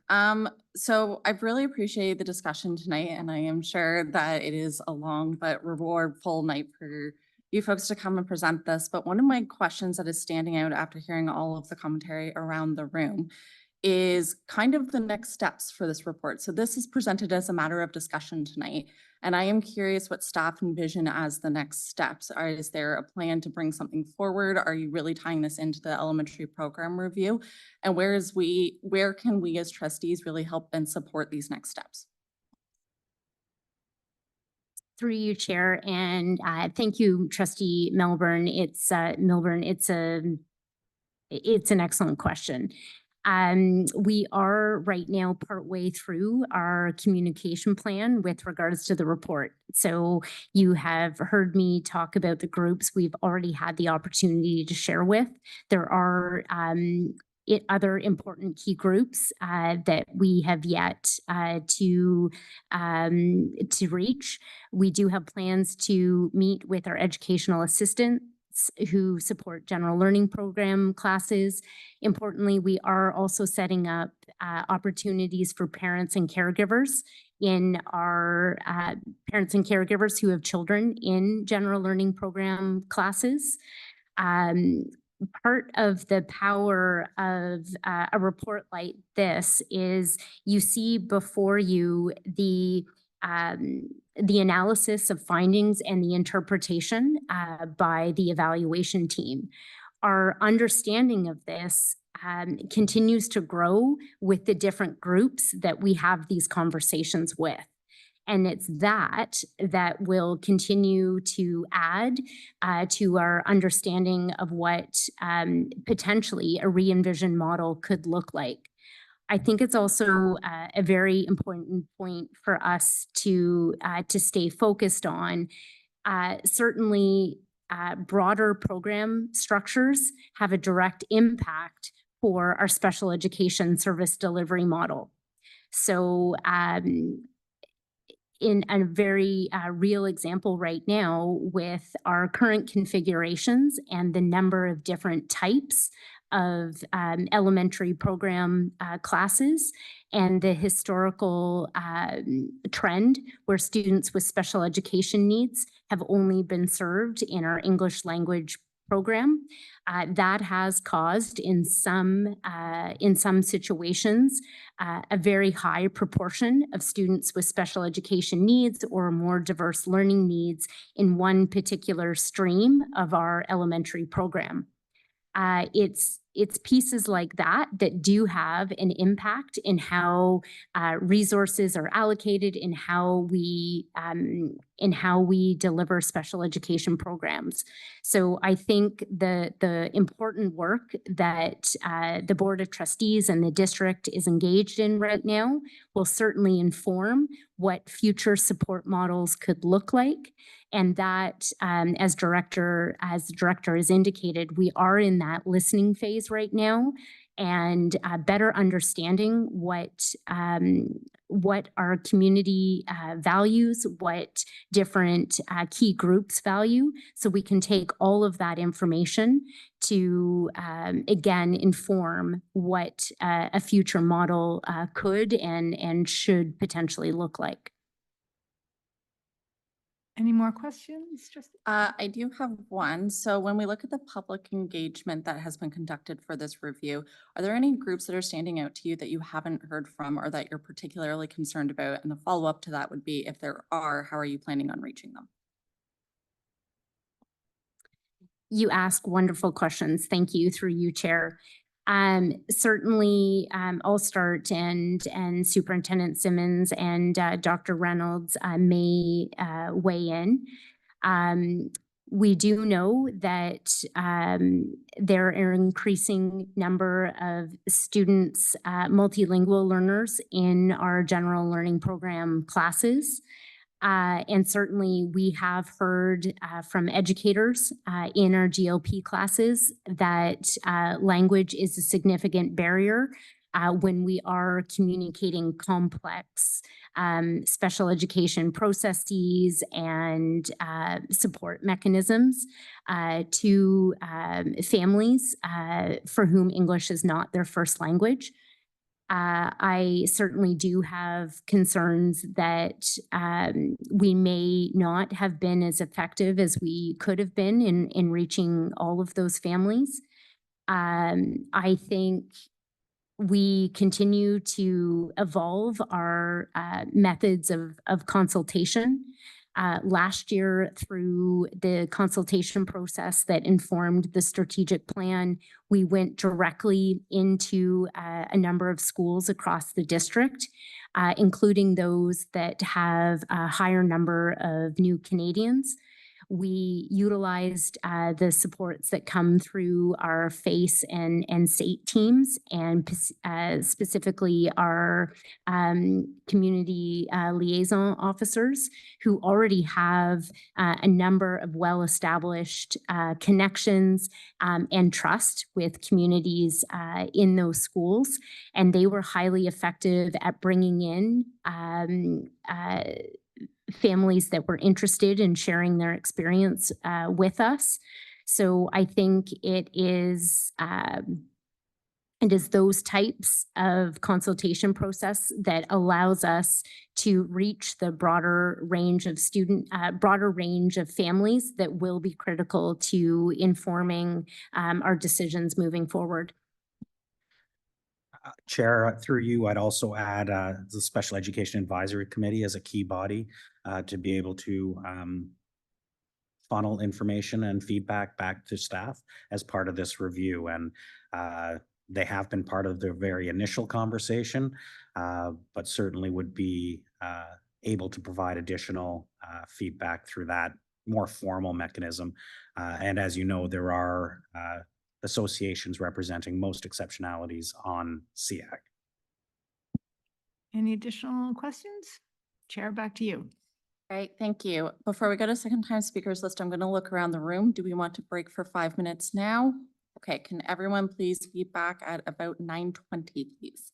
So I've really appreciated the discussion tonight, and I am sure that it is a long but rewardful night for you folks to come and present this. But one of my questions that is standing out after hearing all of the commentary around the room is kind of the next steps for this report. So this is presented as a matter of discussion tonight, and I am curious what staff envision as the next steps. Is there a plan to bring something forward? Are you really tying this into the elementary program review? And where can we as trustees really help and support these next steps? Through you, Chair, and thank you, Trustee Milburn. It's an excellent question. We are right now partway through our communication plan with regards to the report. So you have heard me talk about the groups we've already had the opportunity to share with. There are other important key groups that we have yet to reach. We do have plans to meet with our educational assistants who support general learning program classes. Importantly, we are also setting up opportunities for parents and caregivers in our parents and caregivers who have children in general learning program classes. Part of the power of a report like this is you see before you the analysis of findings and the interpretation by the evaluation team. Our understanding of this continues to grow with the different groups that we have these conversations with. And it's that will continue to add to our understanding of what potentially a re-envisioned model could look like. I think it's also a very important point for us to stay focused on. Certainly, broader program structures have a direct impact for our special education service delivery model. So in a very real example right now with our current configurations and the number of different types of elementary program classes and the historical trend where students with special education needs have only been served in our English language program. That has caused in some situations a very high proportion of students with special education needs or more diverse learning needs in one particular stream of our elementary program. It's pieces like that that do have an impact in how resources are allocated, in how we deliver special education programs. So I think the important work that the Board of Trustees and the district is engaged in right now will certainly inform what future support models could look like. And that, as director has indicated, we are in that listening phase right now and better understanding what our community values, what different key groups value, so we can take all of that information to, again, inform what a future model could and should potentially look like. Any more questions? I do have one. So when we look at the public engagement that has been conducted for this review, are there any groups that are standing out to you that you haven't heard from or that you're particularly concerned about? And the follow-up to that would be, if there are, how are you planning on reaching them? You ask wonderful questions. Thank you, through you, Chair. Certainly, I'll start and Superintendent Simmons and Dr. Reynolds may weigh in. We do know that there are an increasing number of students, multilingual learners in our general learning program classes. And certainly we have heard from educators in our GLP classes that language is a significant barrier when we are communicating complex special education processes and support mechanisms to families for whom English is not their first language. I certainly do have concerns that we may not have been as effective as we could have been in reaching all of those families. I think we continue to evolve our methods of consultation. Last year, through the consultation process that informed the strategic plan, we went directly into a number of schools across the district, including those that have a higher number of new Canadians. We utilized the supports that come through our FACE and SATE teams, and specifically our community liaison officers who already have a number of well-established connections and trust with communities in those schools. And they were highly effective at bringing in families that were interested in sharing their experience with us. So I think it is those types of consultation process that allows us to reach the broader range of families that will be critical to informing our decisions moving forward. Chair, through you, I'd also add the Special Education Advisory Committee as a key body to be able to funnel information and feedback back to staff as part of this review. And they have been part of the very initial conversation, but certainly would be able to provide additional feedback through that more formal mechanism. And as you know, there are associations representing most exceptionalities on SEAC. Any additional questions? Chair, back to you. Great, thank you. Before we go to second time speakers list, I'm going to look around the room. Do we want to break for 5 minutes now? Okay, can everyone please be back at about 9:20, please?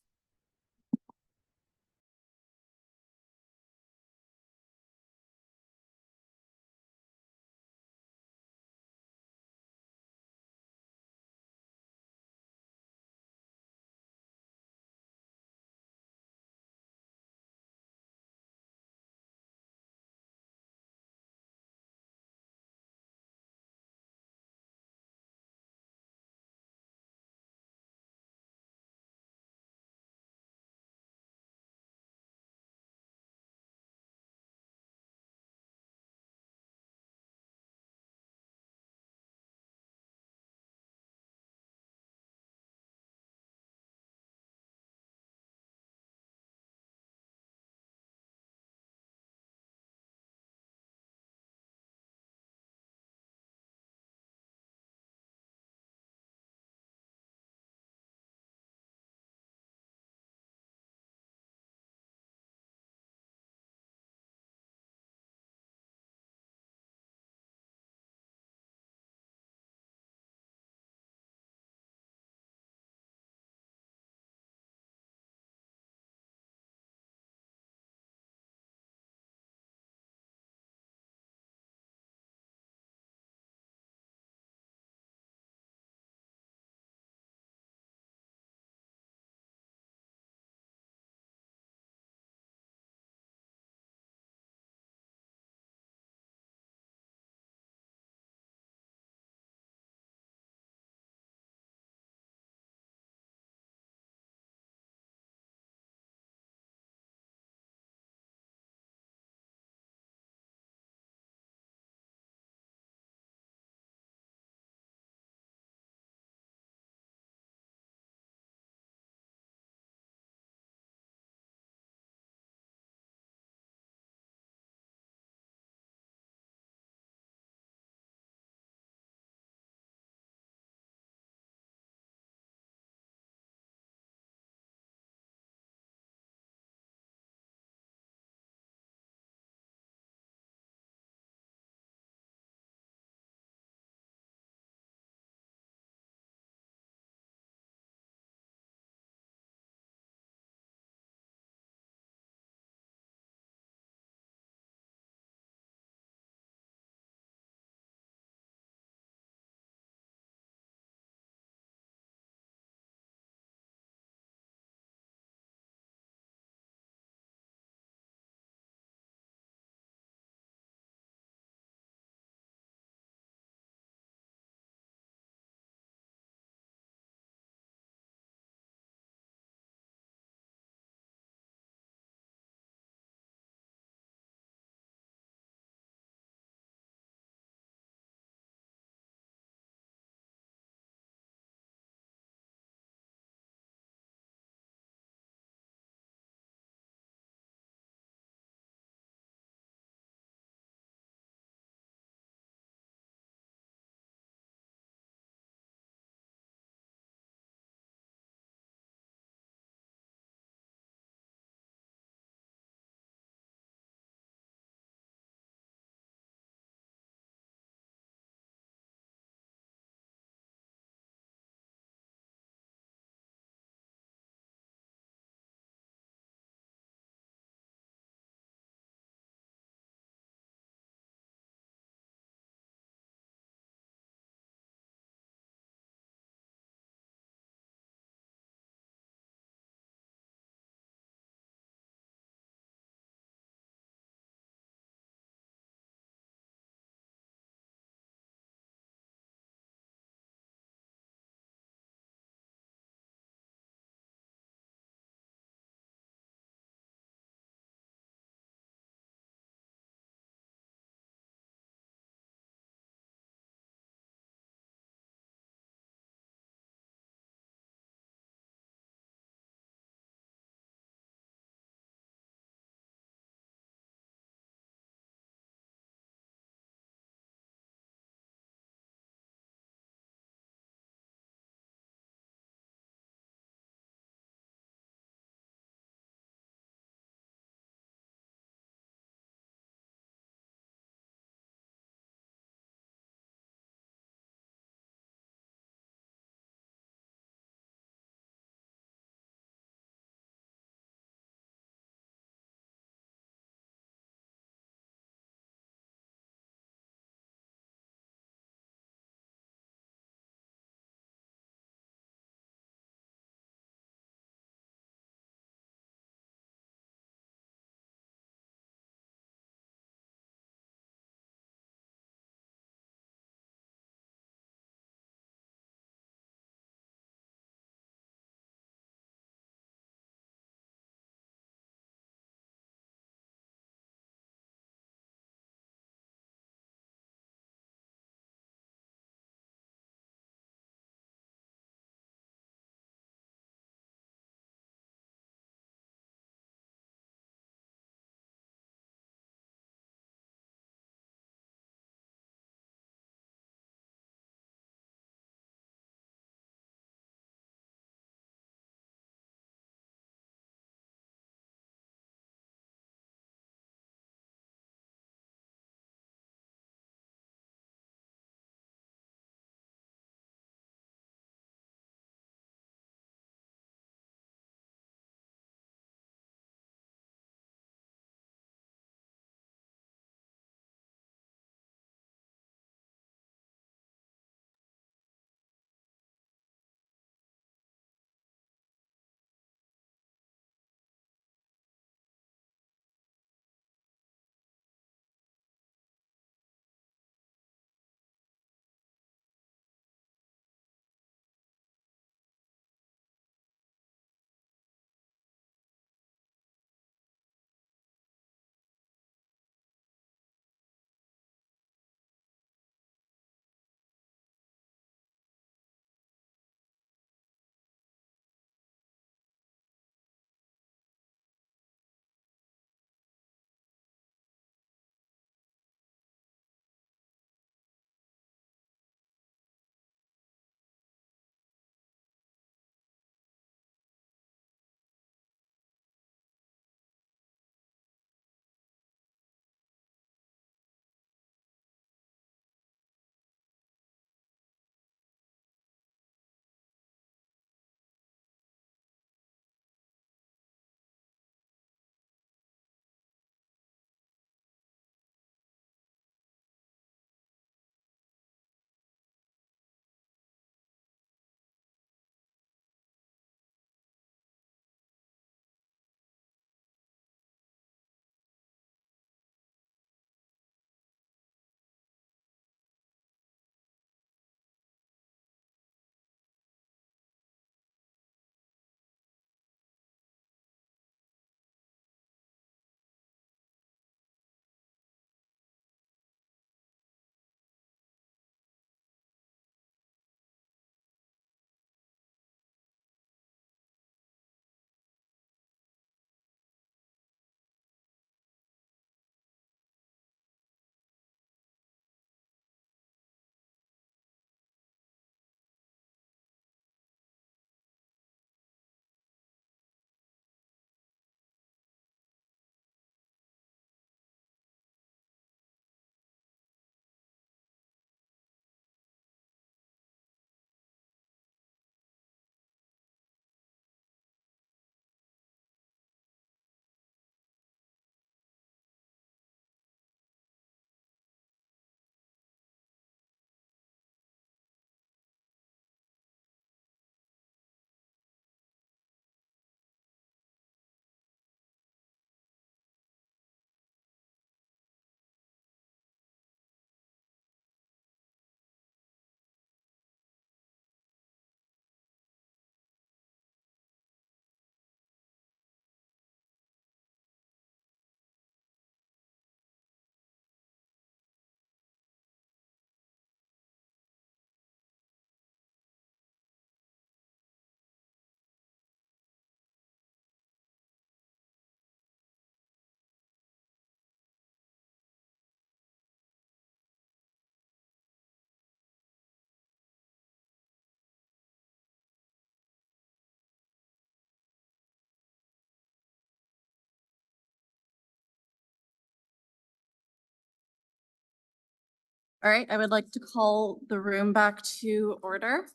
All right, I would like to call the room back to order.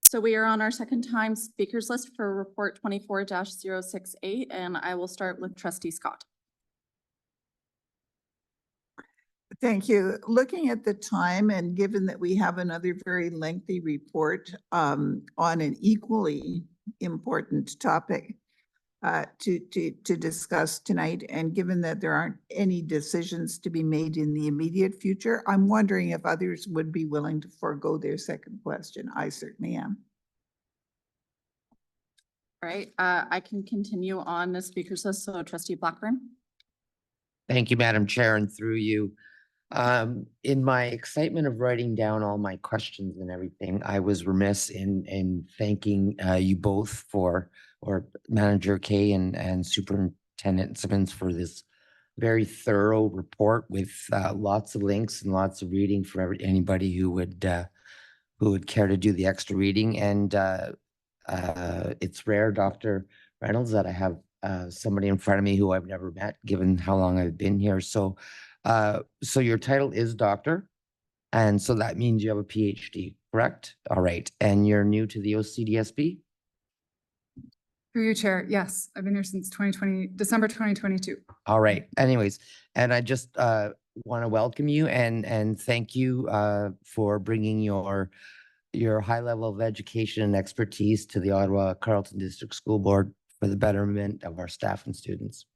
So we are on our second time speakers list for report 24-068, and I will start with trustee Scott. Thank you. Looking at the time and given that we have another very lengthy report on an equally important topic to discuss tonight, and given that there aren't any decisions to be made in the immediate future, I'm wondering if others would be willing to forego their second question. I certainly am. All right, I can continue on the speakers list. So trustee Blackburn. Thank you, Madam Chair, and through you. In my excitement of writing down all my questions and everything, I was remiss in thanking you both for, or Manager Kay and Superintendent Simmons, for this very thorough report with lots of links and lots of reading for anybody who would care to do the extra reading. And it's rare, Dr. Reynolds, that I have somebody in front of me who I've never met, given how long I've been here. So your title is doctor, and so that means you have a PhD, correct? All right, and you're new to the OCDSB? Through you, Chair. Yes, I've been here since December 2022. All right. Anyways, and I just want to welcome you and thank you for bringing your high level of education and expertise to the Ottawa-Carleton District School Board for the betterment of our staff and students.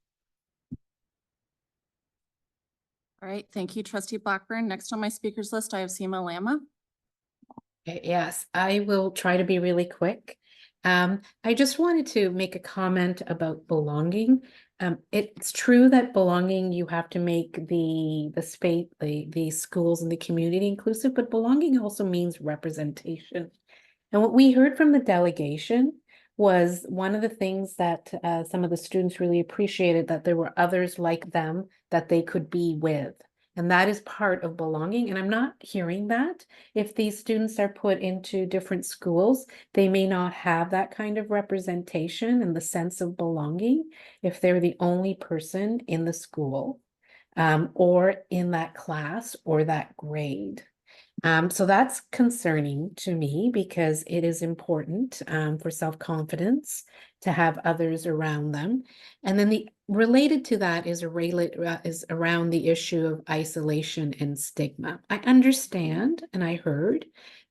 All right, thank you, trustee Blackburn. Next on my speakers list, I have Seema Lama. Okay, yes, I will try to be really quick. I just wanted to make a comment about belonging. It's true that belonging, you have to make the space, the schools and the community inclusive, but belonging also means representation. And what we heard from the delegation was one of the things that some of the students really appreciated, that there were others like them that they could be with. And that is part of belonging. And I'm not hearing that. If these students are put into different schools, they may not have that kind of representation and the sense of belonging if they're the only person in the school or in that class or that grade. So that's concerning to me, because it is important for self-confidence to have others around them. And then the related to that is around the issue of isolation and stigma. I understand, and I heard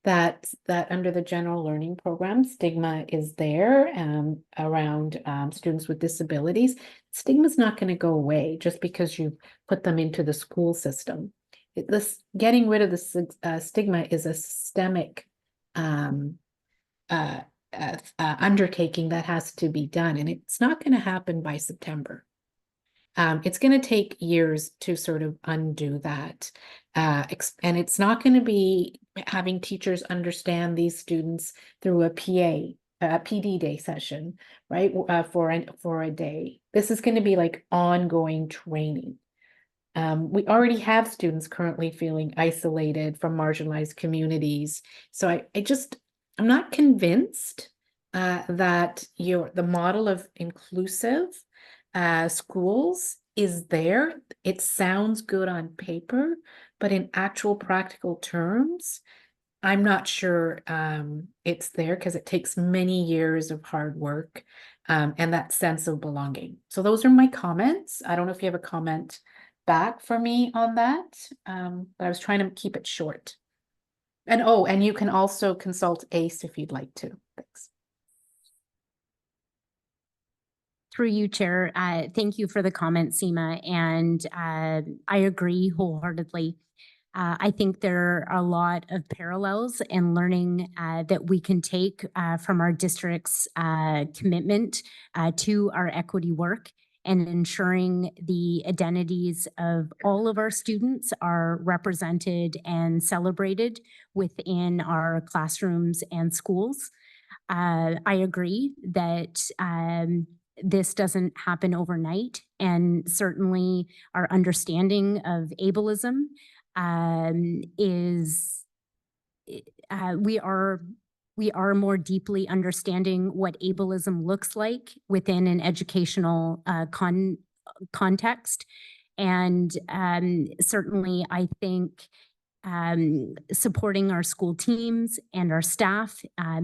that under the general learning program, stigma is there around students with disabilities. Stigma is not going to go away just because you put them into the school system. This getting rid of the stigma is a systemic undertaking that has to be done, and it's not going to happen by September. It's going to take years to sort of undo that, and it's not going to be having teachers understand these students through a PD day session, right? For a day. This is going to be like ongoing training. We already have students currently feeling isolated from marginalized communities. So I'm not convinced that the model of inclusive schools is there. It sounds good on paper, but in actual practical terms, I'm not sure it's there, because it takes many years of hard work and that sense of belonging. So those are my comments. I don't know if you have a comment back for me on that, but I was trying to keep it short. And you can also consult ACE if you'd like to. Thanks. Through you, Chair, thank you for the comment, Seema, and I agree wholeheartedly. I think there are a lot of parallels in learning that we can take from our district's commitment to our equity work, and ensuring the identities of all of our students are represented and celebrated within our classrooms and schools. I agree that this doesn't happen overnight, and certainly our understanding of ableism we are more deeply understanding what ableism looks like within an educational context. And certainly I think supporting our school teams and our staff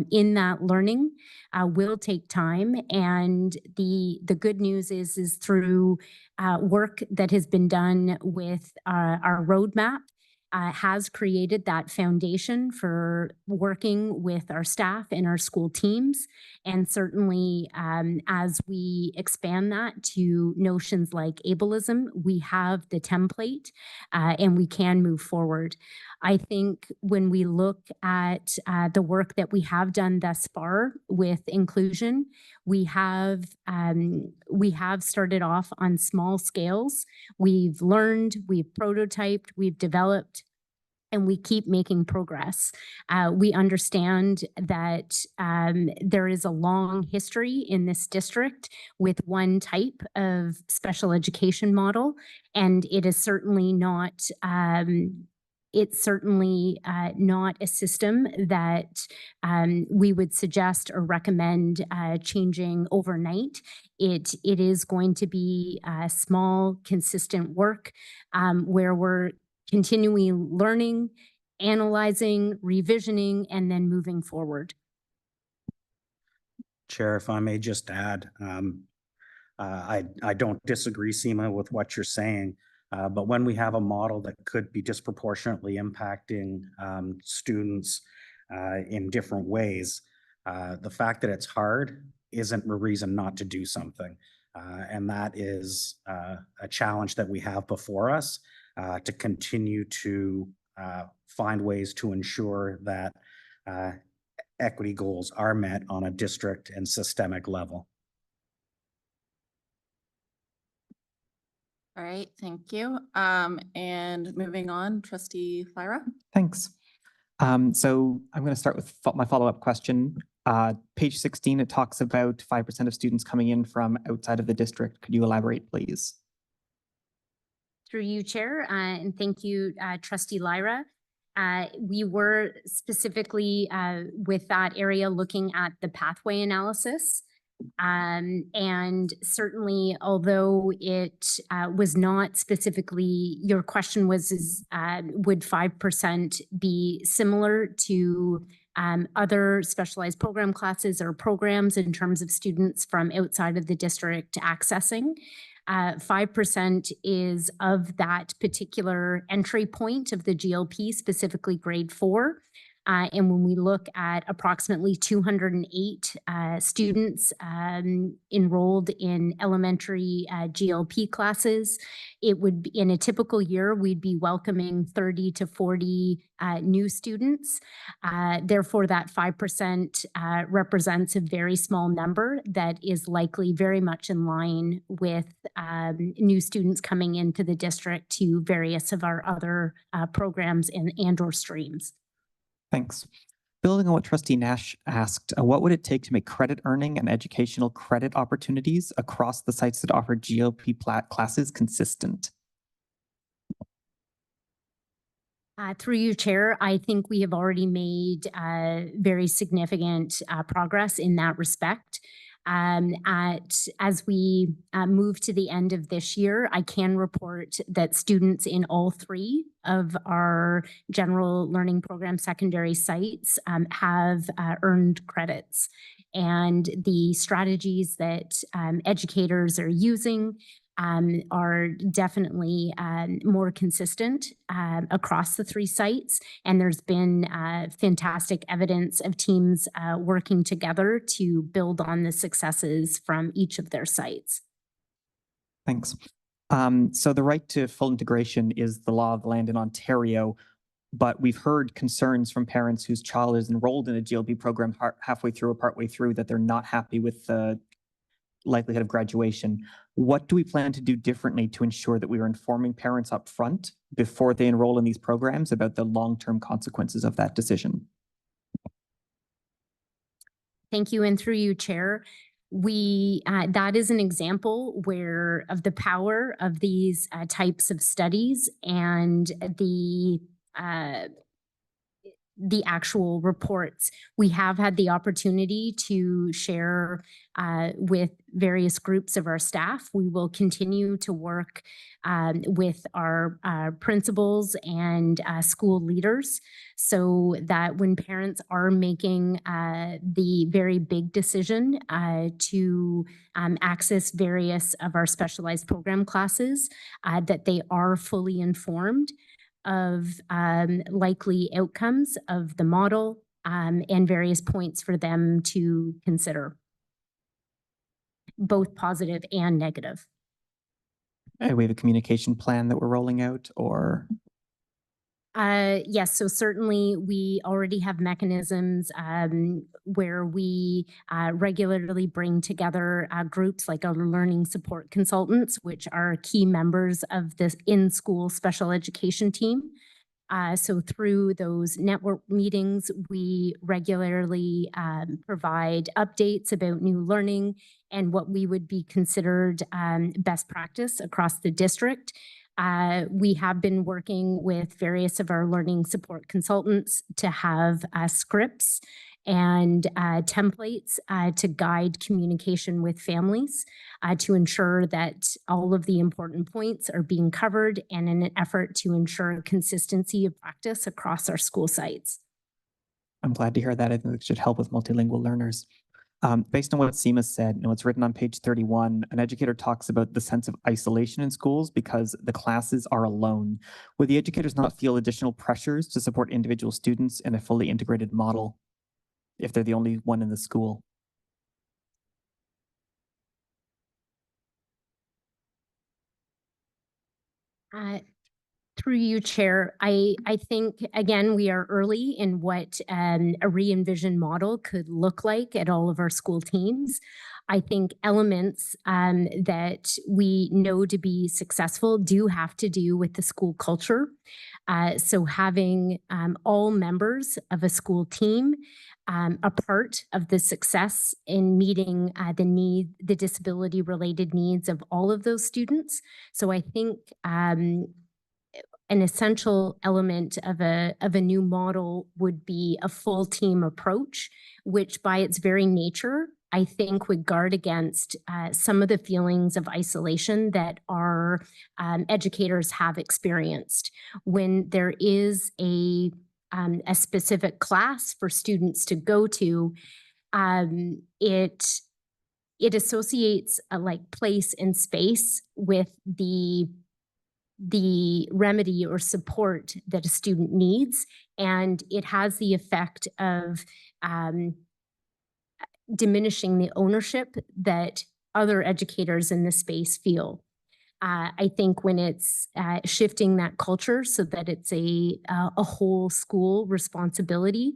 in that learning will take time. And the good news is through work that has been done with our roadmap, has created that foundation for working with our staff and our school teams. And certainly as we expand that to notions like ableism, we have the template and we can move forward. I think when we look at the work that we have done thus far with inclusion, we have started off on small scales. We've learned, we've prototyped, we've developed, and we keep making progress. We understand that there is a long history in this district with one type of special education model, and it is certainly not not a system that we would suggest or recommend changing overnight. It is going to be small, consistent work where we're continually learning, analyzing, revisioning, and then moving forward. Chair, if I may just add, I don't disagree, Seema, with what you're saying. But when we have a model that could be disproportionately impacting students in different ways, the fact that it's hard isn't a reason not to do something. And that is a challenge that we have before us to continue to find ways to ensure that equity goals are met on a district and systemic level. All right, thank you. And moving on, Trustee Lyra. Thanks. So I'm going to start with my follow-up question. Page 16, it talks about 5% of students coming in from outside of the district. Could you elaborate, please? Through you, Chair, and thank you, Trustee Lyra. We were specifically with that area looking at the pathway analysis. And certainly, although it was not specifically, your question was, would 5% be similar to other specialized program classes or programs in terms of students from outside of the district accessing? 5% is of that particular entry point of the GLP, specifically grade 4. And when we look at approximately 208 students enrolled in elementary GLP classes, it would be, in a typical year, we'd be welcoming 30 to 40 new students. Therefore, that 5% represents a very small number that is likely very much in line with new students coming into the district to various of our other programs and or streams. Thanks. Building on what Trustee Nash asked, what would it take to make credit earning and educational credit opportunities across the sites that offer GLP classes consistent? Through you, Chair, I think we have already made very significant progress in that respect. As we move to the end of this year, I can report that students in all 3 of our general learning program secondary sites have earned credits. And the strategies that educators are using are definitely more consistent across the 3 sites. And there's been fantastic evidence of teams working together to build on the successes from each of their sites. Thanks. So the right to full integration is the law of the land in Ontario, but we've heard concerns from parents whose child is enrolled in a GLP program halfway through or partway through that they're not happy with the likelihood of graduation. What do we plan to do differently to ensure that we are informing parents up front before they enroll in these programs about the long-term consequences of that decision? Thank you, and through you, Chair. That is an example where of the power of these types of studies and the actual reports. We have had the opportunity to share with various groups of our staff. We will continue to work with our principals and school leaders so that when parents are making the very big decision to access various of our specialized program classes, that they are fully informed of likely outcomes of the model and various points for them to consider, both positive and negative. We have a communication plan that we're rolling out, or? Yes, so certainly we already have mechanisms where we regularly bring together groups like our learning support consultants, which are key members of this in-school special education team. So through those network meetings, we regularly provide updates about new learning and what we would be considered best practice across the district. We have been working with various of our learning support consultants to have scripts and templates to guide communication with families to ensure that all of the important points are being covered, and in an effort to ensure consistency of practice across our school sites. I'm glad to hear that. I think it should help with multilingual learners. Based on what Seema said, it's written on page 31, an educator talks about the sense of isolation in schools because the classes are alone. Would the educators not feel additional pressures to support individual students in a fully integrated model if they're the only one in the school? Through you, Chair, I think, again, we are early in what a re-envisioned model could look like at all of our school teams. I think elements that we know to be successful do have to do with the school culture. So having all members of a school team a part of the success in meeting the disability-related needs of all of those students. So I think an essential element of a new model would be a full team approach, which by its very nature, I think would guard against some of the feelings of isolation that our educators have experienced. When there is a specific class for students to go to, it associates a like place and space with the remedy or support that a student needs, and it has the effect of diminishing the ownership that other educators in the space feel. I think when it's shifting that culture so that it's a whole school responsibility,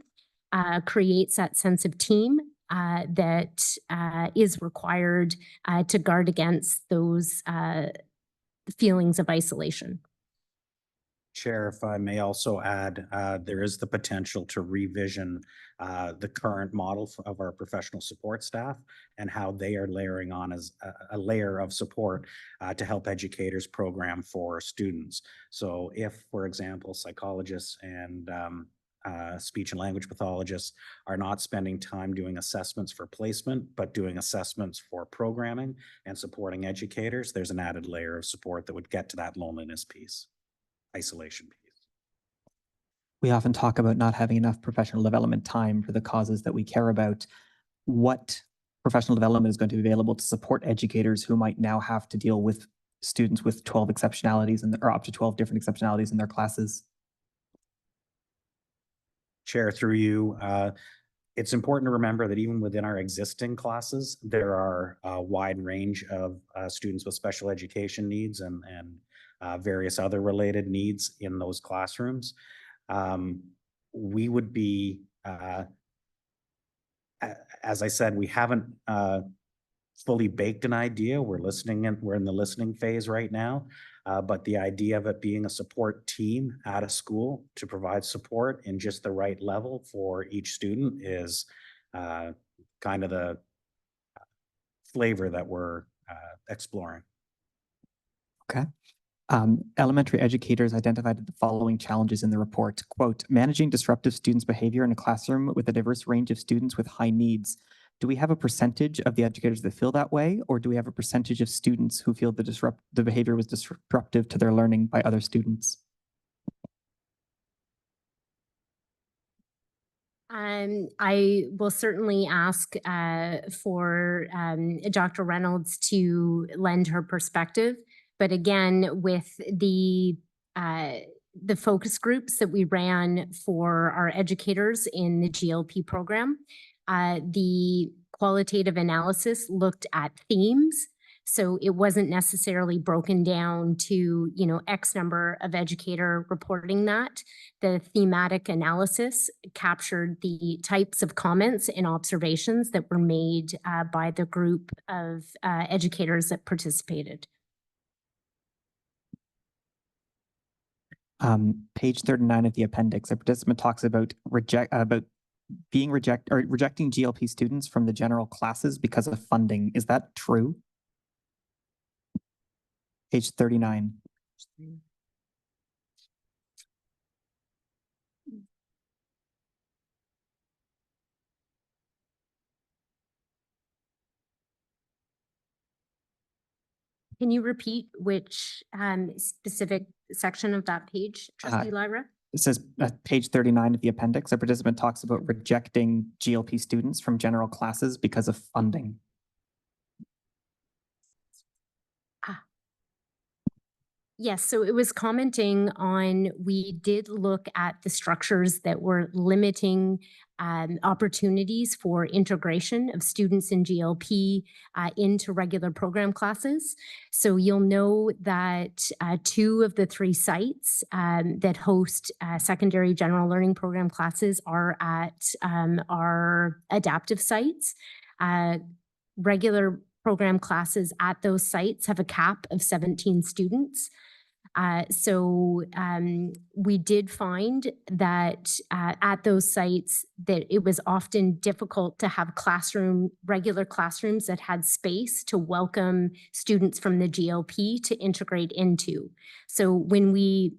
creates that sense of team that is required to guard against those feelings of isolation. Chair, if I may also add, there is the potential to revision the current model of our professional support staff and how they are layering on as a layer of support to help educators program for students. So if, for example, psychologists and speech and language pathologists are not spending time doing assessments for placement, but doing assessments for programming and supporting educators, there's an added layer of support that would get to that loneliness piece. Isolation piece. We often talk about not having enough professional development time for the causes that we care about. What professional development is going to be available to support educators who might now have to deal with students with 12 exceptionalities or up to 12 different exceptionalities in their classes? Chair, through you, it's important to remember that even within our existing classes, there are a wide range of students with special education needs and various other related needs in those classrooms. We would be, as I said, we haven't fully baked an idea. We're listening and we're in the listening phase right now. But the idea of it being a support team at a school to provide support in just the right level for each student is kind of the flavor that we're exploring. Okay. Elementary educators identified the following challenges in the report. Quote, managing disruptive students' behavior in a classroom with a diverse range of students with high needs. Do we have a percentage of the educators that feel that way, or do we have a percentage of students who feel the behavior was disruptive to their learning by other students? I will certainly ask for Dr. Reynolds to lend her perspective. But again, with the focus groups that we ran for our educators in the GLP program, the qualitative analysis looked at themes. So it wasn't necessarily broken down to, X number of educator reporting that. The thematic analysis captured the types of comments and observations that were made by the group of educators that participated. Page 39 of the appendix, a participant talks about rejecting GLP students from the general classes because of funding. Is that true? Page 39. Can you repeat which specific section of that page, Trustee Lyra? It says page 39 of the appendix, a participant talks about rejecting GLP students from general classes because of funding. Yes, so it was commenting on, we did look at the structures that were limiting opportunities for integration of students in GLP into regular program classes. So you'll know that 2 of the 3 sites that host secondary general learning program classes are at our adaptive sites. Regular program classes at those sites have a cap of 17 students. So we did find that at those sites that it was often difficult to have regular classrooms that had space to welcome students from the GLP to integrate into. So when we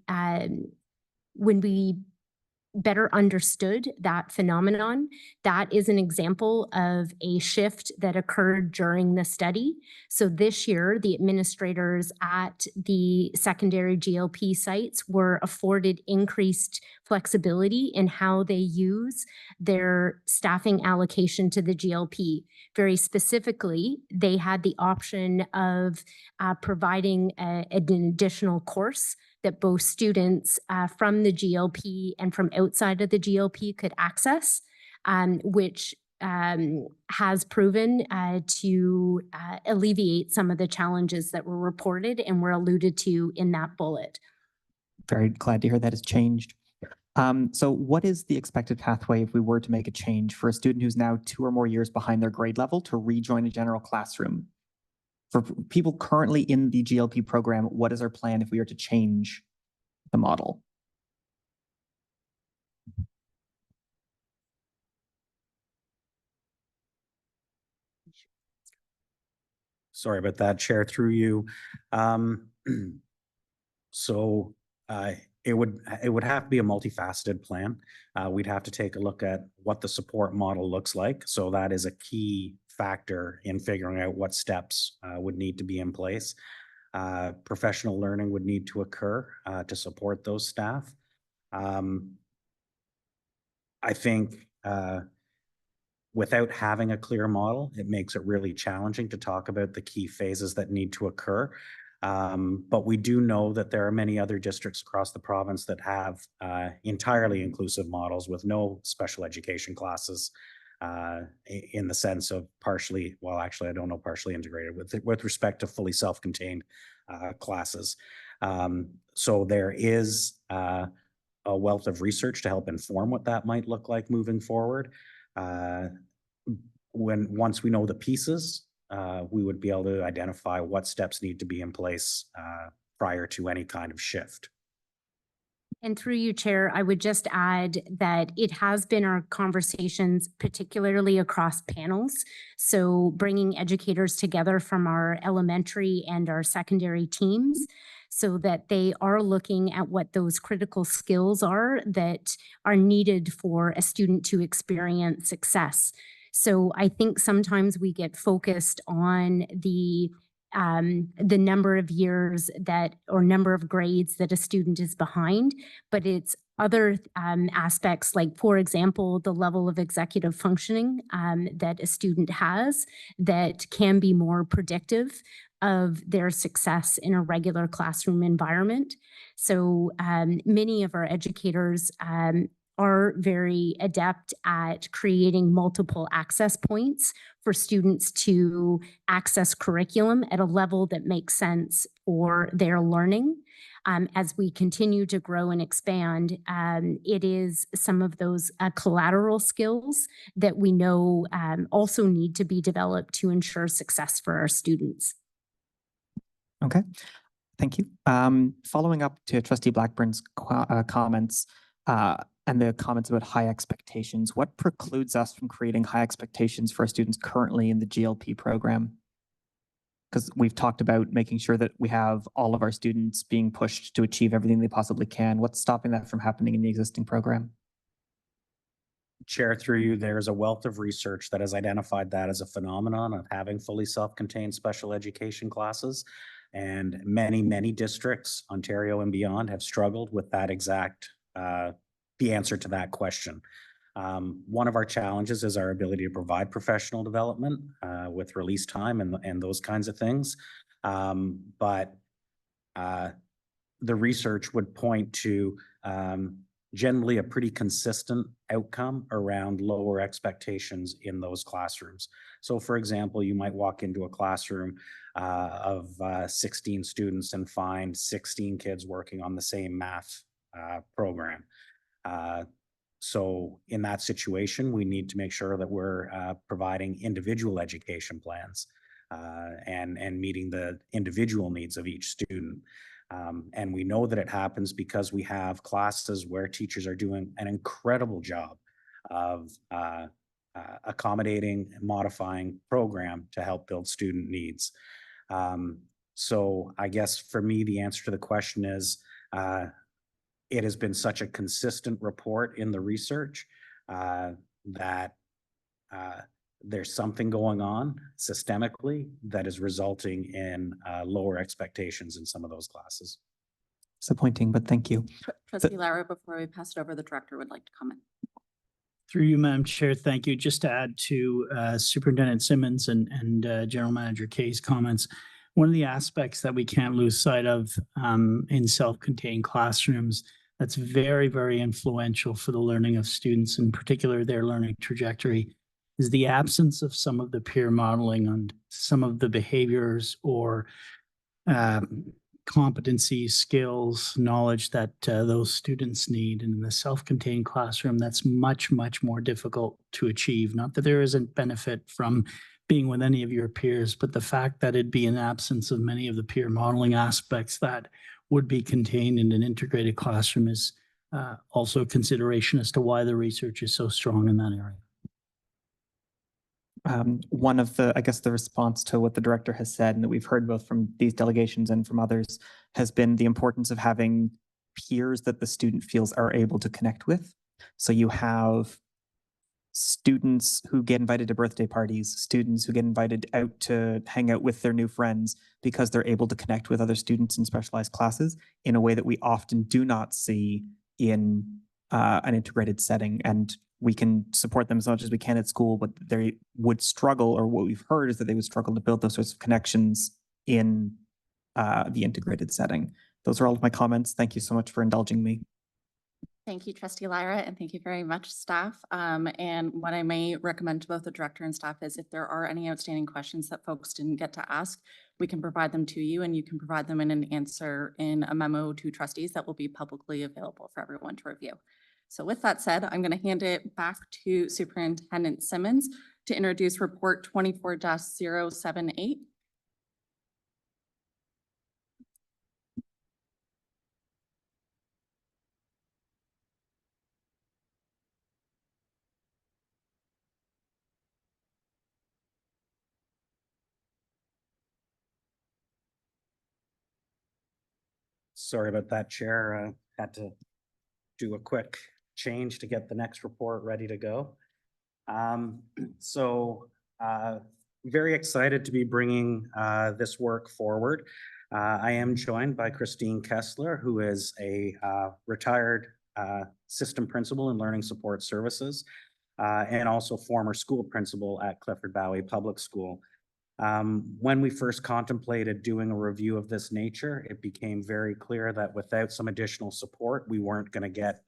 better understood that phenomenon, that is an example of a shift that occurred during the study. So this year, the administrators at the secondary GLP sites were afforded increased flexibility in how they use their staffing allocation to the GLP. Very specifically, they had the option of providing an additional course that both students from the GLP and from outside of the GLP could access, which has proven to alleviate some of the challenges that were reported and were alluded to in that bullet. Very glad to hear that has changed. So what is the expected pathway if we were to make a change for a student who's now 2 or more years behind their grade level to rejoin a general classroom? For people currently in the GLP program, what is our plan if we are to change the model? Sorry about that, Chair, through you. So it would have to be a multifaceted plan. We'd have to take a look at what the support model looks like. So that is a key factor in figuring out what steps would need to be in place. Professional learning would need to occur to support those staff. I think without having a clear model, it makes it really challenging to talk about the key phases that need to occur. But we do know that there are many other districts across the province that have entirely inclusive models with no special education classes in the sense of partially, well, actually, I don't know, partially integrated with respect to fully self-contained classes. So there is a wealth of research to help inform what that might look like moving forward. Once we know the pieces, we would be able to identify what steps need to be in place prior to any kind of shift. And through you, Chair, I would just add that it has been our conversations, particularly across panels. So bringing educators together from our elementary and our secondary teams so that they are looking at what those critical skills are that are needed for a student to experience success. So I think sometimes we get focused on the number of years that or number of grades that a student is behind, but it's other aspects like, for example, the level of executive functioning that a student has that can be more predictive of their success in a regular classroom environment. So many of our educators are very adept at creating multiple access points for students to access curriculum at a level that makes sense for their learning. As we continue to grow and expand, it is some of those collateral skills that we know also need to be developed to ensure success for our students. Okay, thank you. Following up to Trustee Blackburn's comments and the comments about high expectations, what precludes us from creating high expectations for our students currently in the GLP program? Because we've talked about making sure that we have all of our students being pushed to achieve everything they possibly can. What's stopping that from happening in the existing program? Chair, through you, there's a wealth of research that has identified that as a phenomenon of having fully self-contained special education classes. And many, many districts, Ontario and beyond, have struggled with that exact, the answer to that question. One of our challenges is our ability to provide professional development with release time and those kinds of things. But the research would point to generally a pretty consistent outcome around lower expectations in those classrooms. So for example, you might walk into a classroom of 16 students and find 16 kids working on the same math program. So in that situation, we need to make sure that we're providing individual education plans and meeting the individual needs of each student. And we know that it happens because we have classes where teachers are doing an incredible job of accommodating and modifying program to help build student needs. So I guess for me, the answer to the question is it has been such a consistent report in the research that there's something going on systemically that is resulting in lower expectations in some of those classes. Disappointing, but thank you. Trustee Lara, before we pass it over, the director would like to comment. Through you, Madam Chair, thank you. Just to add to Superintendent Simmons and General Manager Kay's comments, one of the aspects that we can't lose sight of in self-contained classrooms that's very, very influential for the learning of students, in particular their learning trajectory, is the absence of some of the peer modeling on some of the behaviors or competencies, skills, knowledge that those students need. And in the self-contained classroom, that's much, much more difficult to achieve. Not that there isn't benefit from being with any of your peers, but the fact that it'd be an absence of many of the peer modeling aspects that would be contained in an integrated classroom is also a consideration as to why the research is so strong in that area. One of the, I guess, the response to what the director has said, and that we've heard both from these delegations and from others, has been the importance of having peers that the student feels are able to connect with. So you have students who get invited to birthday parties, students who get invited out to hang out with their new friends because they're able to connect with other students in specialized classes in a way that we often do not see in an integrated setting. And we can support them as much as we can at school, but they would struggle, or what we've heard is that they would struggle to build those sorts of connections in the integrated setting. Those are all of my comments. Thank you so much for indulging me. Thank you, Trustee Lyra, and thank you very much, staff. And what I may recommend to both the director and staff is if there are any outstanding questions that folks didn't get to ask, we can provide them to you, and you can provide them in an answer in a memo to trustees that will be publicly available for everyone to review. So with that said, I'm going to hand it back to Superintendent Simmons to introduce report 24-078. Sorry about that, Chair. Had to do a quick change to get the next report ready to go. So very excited to be bringing this work forward. I am joined by Christine Kessler, who is a retired system principal in learning support services and also former school principal at Clifford Valley Public School. When we first contemplated doing a review of this nature, it became very clear that without some additional support, we weren't going to get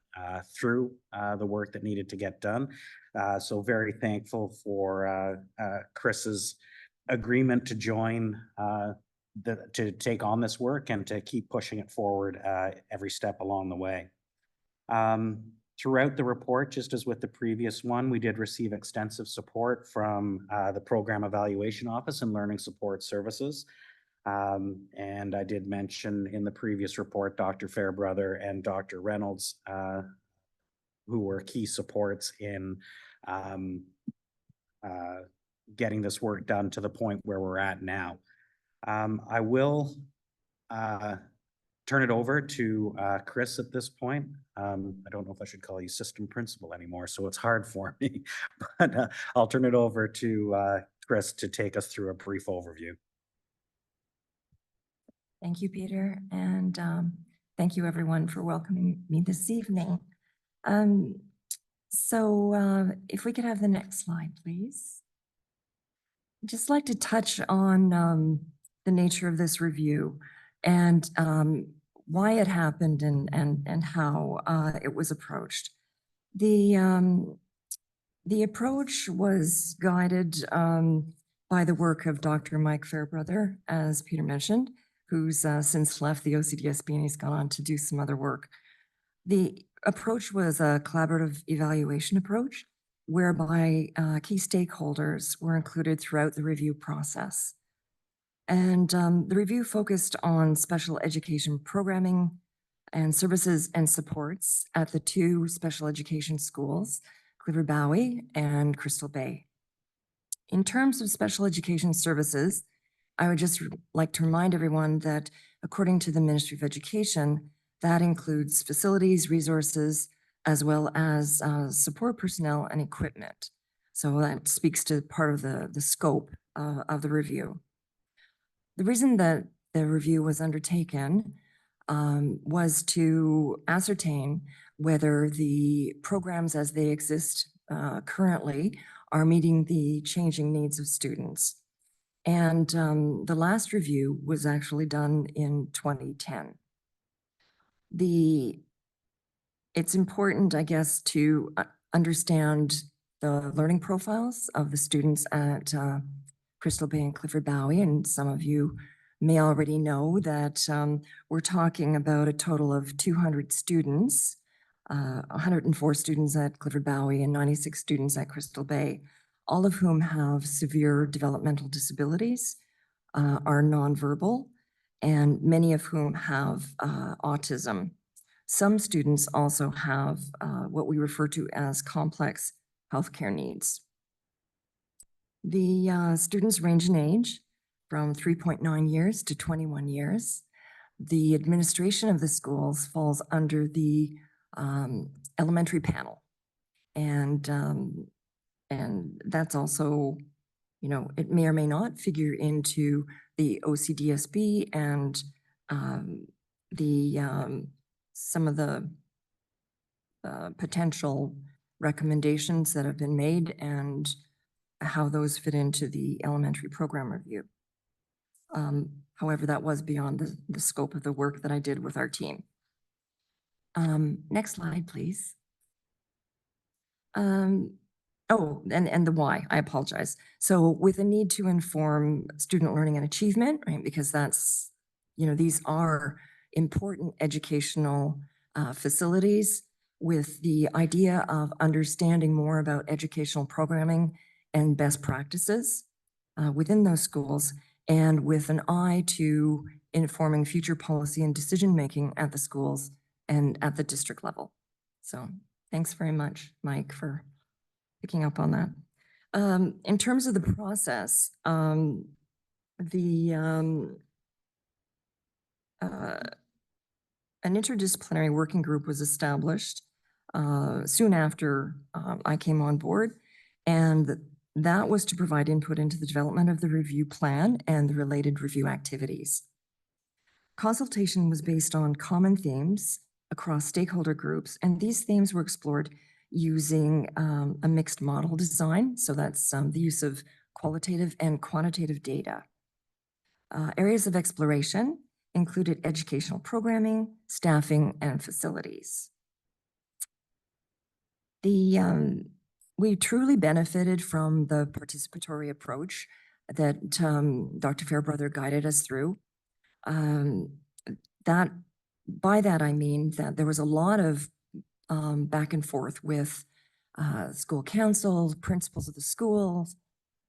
through the work that needed to get done. So very thankful for Chris's agreement to join, to take on this work and to keep pushing it forward every step along the way. Throughout the report, just as with the previous one, we did receive extensive support from the Program Evaluation Office and Learning Support Services. And I did mention in the previous report, Dr. Fairbrother and Dr. Reynolds, who were key supports in getting this work done to the point where we're at now. I will turn it over to Chris at this point. I don't know if I should call you system principal anymore, so it's hard for me, but I'll turn it over to Chris to take us through a brief overview. Thank you, Peter, and thank you everyone for welcoming me this evening. If we could have the next slide, please. I'd just like to touch on the nature of this review and why it happened and how it was approached. The approach was guided by the work of Dr. Mike Fairbrother, as Peter mentioned, who's since left the OCDSB and he's gone on to do some other work. The approach was a collaborative evaluation approach whereby key stakeholders were included throughout the review process. And the review focused on special education programming and services and supports at the two special education schools, Clifford Valley and Crystal Bay. In terms of special education services, I would just like to remind everyone that according to the Ministry of Education, that includes facilities, resources, as well as support personnel and equipment. So that speaks to part of the scope of the review. The reason that the review was undertaken was to ascertain whether the programs as they exist currently are meeting the changing needs of students. And the last review was actually done in 2010. It's important, I guess, to understand the learning profiles of the students at Crystal Bay and Clifford Valley, and some of you may already know that we're talking about a total of 200 students, 104 students at Clifford Valley and 96 students at Crystal Bay, all of whom have severe developmental disabilities, are nonverbal, and many of whom have autism. Some students also have what we refer to as complex healthcare needs. The students range in age from 3.9 years to 21 years. The administration of the schools falls under the elementary panel. And that's also, you know, it may or may not figure into the OCDSB and some of the potential recommendations that have been made and how those fit into the elementary program review. However, that was beyond the scope of the work that I did with our team. Next slide, please. Oh, and the why, I apologize. So with a need to inform student learning and achievement, right, because that's, you know, these are important educational facilities with the idea of understanding more about educational programming and best practices within those schools, and with an eye to informing future policy and decision-making at the schools and at the district level. So thanks very much, Mike, for picking up on that. In terms of the process, an interdisciplinary working group was established soon after I came on board. And that was to provide input into the development of the review plan and the related review activities. Consultation was based on common themes across stakeholder groups, and these themes were explored using a mixed model design. So that's the use of qualitative and quantitative data. Areas of exploration included educational programming, staffing, and facilities. We truly benefited from the participatory approach that Dr. Fairbrother guided us through. By that I mean that there was a lot of back and forth with school councils, principals of the schools,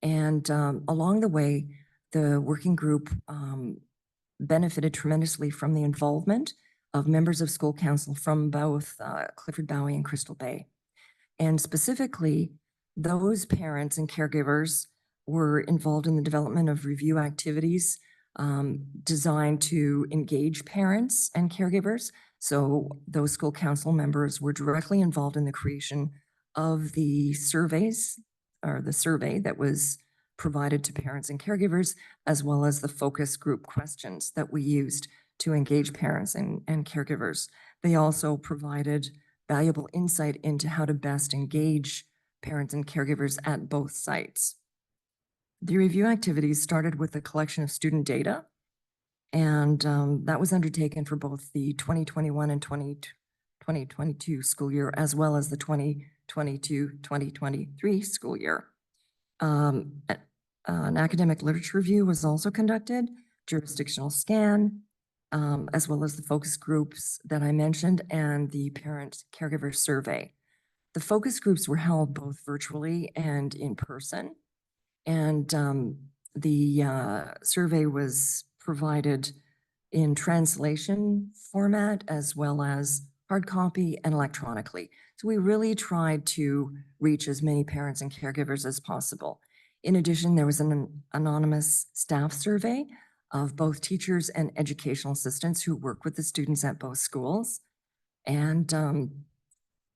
and along the way, the working group benefited tremendously from the involvement of members of school council from both Clifford Bowie and Crystal Bay. And specifically, those parents and caregivers were involved in the development of review activities designed to engage parents and caregivers. So those school council members were directly involved in the creation of the surveys, or the survey that was provided to parents and caregivers, as well as the focus group questions that we used to engage parents and caregivers. They also provided valuable insight into how to best engage parents and caregivers at both sites. The review activities started with the collection of student data, and that was undertaken for both the 2021 and 2022 school year, as well as the 2022-2023 school year. An academic literature review was also conducted, jurisdictional scan, as well as the focus groups that I mentioned and the parent caregiver survey. The focus groups were held both virtually and in person. And the survey was provided in translation format as well as hard copy and electronically. So we really tried to reach as many parents and caregivers as possible. In addition, there was an anonymous staff survey of both teachers and educational assistants who work with the students at both schools. And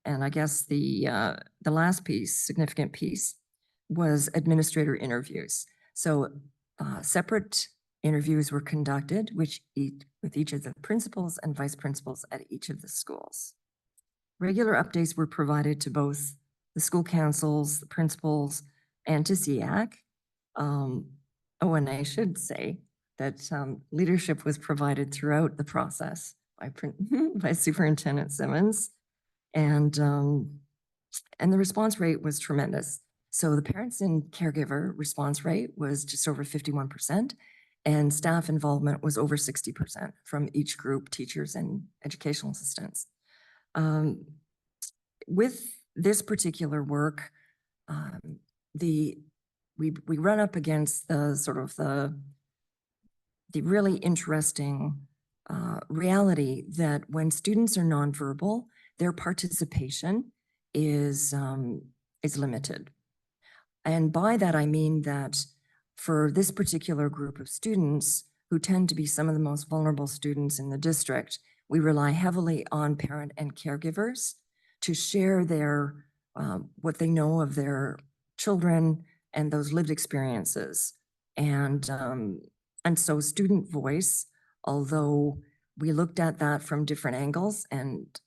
I guess the last piece, significant piece, was administrator interviews. So separate interviews were conducted with each of the principals and vice principals at each of the schools. Regular updates were provided to both the school councils, the principals, and to SEAC. And I should say that leadership was provided throughout the process by Superintendent Simmons. And the response rate was tremendous. So the parents and caregiver response rate was just over 51%, and staff involvement was over 60% from each group, teachers and educational assistants. With this particular work, we run up against the really interesting reality that when students are nonverbal, their participation is limited. And by that, I mean that for this particular group of students, who tend to be some of the most vulnerable students in the district, we rely heavily on parent and caregivers to share their what they know of their children and those lived experiences. And so student voice, although we looked at that from different angles, and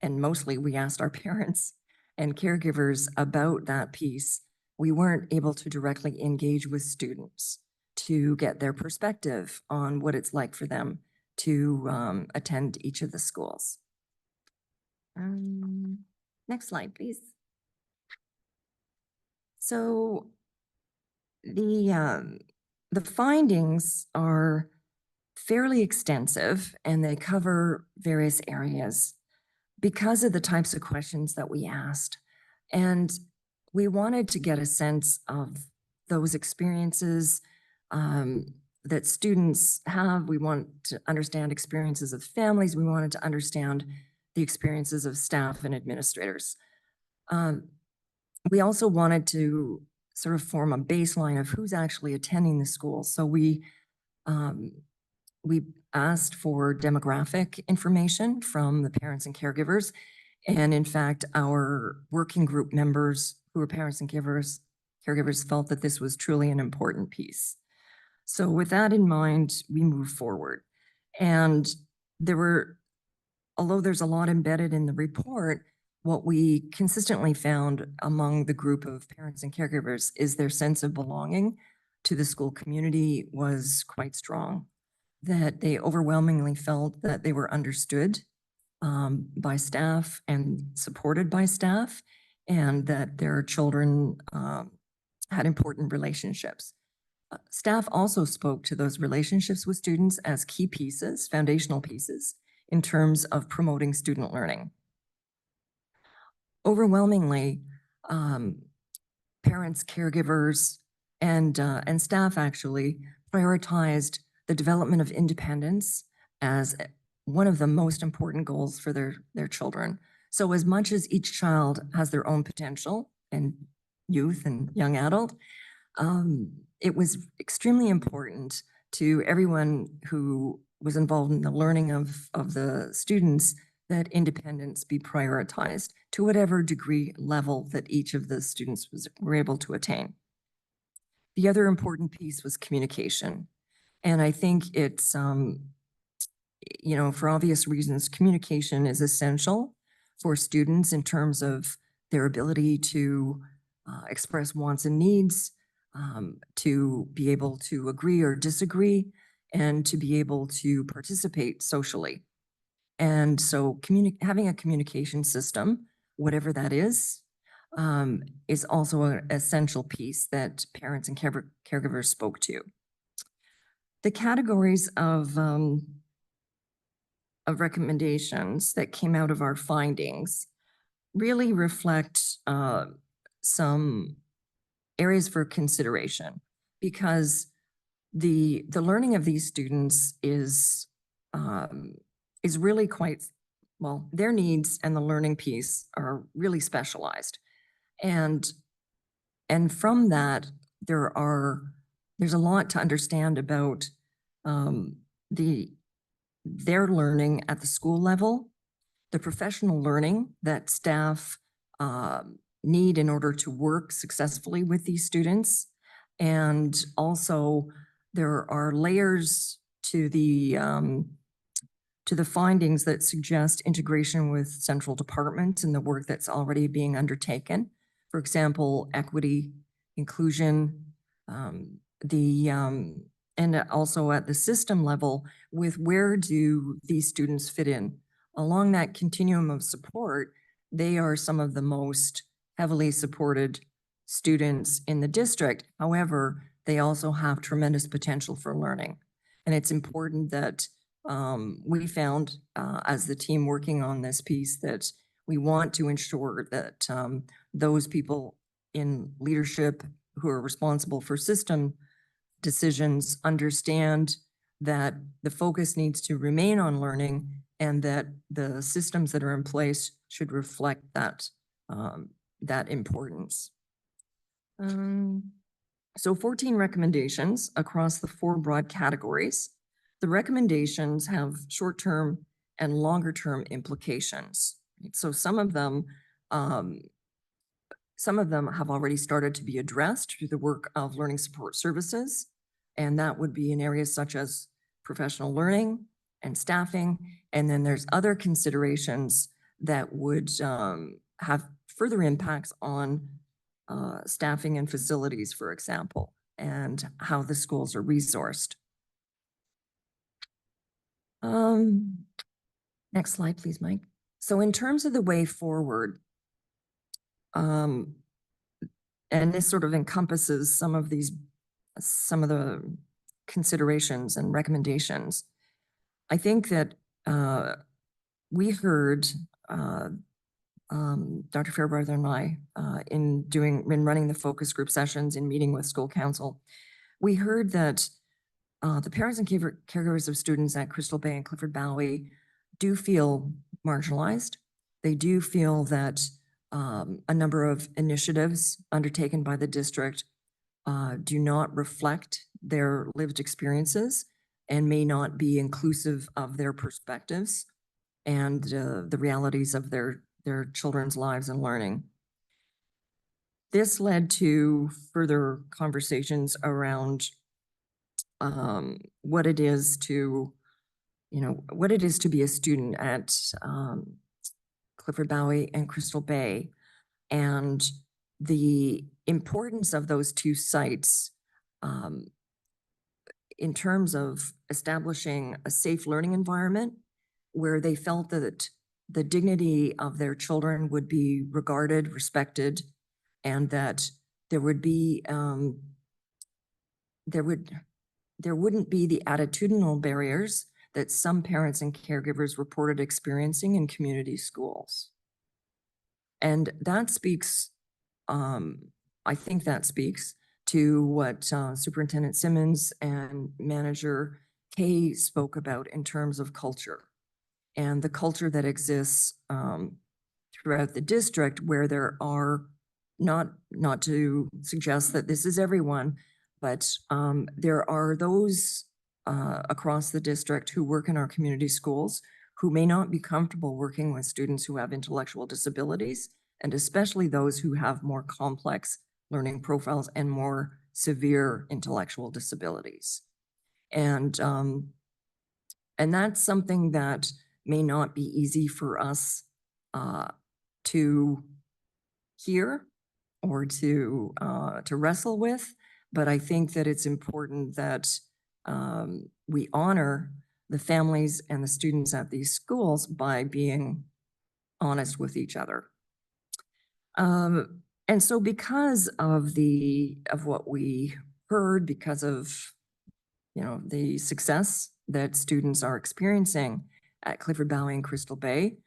mostly we asked our parents and caregivers about that piece, we weren't able to directly engage with students to get their perspective on what it's like for them to attend each of the schools. Next slide, please. So the findings are fairly extensive, and they cover various areas because of the types of questions that we asked. And we wanted to get a sense of those experiences that students have. We want to understand experiences of families. We wanted to understand the experiences of staff and administrators. We also wanted to sort of form a baseline of who's actually attending the school. So we we asked for demographic information from the parents and caregivers. And in fact, our working group members who are parents and caregivers felt that this was truly an important piece. So with that in mind, we move forward. And although there's a lot embedded in the report, what we consistently found among the group of parents and caregivers is their sense of belonging to the school community was quite strong, that they overwhelmingly felt that they were understood by staff and supported by staff, and that their children had important relationships. Staff also spoke to those relationships with students as key pieces, foundational pieces, in terms of promoting student learning. Overwhelmingly, parents, caregivers, and staff actually prioritized the development of independence as one of the most important goals for their children. So as much as each child has their own potential and youth and young adult, it was extremely important to everyone who was involved in the learning of the students that independence be prioritized to whatever degree level that each of the students were able to attain. The other important piece was communication. And I think it's, you know, for obvious reasons, communication is essential for students in terms of their ability to express wants and needs, to be able to agree or disagree, and to be able to participate socially. And so having a communication system, whatever that is also an essential piece that parents and caregivers spoke to. The categories of recommendations that came out of our findings really reflect some areas for consideration, because the learning of these students is really quite, well, their needs and the learning piece are really specialized. And from that, there's a lot to understand about their learning at the school level, the professional learning that staff need in order to work successfully with these students. And also there are layers to the findings that suggest integration with central departments and the work that's already being undertaken. For example, equity, inclusion, and also at the system level with where do these students fit in. Along that continuum of support, they are some of the most heavily supported students in the district. However, they also have tremendous potential for learning. And it's important that we found as the team working on this piece that we want to ensure that those people in leadership who are responsible for system decisions understand that the focus needs to remain on learning and that the systems that are in place should reflect that, that importance. So 14 recommendations across the 4 broad categories. The recommendations have short-term and longer-term implications. So some of them have already started to be addressed through the work of learning support services, and that would be in areas such as professional learning and staffing. And then there's other considerations that would have further impacts on staffing and facilities, for example, and how the schools are resourced. Next slide, please, Mike. So in terms of the way forward, and this sort of encompasses some of the considerations and recommendations. I think that we heard Dr. Fairbrother and I in running the focus group sessions and meeting with school council. We heard that the parents and caregivers of students at Crystal Bay and Clifford Valley do feel marginalized. They do feel that a number of initiatives undertaken by the district do not reflect their lived experiences and may not be inclusive of their perspectives and the realities of their children's lives and learning. This led to further conversations around what it is to, what it is to be a student at Clifford Bowie and Crystal Bay, and the importance of those two sites in terms of establishing a safe learning environment where they felt that the dignity of their children would be regarded, respected, and that there would be there wouldn't be the attitudinal barriers that some parents and caregivers reported experiencing in community schools. And that speaks, I think that speaks to what Superintendent Simmons and Manager Kay spoke about in terms of culture and the culture that exists throughout the district, where there are, not to suggest that this is everyone, but there are those across the district who work in our community schools who may not be comfortable working with students who have intellectual disabilities, and especially those who have more complex learning profiles and more severe intellectual disabilities. And that's something that may not be easy for us to hear or to wrestle with, but I think that it's important that we honor the families and the students at these schools by being honest with each other. And so because of what we heard, because of the success that students are experiencing at Clifford Bowie and Crystal Bay,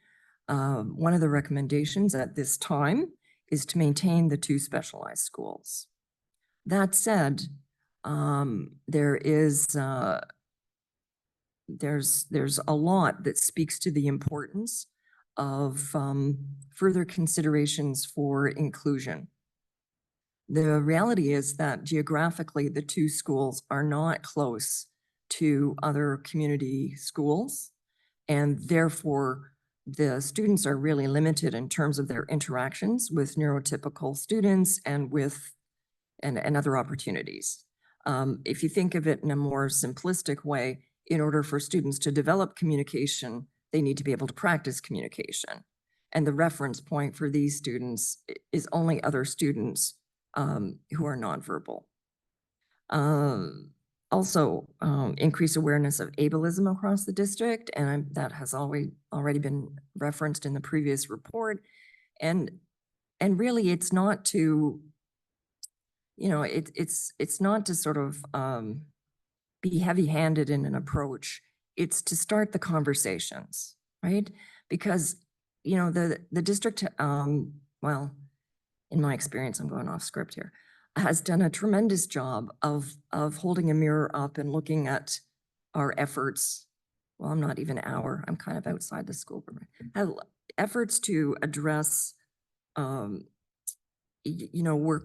one of the recommendations at this time is to maintain the two specialized schools. That said, there's a lot that speaks to the importance of further considerations for inclusion. The reality is that geographically, the two schools are not close to other community schools, and therefore the students are really limited in terms of their interactions with neurotypical students and with and other opportunities. If you think of it in a more simplistic way, in order for students to develop communication, they need to be able to practice communication. And the reference point for these students is only other students who are nonverbal. Also, increase awareness of ableism across the district, and that has already been referenced in the previous report. And really, it's not to, it's not to sort of be heavy-handed in an approach. It's to start the conversations, right? Because the district, well, in my experience, I'm going off script here, has done a tremendous job of holding a mirror up and looking at our efforts. Well, I'm not even I'm kind of outside the school, have efforts to address, work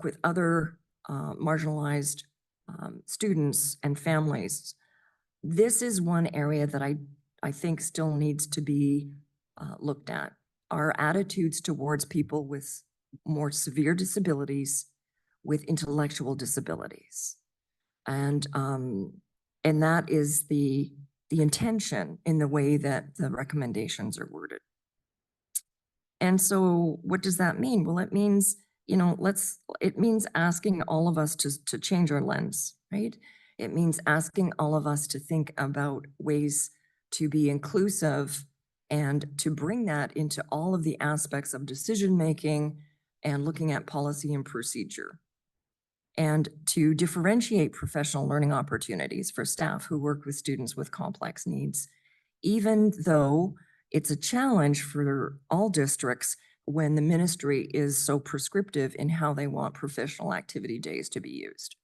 with other marginalized students and families. This is one area that I think still needs to be looked at. Our attitudes towards people with more severe disabilities, with intellectual disabilities. And that is the intention in the way that the recommendations are worded. And so what does that mean? Well, it means, it means asking all of us to change our lens, right? It means asking all of us to think about ways to be inclusive and to bring that into all of the aspects of decision-making and looking at policy and procedure, and to differentiate professional learning opportunities for staff who work with students with complex needs, even though it's a challenge for all districts when the ministry is so prescriptive in how they want professional activity days to be used.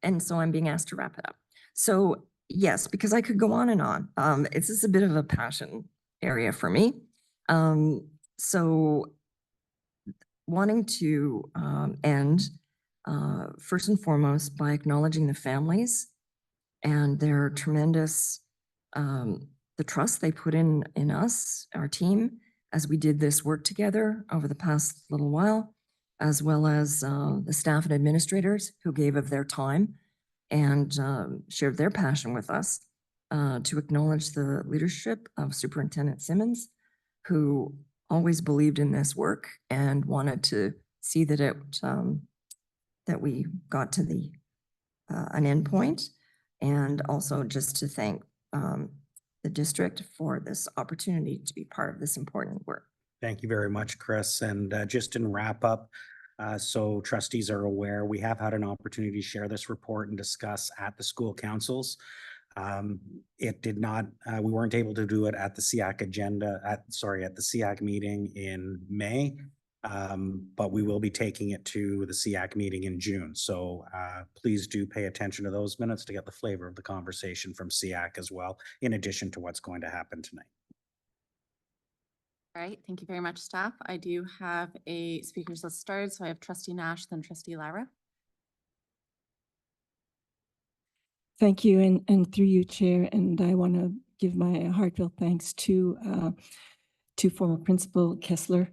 And so I'm being asked to wrap it up. So yes, because I could go on and on. It's just a bit of a passion area for me. So wanting to end, first and foremost by acknowledging the families and their tremendous, the trust they put in us, our team, as we did this work together over the past little while, as well as the staff and administrators who gave of their time and shared their passion with us, to acknowledge the leadership of Superintendent Simmons, who always believed in this work and wanted to see that it that we got to the an end point, and also just to thank the district for this opportunity to be part of this important work. Thank you very much, Chris. And just in wrap up, so trustees are aware, we have had an opportunity to share this report and discuss at the school councils. It did not, we weren't able to do it at the SEAC agenda, at the SEAC meeting in May, but we will be taking it to the SEAC meeting in June. So please do pay attention to those minutes to get the flavor of the conversation from SEAC as well, in addition to what's going to happen tonight. All right, thank you very much, staff. I do have a speakers list started, so I have trustee Nash, then trustee Lyra. Thank you, and through you, Chair, and I want to give my heartfelt thanks to former Principal Kessler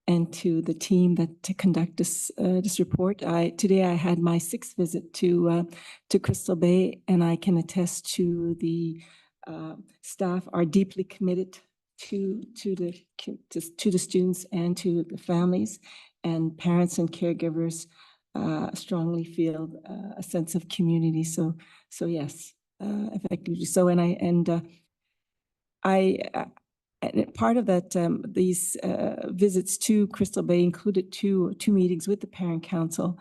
and to the team that to conduct this report. Today I had my 6th visit to Crystal Bay, and I can attest to the staff are deeply committed to the students and to the families, and parents and caregivers strongly feel a sense of community. So yes, effectively so. And part of that, these visits to Crystal Bay included two meetings with the parent council,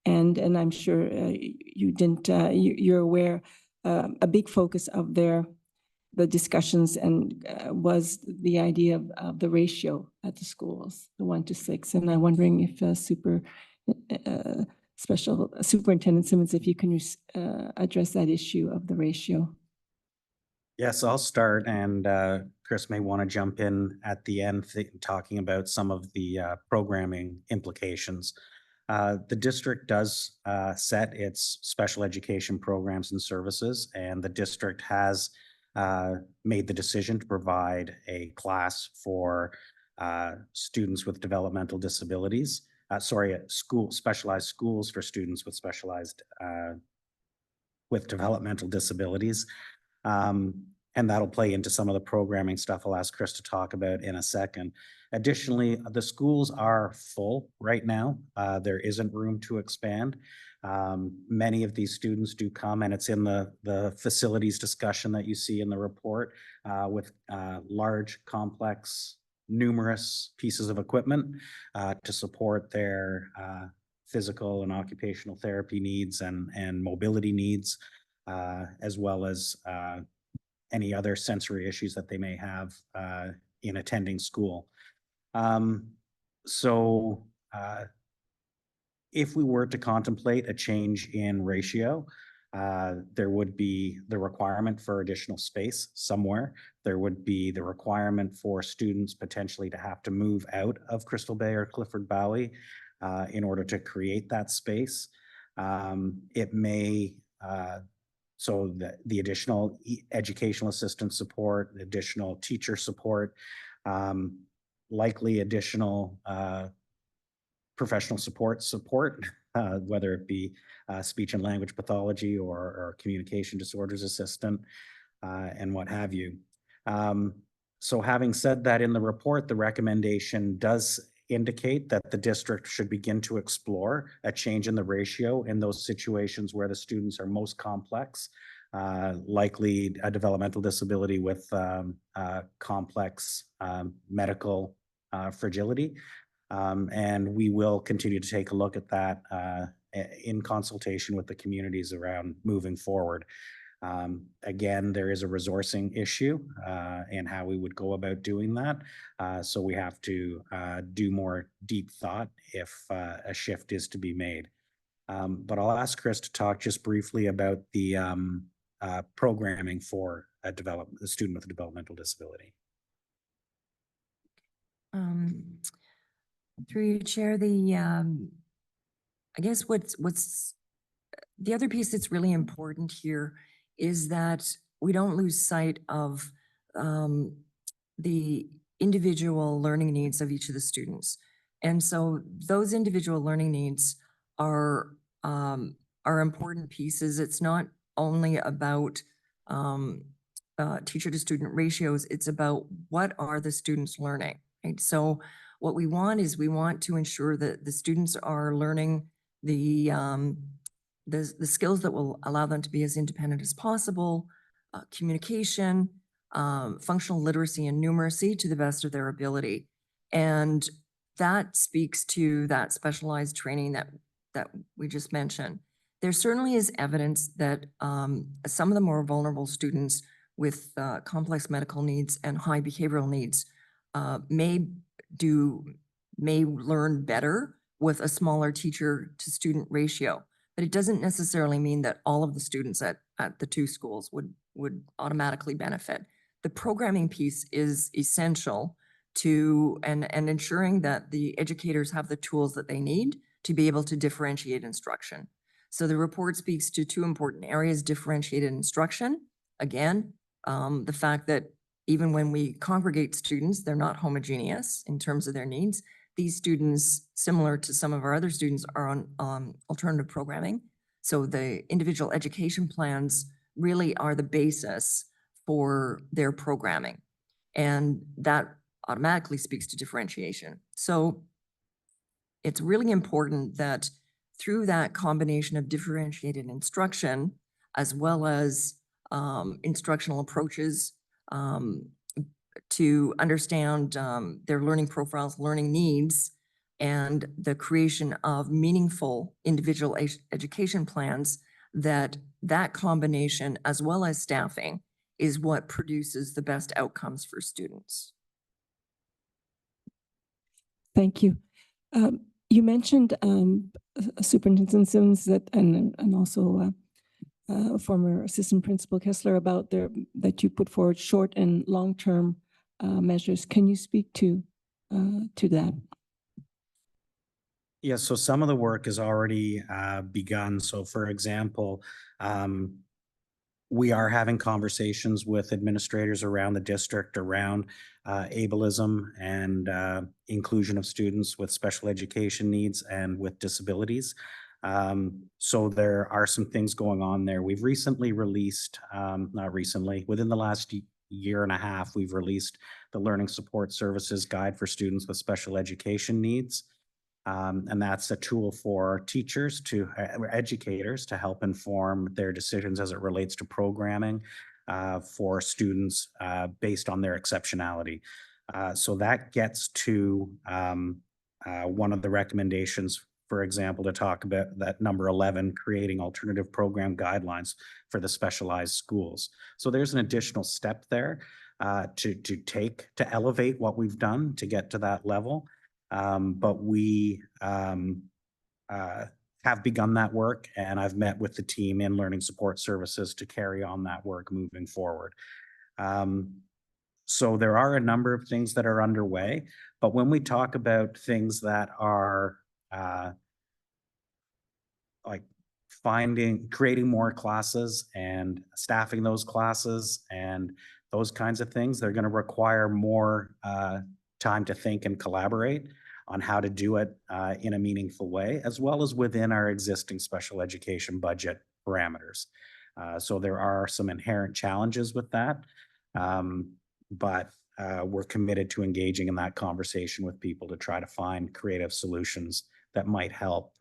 and I'm sure you're aware, a big focus of the discussions and was the idea of the ratio at the schools, the 1-6. And I'm wondering if Special Superintendent Simmons, if you can address that issue of the ratio. Yes, I'll start, and Chris may want to jump in at the end talking about some of the programming implications. The district does set its special education programs and services, and the district has made the decision to provide a class for students with developmental disabilities. Specialized schools for students with developmental disabilities. And that'll play into some of the programming stuff I'll ask Chris to talk about in a second. Additionally, the schools are full right now. There isn't room to expand. Many of these students do come, and it's in the facilities discussion that you see in the report, with large, complex, numerous pieces of equipment to support their physical and occupational therapy needs and mobility needs, as well as any other sensory issues that they may have in attending school. If we were to contemplate a change in ratio, there would be the requirement for additional space somewhere. There would be the requirement for students potentially to have to move out of Crystal Bay or Clifford Valley in order to create that space. It may, so the additional educational assistance support, additional teacher support, likely additional professional support, whether it be speech and language pathology or communication disorders assistant, and what have you. So having said that, in the report, the recommendation does indicate that the district should begin to explore a change in the ratio in those situations where the students are most complex, likely a developmental disability with complex medical fragility. And we will continue to take a look at that in consultation with the communities around moving forward. Again, there is a resourcing issue and how we would go about doing that. So we have to do more deep thought if a shift is to be made. But I'll ask Chris to talk just briefly about the programming for a student with a developmental disability. Through you, Chair, the I guess what's the other piece that's really important here is that we don't lose sight of the individual learning needs of each of the students. And so those individual learning needs are important pieces. It's not only about teacher to student ratios, it's about what are the students learning, right? So what we want is we want to ensure that the students are learning the skills that will allow them to be as independent as possible, communication, functional literacy and numeracy to the best of their ability. And that speaks to that specialized training that we just mentioned. There certainly is evidence that some of the more vulnerable students with complex medical needs and high behavioral needs may learn better with a smaller teacher to student ratio. But it doesn't necessarily mean that all of the students at the two schools would automatically benefit. The programming piece is essential to and ensuring that the educators have the tools that they need to be able to differentiate instruction. So the report speaks to two important areas: differentiated instruction. Again, the fact that even when we congregate students, they're not homogeneous in terms of their needs. These students, similar to some of our other students, are on alternative programming. So the individual education plans really are the basis for their programming. And that automatically speaks to differentiation. So it's really important that through that combination of differentiated instruction, as well as instructional approaches to understand their learning profiles, learning needs, and the creation of meaningful individual education plans, that combination, as well as staffing, is what produces the best outcomes for students. Thank you. You mentioned Superintendent Simmons and also former Assistant Principal Kessler about that you put forward short and long-term measures. Can you speak to that? Yeah, so some of the work has already begun. So for example, we are having conversations with administrators around the district around ableism and inclusion of students with special education needs and with disabilities. So there are some things going on there. We've recently released, not recently, within the last year and a half, we've released the Learning Support Services Guide for Students with Special Education Needs. And that's a tool for teachers educators to help inform their decisions as it relates to programming for students based on their exceptionality. So that gets to one of the recommendations, for example, to talk about that number 11, creating alternative program guidelines for the specialized schools. So there's an additional step there to elevate what we've done to get to that level. But we have begun that work, and I've met with the team in Learning Support Services to carry on that work moving forward. So there are a number of things that are underway, but when we talk about things that are like creating more classes and staffing those classes and those kinds of things, they're going to require more time to think and collaborate on how to do it in a meaningful way, as well as within our existing special education budget parameters. So there are some inherent challenges with that, but we're committed to engaging in that conversation with people to try to find creative solutions that might help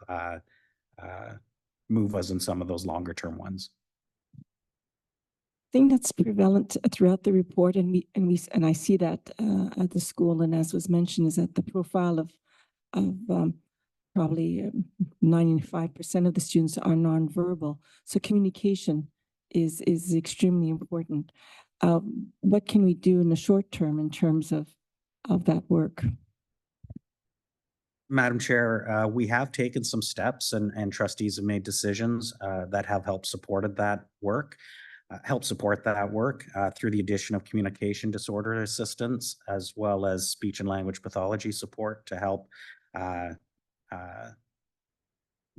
move us in some of those longer term ones. Thing that's prevalent throughout the report, and I see that at the school, and as was mentioned, is that the profile of probably 95% of the students are nonverbal. So communication is extremely important. What can we do in the short term in terms of that work? Madam Chair, we have taken some steps and trustees have made decisions that have helped support that work through the addition of communication disorder assistance, as well as speech and language pathology support to help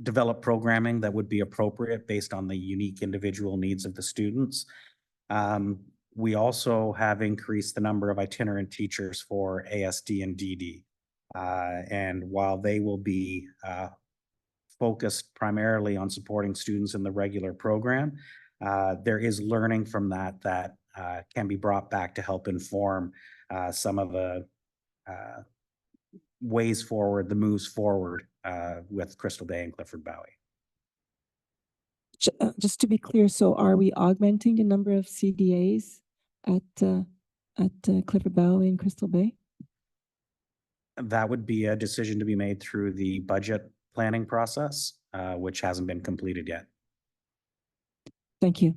develop programming that would be appropriate based on the unique individual needs of the students. We also have increased the number of itinerant teachers for ASD and DD. And while they will be focused primarily on supporting students in the regular program, there is learning from that can be brought back to help inform some of the ways forward, the moves forward with Crystal Bay and Clifford Bowie. Just to be clear, so are we augmenting the number of CDAs at Clifford Bowie and Crystal Bay? That would be a decision to be made through the budget planning process, which hasn't been completed yet. Thank you.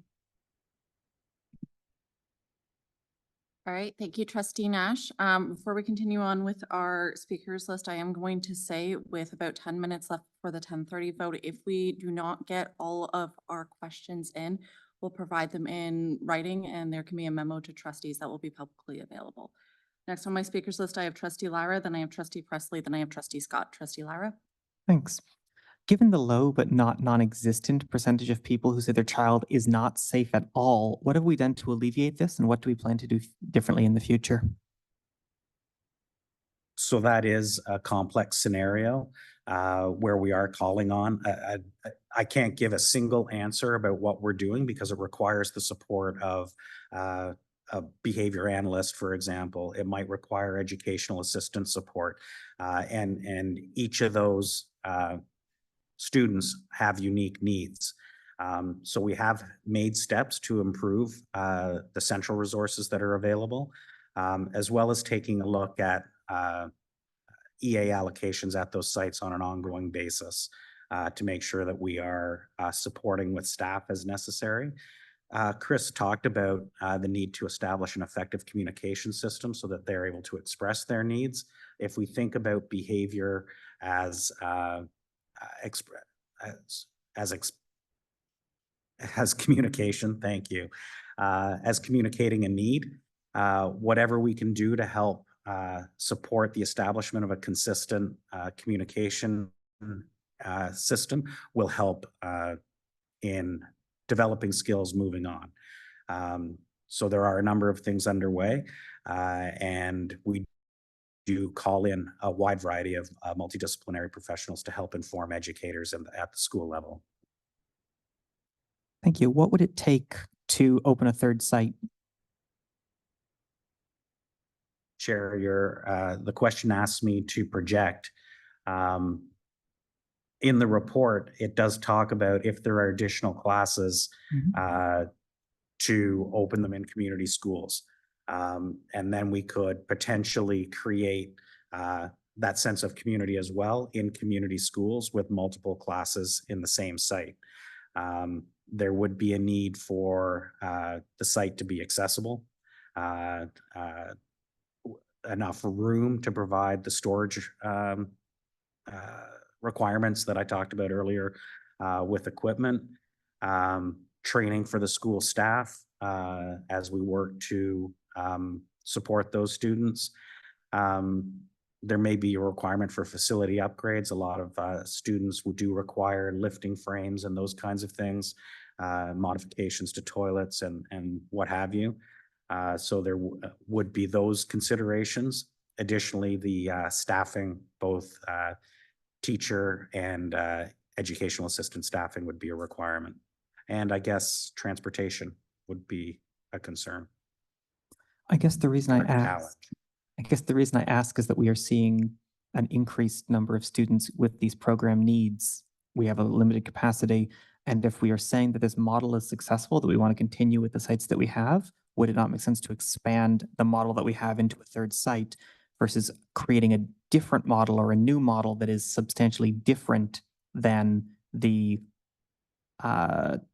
All right, thank you, Trustee Nash. Before we continue on with our speakers list, I am going to say with about 10 minutes left for the 10:30 vote, if we do not get all of our questions in, we'll provide them in writing and there can be a memo to trustees that will be publicly available. Next on my speakers list, I have Trustee Lyra, then I have Trustee Presley, then I have Trustee Scott. Trustee Lyra. Thanks. Given the low but not non-existent percentage of people who say their child is not safe at all, what have we done to alleviate this and what do we plan to do differently in the future? So that is a complex scenario where we are calling on. I can't give a single answer about what we're doing because it requires the support of a behavior analyst, for example. It might require educational assistance support. And each of those students have unique needs. So we have made steps to improve the central resources that are available, as well as taking a look at EA allocations at those sites on an ongoing basis to make sure that we are supporting with staff as necessary. Chris talked about the need to establish an effective communication system so that they're able to express their needs. If we think about behavior as communication, thank you, as communicating a need, whatever we can do to help support the establishment of a consistent communication system will help in developing skills moving on. So there are a number of things underway, and we do call in a wide variety of multidisciplinary professionals to help inform educators at the school level. Thank you. What would it take to open a third site? Chair, the question asks me to project. In the report, it does talk about if there are additional classes to open them in community schools. And then we could potentially create that sense of community as well in community schools with multiple classes in the same site. There would be a need for the site to be accessible, enough room to provide the storage requirements that I talked about earlier with equipment, training for the school staff as we work to support those students. There may be a requirement for facility upgrades. A lot of students do require lifting frames and those kinds of things, modifications to toilets and what have you. So there would be those considerations. Additionally, the staffing, both teacher and educational assistant staffing would be a requirement. And I guess transportation would be a concern. I guess the reason I ask is that we are seeing an increased number of students with these program needs. We have a limited capacity. And if we are saying that this model is successful, that we want to continue with the sites that we have, would it not make sense to expand the model that we have into a third site versus creating a different model or a new model that is substantially different than the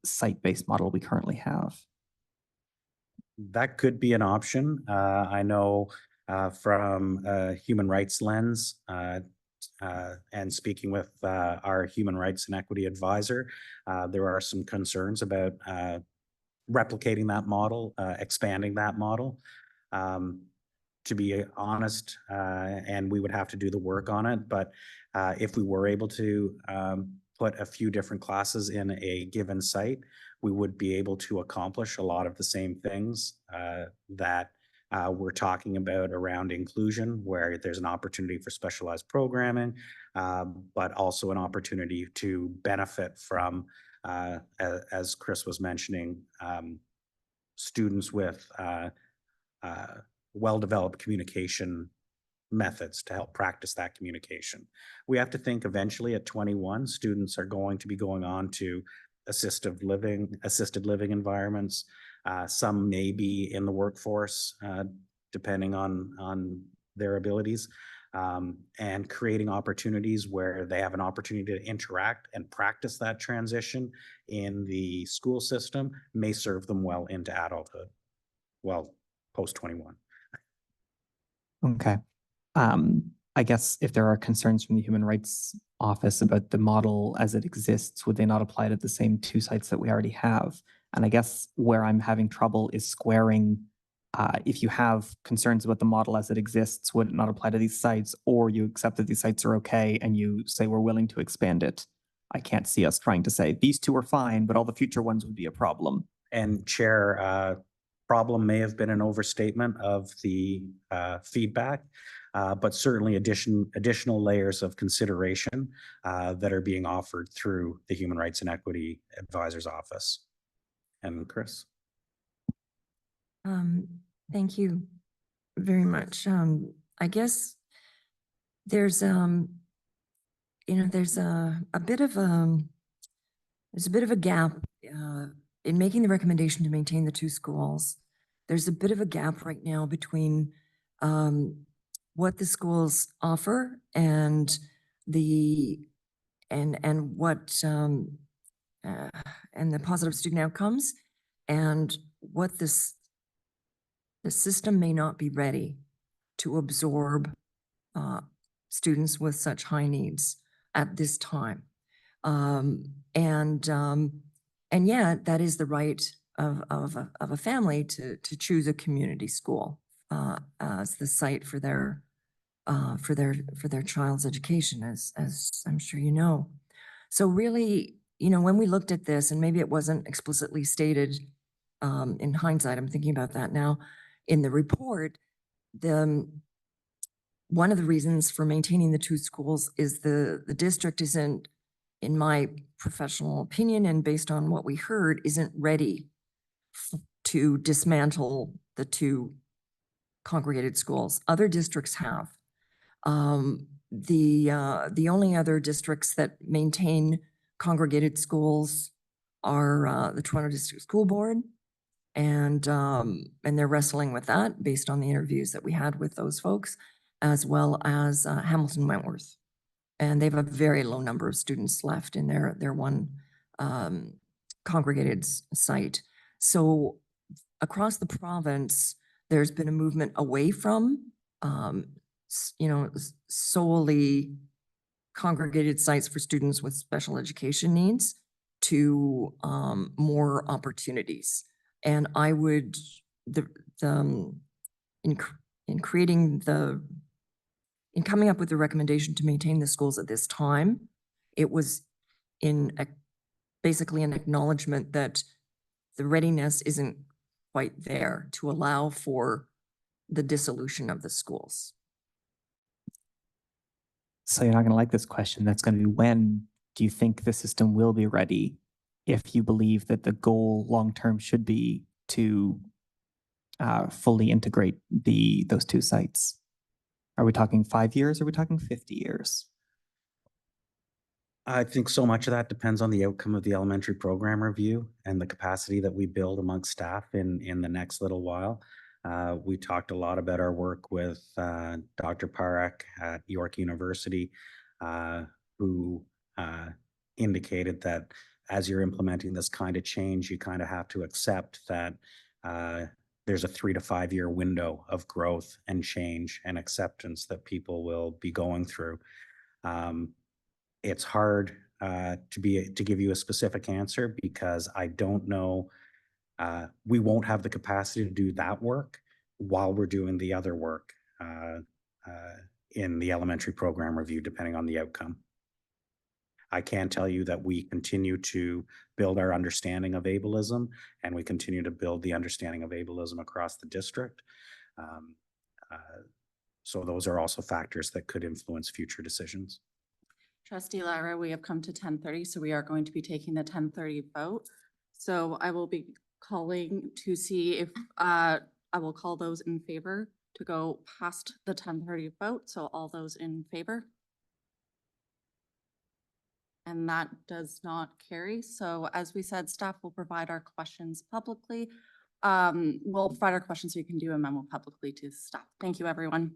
site-based model we currently have? That could be an option. I know from a human rights lens and speaking with our human rights and equity advisor, there are some concerns about replicating that model, expanding that model. To be honest, and we would have to do the work on it, but if we were able to put a few different classes in a given site, we would be able to accomplish a lot of the same things that we're talking about around inclusion, where there's an opportunity for specialized programming, but also an opportunity to benefit from, as Chris was mentioning, students with well-developed communication methods to help practice that communication. We have to think eventually at 21, students are going to be going on to assisted living environments. Some may be in the workforce, depending on their abilities, and creating opportunities where they have an opportunity to interact and practice that transition in the school system may serve them well into adulthood, well, post 21. Okay. I guess if there are concerns from the Human Rights Office about the model as it exists, would they not apply it at the same two sites that we already have? And I guess where I'm having trouble is squaring, if you have concerns about the model as it exists, would it not apply to these sites, or you accept that these sites are okay and you say we're willing to expand it? I can't see us trying to say these two are fine, but all the future ones would be a problem. And Chair, problem may have been an overstatement of the feedback, but certainly additional layers of consideration that are being offered through the Human Rights and Equity Advisor's Office. And Chris? Thank you very much. I guess there's there's a bit of a gap in making the recommendation to maintain the two schools. There's a bit of a gap right now between what the schools offer and what and the positive student outcomes, and what the system may not be ready to absorb students with such high needs at this time. And yet that is the right of a family to choose a community school as the site for their child's education, as I'm sure you know. So really, when we looked at this, and maybe it wasn't explicitly stated in hindsight, I'm thinking about that now, in the report, one of the reasons for maintaining the two schools is the district isn't, in my professional opinion and based on what we heard, isn't ready to dismantle the two congregated schools. Other districts have. The only other districts that maintain congregated schools are the Toronto District School Board, and they're wrestling with that based on the interviews that we had with those folks, as well as Hamilton Wentworth. And they have a very low number of students left in their one congregated site. So across the province, there's been a movement away from, solely congregated sites for students with special education needs to more opportunities. And I would, in coming up with the recommendation to maintain the schools at this time, it was basically an acknowledgement that the readiness isn't quite there to allow for the dissolution of the schools. So you're not going to like this question. That's going to be, when do you think the system will be ready, if you believe that the goal long-term should be to fully integrate those two sites? Are we talking 5 years? Or are we talking 50 years? I think so much of that depends on the outcome of the elementary program review and the capacity that we build amongst staff in the next little while. We talked a lot about our work with Dr. Parekh at York University, who indicated that as you're implementing this kind of change, you kind of have to accept that there's a 3 to 5 year window of growth and change and acceptance that people will be going through. It's hard to give you a specific answer, because I don't know. We won't have the capacity to do that work while we're doing the other work in the elementary program review, depending on the outcome. I can tell you that we continue to build our understanding of ableism, and we continue to build the understanding of ableism across the district. So those are also factors that could influence future decisions. Trustee Lara, we have come to 10:30, so we are going to be taking the 10:30 vote. So I will be calling to see if, I will call those in favor to go past the 10:30 vote. So all those in favor? And that does not carry. So as we said, staff will provide our questions publicly. We'll provide our questions so you can do a memo publicly to staff. Thank you, everyone.